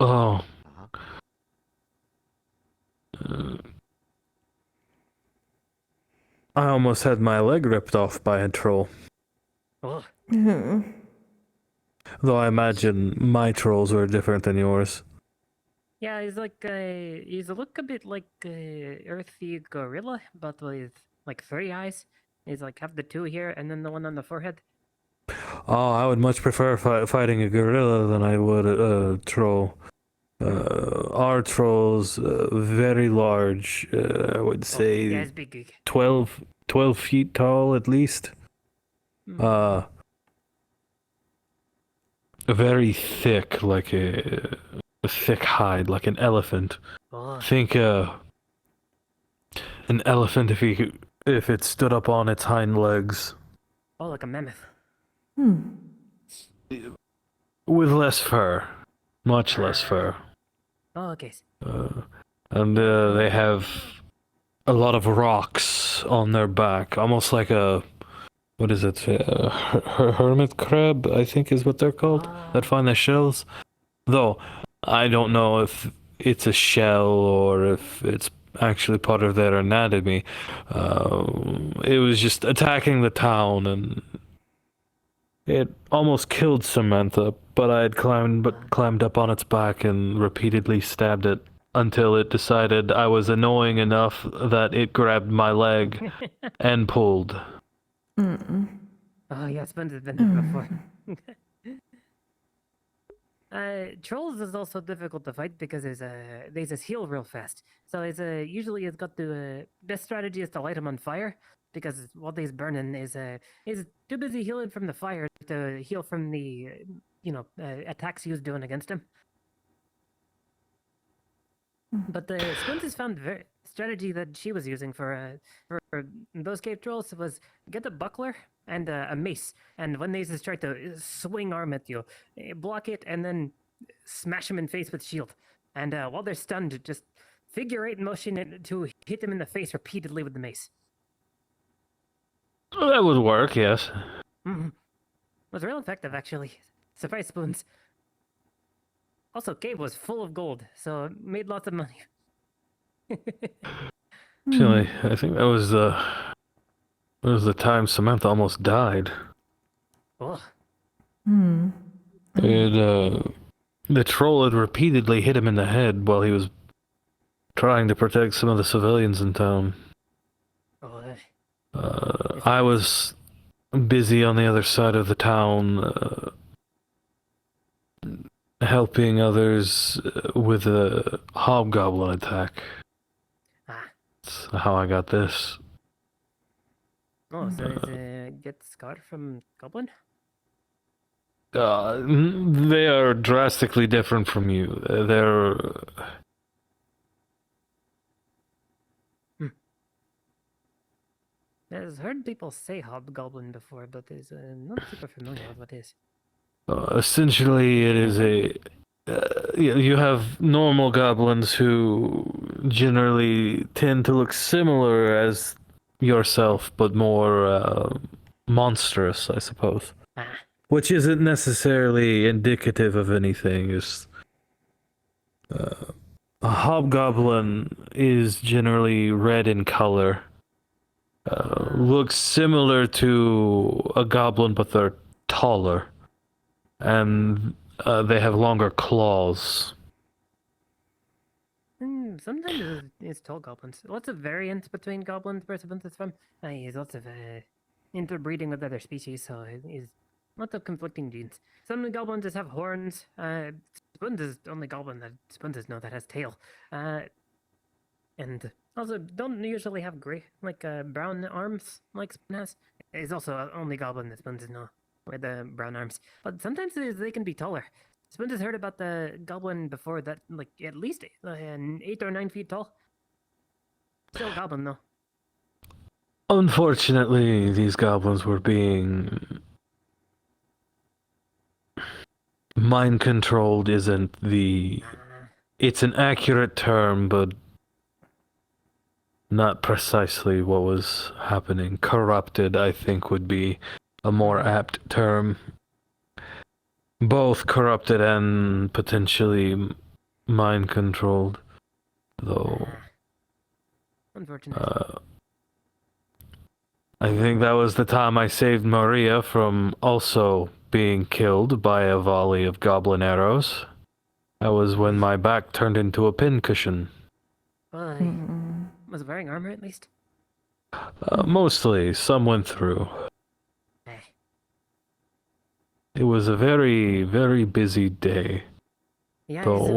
[SPEAKER 2] Oh. I almost had my leg ripped off by a troll.
[SPEAKER 6] Oh,
[SPEAKER 2] Though I imagine my trolls were different than yours.
[SPEAKER 6] yeah, he's look a bit like earthy gorilla, but with like 3 eyes. He's like have the 2 here and then the one on the forehead.
[SPEAKER 2] Oh, I would much prefer fighting a gorilla than I would a troll. Our trolls, very large, I would
[SPEAKER 6] Yeah,
[SPEAKER 2] say
[SPEAKER 6] it's big.
[SPEAKER 2] 12 feet tall at least. Very thick, like a thick hide, like an elephant.
[SPEAKER 6] Oh,
[SPEAKER 2] Think an elephant if it stood up on its hind legs.
[SPEAKER 6] oh, like a mammoth.
[SPEAKER 2] With less fur. Much less fur.
[SPEAKER 6] Oh, okay.
[SPEAKER 2] And they have a lot of rocks on their back, almost like a, what is it, hermit crab, I think is what they're called, that find their shells. Though, I don't know if it's a shell or if it's actually part of their anatomy. It was just attacking the town, and it almost killed Samantha, but I had climbed up on its back and repeatedly stabbed it until it decided I was annoying enough that it grabbed my leg and pulled.
[SPEAKER 6] Oh, yeah, Spoons has been there before. Trolls is also difficult to fight because they just heal real fast. So usually it's got the best strategy is to light them on fire because what he's burning is too busy healing from the fire to heal from the attacks he was doing against him. But the Spoons has found the strategy that she was using for those cave trolls was get a buckler and a mace, and when they just try to swing arm at you, block it and then smash them in face with shield. And while they're stunned, just figure 8 motion to hit them in the face repeatedly with the mace.
[SPEAKER 2] Well, that would work, yes.
[SPEAKER 6] It was real effective, actually. Surprise, Spoons. Also, cave was full of gold, so made lots of money.
[SPEAKER 2] Actually, I think that was the time Samantha almost died.
[SPEAKER 6] Oh.
[SPEAKER 2] The troll had repeatedly hit him in the head while he was trying to protect some of the civilians in town. I was busy on the other side of the town, helping others with a hobgoblin attack. That's how I got this.
[SPEAKER 6] Oh, so is get scar from goblin?
[SPEAKER 2] They are drastically different from you. They're
[SPEAKER 6] I've heard people say hobgoblin before, but is not super familiar with what is.
[SPEAKER 2] essentially it is a. You have normal goblins who generally tend to look similar as yourself, but more monstrous, I suppose.
[SPEAKER 6] Ah,
[SPEAKER 2] Which isn't necessarily indicative of anything. Is a hobgoblin is generally red in color. Looks similar to a goblin, but they're taller, and they have longer claws.
[SPEAKER 6] sometimes it's tall goblins. Lots of variants between goblins where Sabunth is from. There's lots of interbreeding with other species, so it's lots of conflicting genes. Some goblins just have horns. Sabunth is the only goblin that Sabunths know that has tail. And also don't usually have gray, like brown arms, like Spoon has. He's also the only goblin that Spoons know with the brown arms. But sometimes they can be taller. Spoons has heard about the goblin before that, like at least 8 or 9 feet tall. Still a goblin though.
[SPEAKER 2] Unfortunately, these goblins were being mind controlled. Isn't the? It's an accurate term, but not precisely what was happening. Corrupted, I think, would be a more apt term. Both corrupted and potentially mind controlled, though.
[SPEAKER 6] Unfortunate.
[SPEAKER 2] I think that was the time I saved Maria from also being killed by a volley of goblin arrows. That was when my back turned into a pincushion.
[SPEAKER 6] Was wearing armor at least?
[SPEAKER 2] Mostly, some went through.
[SPEAKER 6] Eh.
[SPEAKER 2] It was a very, very busy day.
[SPEAKER 6] Yeah,
[SPEAKER 2] So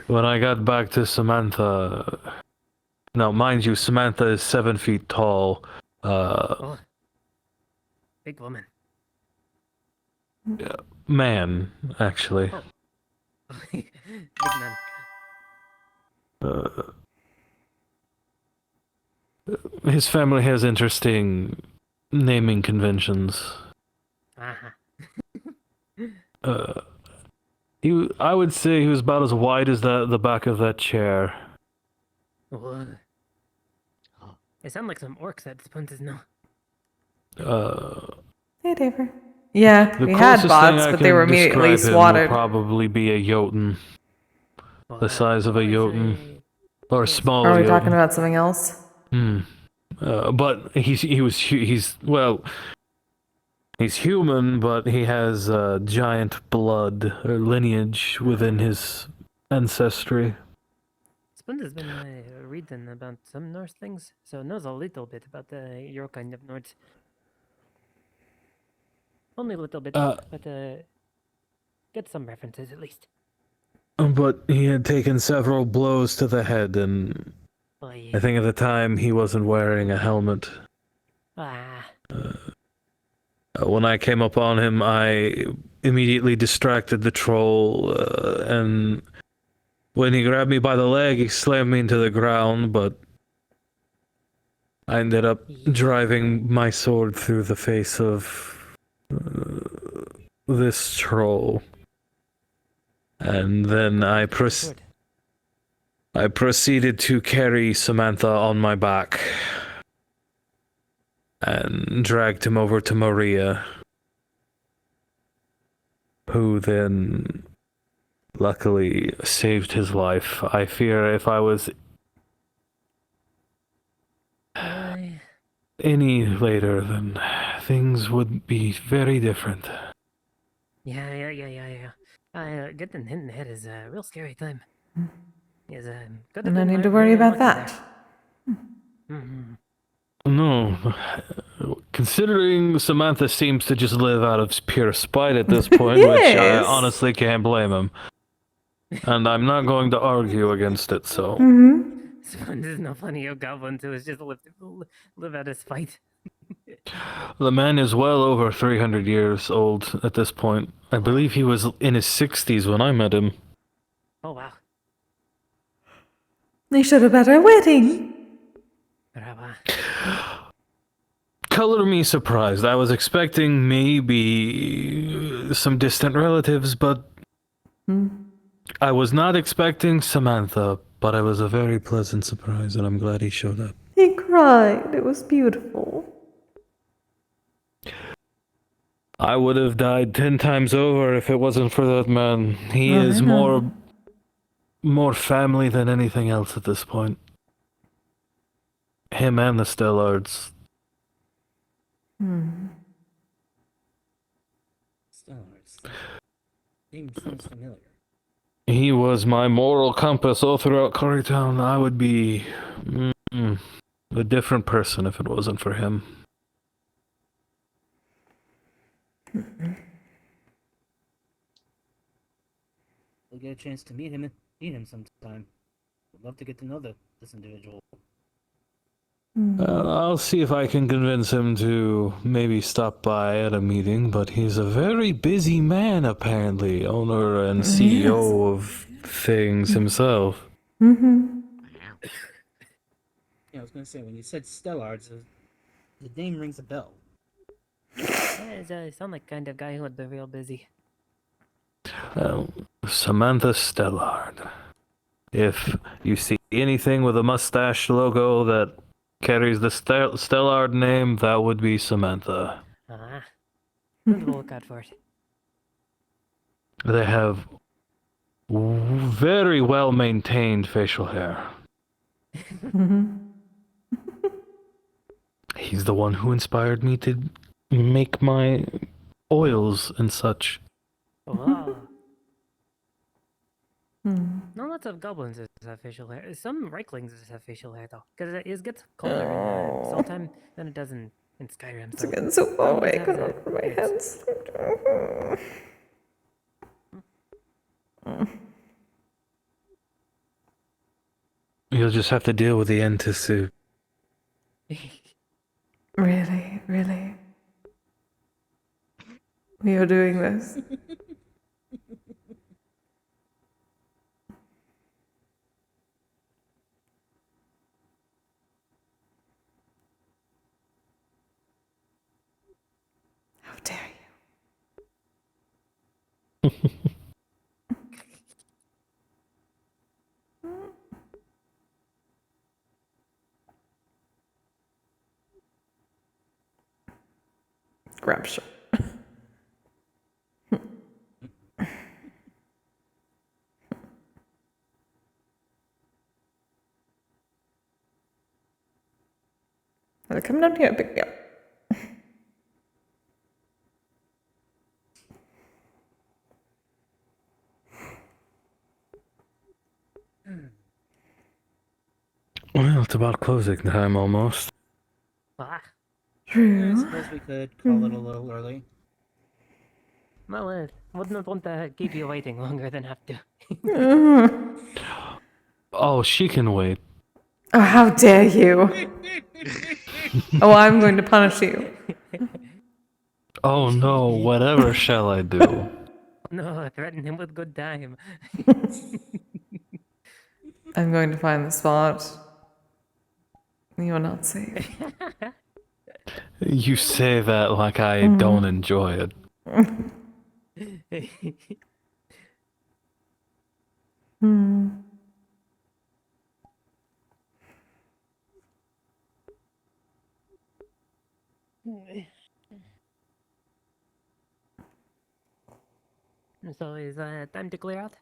[SPEAKER 2] when I got back to Samantha, now mind you, Samantha is 7 feet tall.
[SPEAKER 6] Big woman.
[SPEAKER 2] Man, actually.
[SPEAKER 6] Oh. Big man.
[SPEAKER 2] His family has interesting naming conventions. I would say he was about as wide as the back of that chair.
[SPEAKER 6] They sound like some orcs that Spuntus know.
[SPEAKER 1] Hey, Daver. Yeah,
[SPEAKER 2] The
[SPEAKER 1] we had
[SPEAKER 2] closest
[SPEAKER 1] bots,
[SPEAKER 2] thing I
[SPEAKER 1] but they were
[SPEAKER 2] can
[SPEAKER 1] immediately
[SPEAKER 2] describe him would
[SPEAKER 1] swatted.
[SPEAKER 2] probably be a Jotun. The size of a Jotun. Or a small
[SPEAKER 1] Are we
[SPEAKER 2] Jotun.
[SPEAKER 1] talking about something else?
[SPEAKER 2] But he's human, but he has giant blood or lineage within his ancestry.
[SPEAKER 6] Spund has been reading about some Norse things, so knows a little bit about your kind of Nords. Only a little bit, but get some references at least.
[SPEAKER 2] But he had taken several blows to the head, and I think at the time he wasn't wearing a helmet. When I came upon him, I immediately distracted the troll, and when he grabbed me by the leg, he slammed me into the ground, but I ended up driving my sword through the face of this troll. And then I proceeded to carry Samantha on my back and dragged him over to Maria, who then luckily saved his life. I fear if I was any later, then things would be very different.
[SPEAKER 6] Yeah. Getting hit in the head is a real scary time. Yes, good
[SPEAKER 1] No need to worry about that.
[SPEAKER 2] No. Considering Samantha seems to just live out of pure spite at this point, which I honestly can't blame him. And I'm not going to argue against it, so...
[SPEAKER 6] Spoon doesn't know plenty of goblins who has just live out his fight.
[SPEAKER 2] The man is well over 300 years old at this point. I believe he was in his 60s when I met him.
[SPEAKER 6] Oh wow.
[SPEAKER 1] They should have had a wedding.
[SPEAKER 6] Brava.
[SPEAKER 2] Color me surprised. I was expecting maybe some distant relatives, but I was not expecting Samantha, but it was a very pleasant surprise, and I'm glad he showed up.
[SPEAKER 1] He cried. It was beautiful.
[SPEAKER 2] I would have died 10 times over if it wasn't for that man. He
[SPEAKER 1] Oh,
[SPEAKER 2] is
[SPEAKER 1] I know.
[SPEAKER 2] more family than anything else at this point. Him and the Stellards.
[SPEAKER 4] Stars. Name sounds familiar.
[SPEAKER 2] He was my moral compass all throughout Currytown. I would be a different person if it wasn't for him.
[SPEAKER 4] We'll get a chance to meet him sometime. I'd love to get to know this individual.
[SPEAKER 2] I'll see if I can convince him to maybe stop by at a meeting, but he's a very busy man, apparently. Owner and CEO of things himself.
[SPEAKER 1] Mm-hmm.
[SPEAKER 4] Yeah, I was gonna say, when you said Stellards, the name rings a bell.
[SPEAKER 6] Yeah, sound like kind of guy who would be real busy.
[SPEAKER 2] Samantha Stellard. If you see anything with a mustache logo that carries the Stellard name, that would be Samantha.
[SPEAKER 6] We'll look out for it.
[SPEAKER 2] They have very well maintained facial hair. He's the one who inspired me to make my oils and such.
[SPEAKER 6] Wow. No, lots of goblins have facial hair. Some Reiklings have facial hair though, because it gets colder in Saltime than it does in Skyrim.
[SPEAKER 1] It's getting so far away. I couldn't open my hands.
[SPEAKER 2] You'll just have to deal with the Entisu.
[SPEAKER 1] Really, really. We are doing this. How dare you? Rapture. They're coming down here, pick me up.
[SPEAKER 2] Well, it's about closing time almost.
[SPEAKER 4] I
[SPEAKER 1] True.
[SPEAKER 4] suppose we could call it a little early.
[SPEAKER 6] Well, wouldn't want to keep you waiting longer than have to.
[SPEAKER 2] Oh, she can wait.
[SPEAKER 1] Oh, how dare you! Oh, I'm going to punish you.
[SPEAKER 2] Oh no, whatever shall I do?
[SPEAKER 6] No, threaten him with good time.
[SPEAKER 1] I'm going to find the spot. You are not safe.
[SPEAKER 2] You say that like I don't enjoy it.
[SPEAKER 6] So is time to clear out?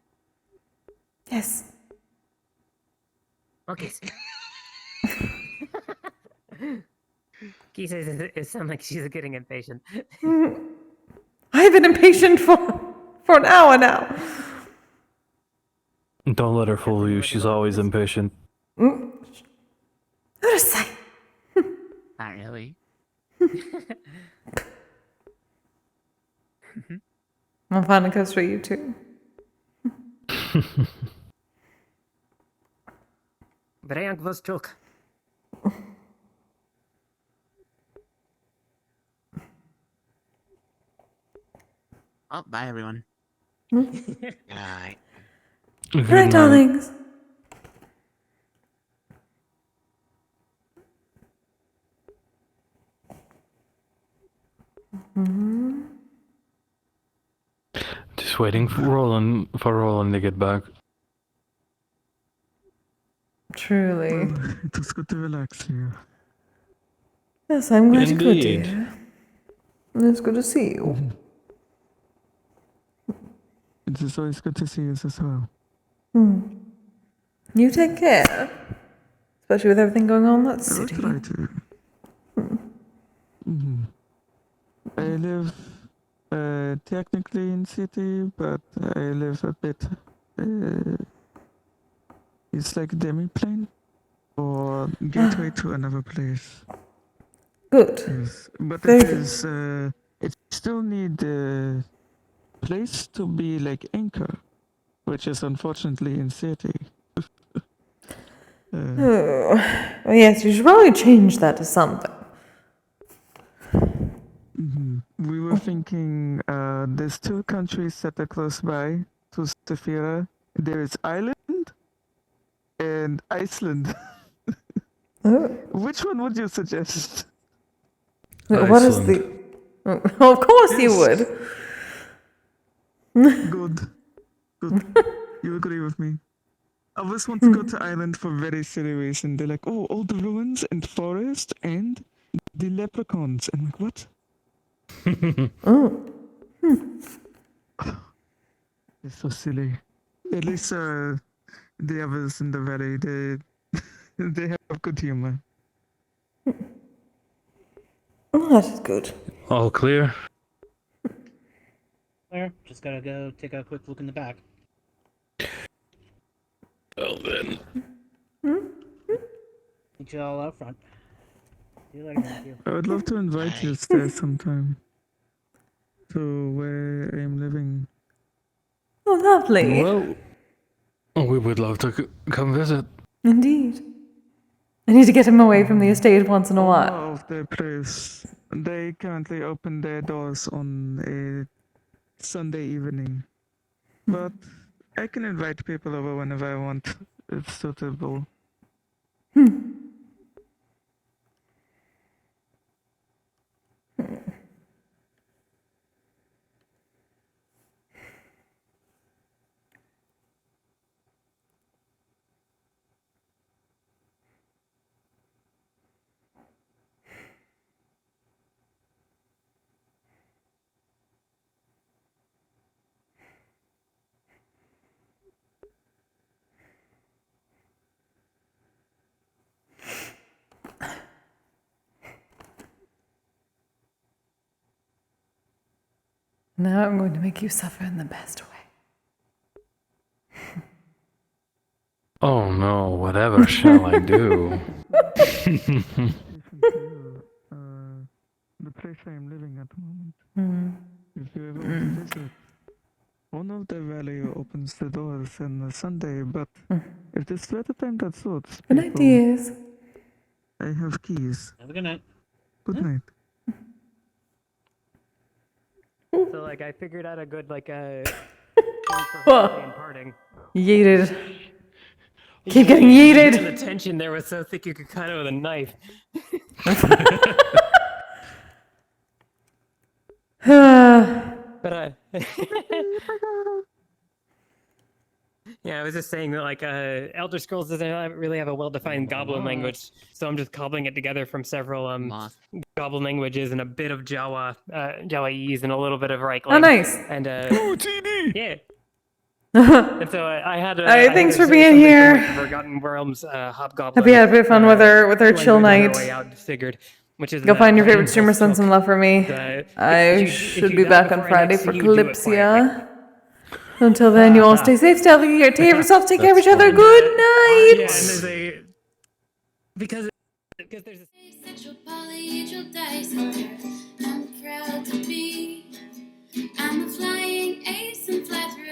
[SPEAKER 1] Yes.
[SPEAKER 6] Okay. Kise says it sounds like she's getting impatient.
[SPEAKER 1] I've been impatient for an hour now.
[SPEAKER 2] Don't let her fool you, she's always impatient.
[SPEAKER 1] Who to say?
[SPEAKER 10] Not really.
[SPEAKER 1] I'll find a coast for you too.
[SPEAKER 6] Vrijank was choke.
[SPEAKER 10] Oh, bye everyone.
[SPEAKER 1] Hmm?
[SPEAKER 10] Good night.
[SPEAKER 2] Good
[SPEAKER 1] Right,
[SPEAKER 2] night.
[SPEAKER 1] darlings. Hmm.
[SPEAKER 2] Just waiting for Roland to get back.
[SPEAKER 1] Truly.
[SPEAKER 3] Well, it was good to relax here.
[SPEAKER 1] Yes, I'm glad you could,
[SPEAKER 2] Indeed.
[SPEAKER 1] dear. It's good to see you.
[SPEAKER 3] It is always good to see you as well.
[SPEAKER 1] You take care. Especially with everything going on in that
[SPEAKER 3] I will
[SPEAKER 1] city.
[SPEAKER 3] try to. I live technically in city, but I live a bit. It's like demi-plane or gateway to another place.
[SPEAKER 1] Good.
[SPEAKER 3] Yes, but
[SPEAKER 1] Very
[SPEAKER 3] it
[SPEAKER 1] good.
[SPEAKER 3] is. It still need a place to be like anchor, which is unfortunately in city.
[SPEAKER 1] Oh. Well, yes, you should probably change that to something.
[SPEAKER 3] We were thinking there's two countries that are close by to Safira. There is Ireland and Iceland.
[SPEAKER 1] Oh.
[SPEAKER 3] Which one would you suggest?
[SPEAKER 1] What is
[SPEAKER 2] Iceland.
[SPEAKER 1] the... Oh, of course you
[SPEAKER 3] Yes.
[SPEAKER 1] would.
[SPEAKER 3] Good. Good. You agree with me. Others want to go to Ireland for very silly reason. They're like, oh, all the ruins and forest and the leprechauns. And I'm like, what?
[SPEAKER 1] Oh.
[SPEAKER 3] It's so silly. At least the others in the valley, they have good humor.
[SPEAKER 1] Oh, that is good.
[SPEAKER 2] All clear?
[SPEAKER 4] Claire, just gotta go take a quick look in the back.
[SPEAKER 2] Well then.
[SPEAKER 4] Meet you all out front. See you later, Matthew.
[SPEAKER 3] I would love to invite you
[SPEAKER 10] Bye.
[SPEAKER 3] to stay sometime to where I'm living.
[SPEAKER 1] Oh, lovely.
[SPEAKER 2] Well, we would love to come visit.
[SPEAKER 1] Indeed. I need to get him away from the estate once in a while.
[SPEAKER 3] Owner of the place, they currently open their doors on a Sunday evening. But I can invite people over whenever I want. It's suitable.
[SPEAKER 1] Now I'm going to make you suffer in the best way.
[SPEAKER 2] Oh no, whatever shall I do?
[SPEAKER 3] The place I am living at the moment.
[SPEAKER 1] Hmm.
[SPEAKER 3] If you ever want to visit, one of the valley opens the doors on a Sunday, but if there's weather time that suits
[SPEAKER 1] Good night, dears.
[SPEAKER 3] I have keys.
[SPEAKER 4] Have a good night.
[SPEAKER 3] Good night.
[SPEAKER 6] So like I figured out a good like thing for
[SPEAKER 1] Whoa.
[SPEAKER 6] family and parting.
[SPEAKER 1] Yeeted. Keep getting
[SPEAKER 6] Even
[SPEAKER 1] yeeted.
[SPEAKER 6] the tension there was so thick you could cut it with a knife. But yeah, I was just saying that like Elder Scrolls doesn't really have a well-defined goblin language, so I'm just cobbling it together from several
[SPEAKER 10] Moth.
[SPEAKER 6] goblin languages and a bit of Jawa, Jawa'ese and a little bit of Reichling.
[SPEAKER 1] Oh, nice.
[SPEAKER 6] And
[SPEAKER 3] TD!
[SPEAKER 6] yeah. And so I had.
[SPEAKER 1] Alright, thanks for
[SPEAKER 6] say
[SPEAKER 1] being
[SPEAKER 6] something from,
[SPEAKER 1] here.
[SPEAKER 6] like, the Forgotten Realms Hobgoblin.
[SPEAKER 1] Hope you had a bit of fun with our chill
[SPEAKER 6] language on
[SPEAKER 1] night.
[SPEAKER 6] our way out, figured, which is
[SPEAKER 1] Go find your favorite
[SPEAKER 6] Impulse
[SPEAKER 1] streamer, send
[SPEAKER 6] Choke.
[SPEAKER 1] some love for me. I
[SPEAKER 6] If you
[SPEAKER 1] should
[SPEAKER 6] die
[SPEAKER 1] be back on
[SPEAKER 6] before I
[SPEAKER 1] Friday
[SPEAKER 6] next
[SPEAKER 1] for
[SPEAKER 6] see you, do it quietly.
[SPEAKER 1] Calypsia. Until then, you all stay safe, stay healthy, take care of yourselves, take care of each other.
[SPEAKER 2] fine.
[SPEAKER 1] Good
[SPEAKER 6] Yeah, and
[SPEAKER 1] night.
[SPEAKER 6] there's a because there's a
[SPEAKER 11] Sexual polyhedral dissector. I'm proud to be. I'm a flying ace and fly through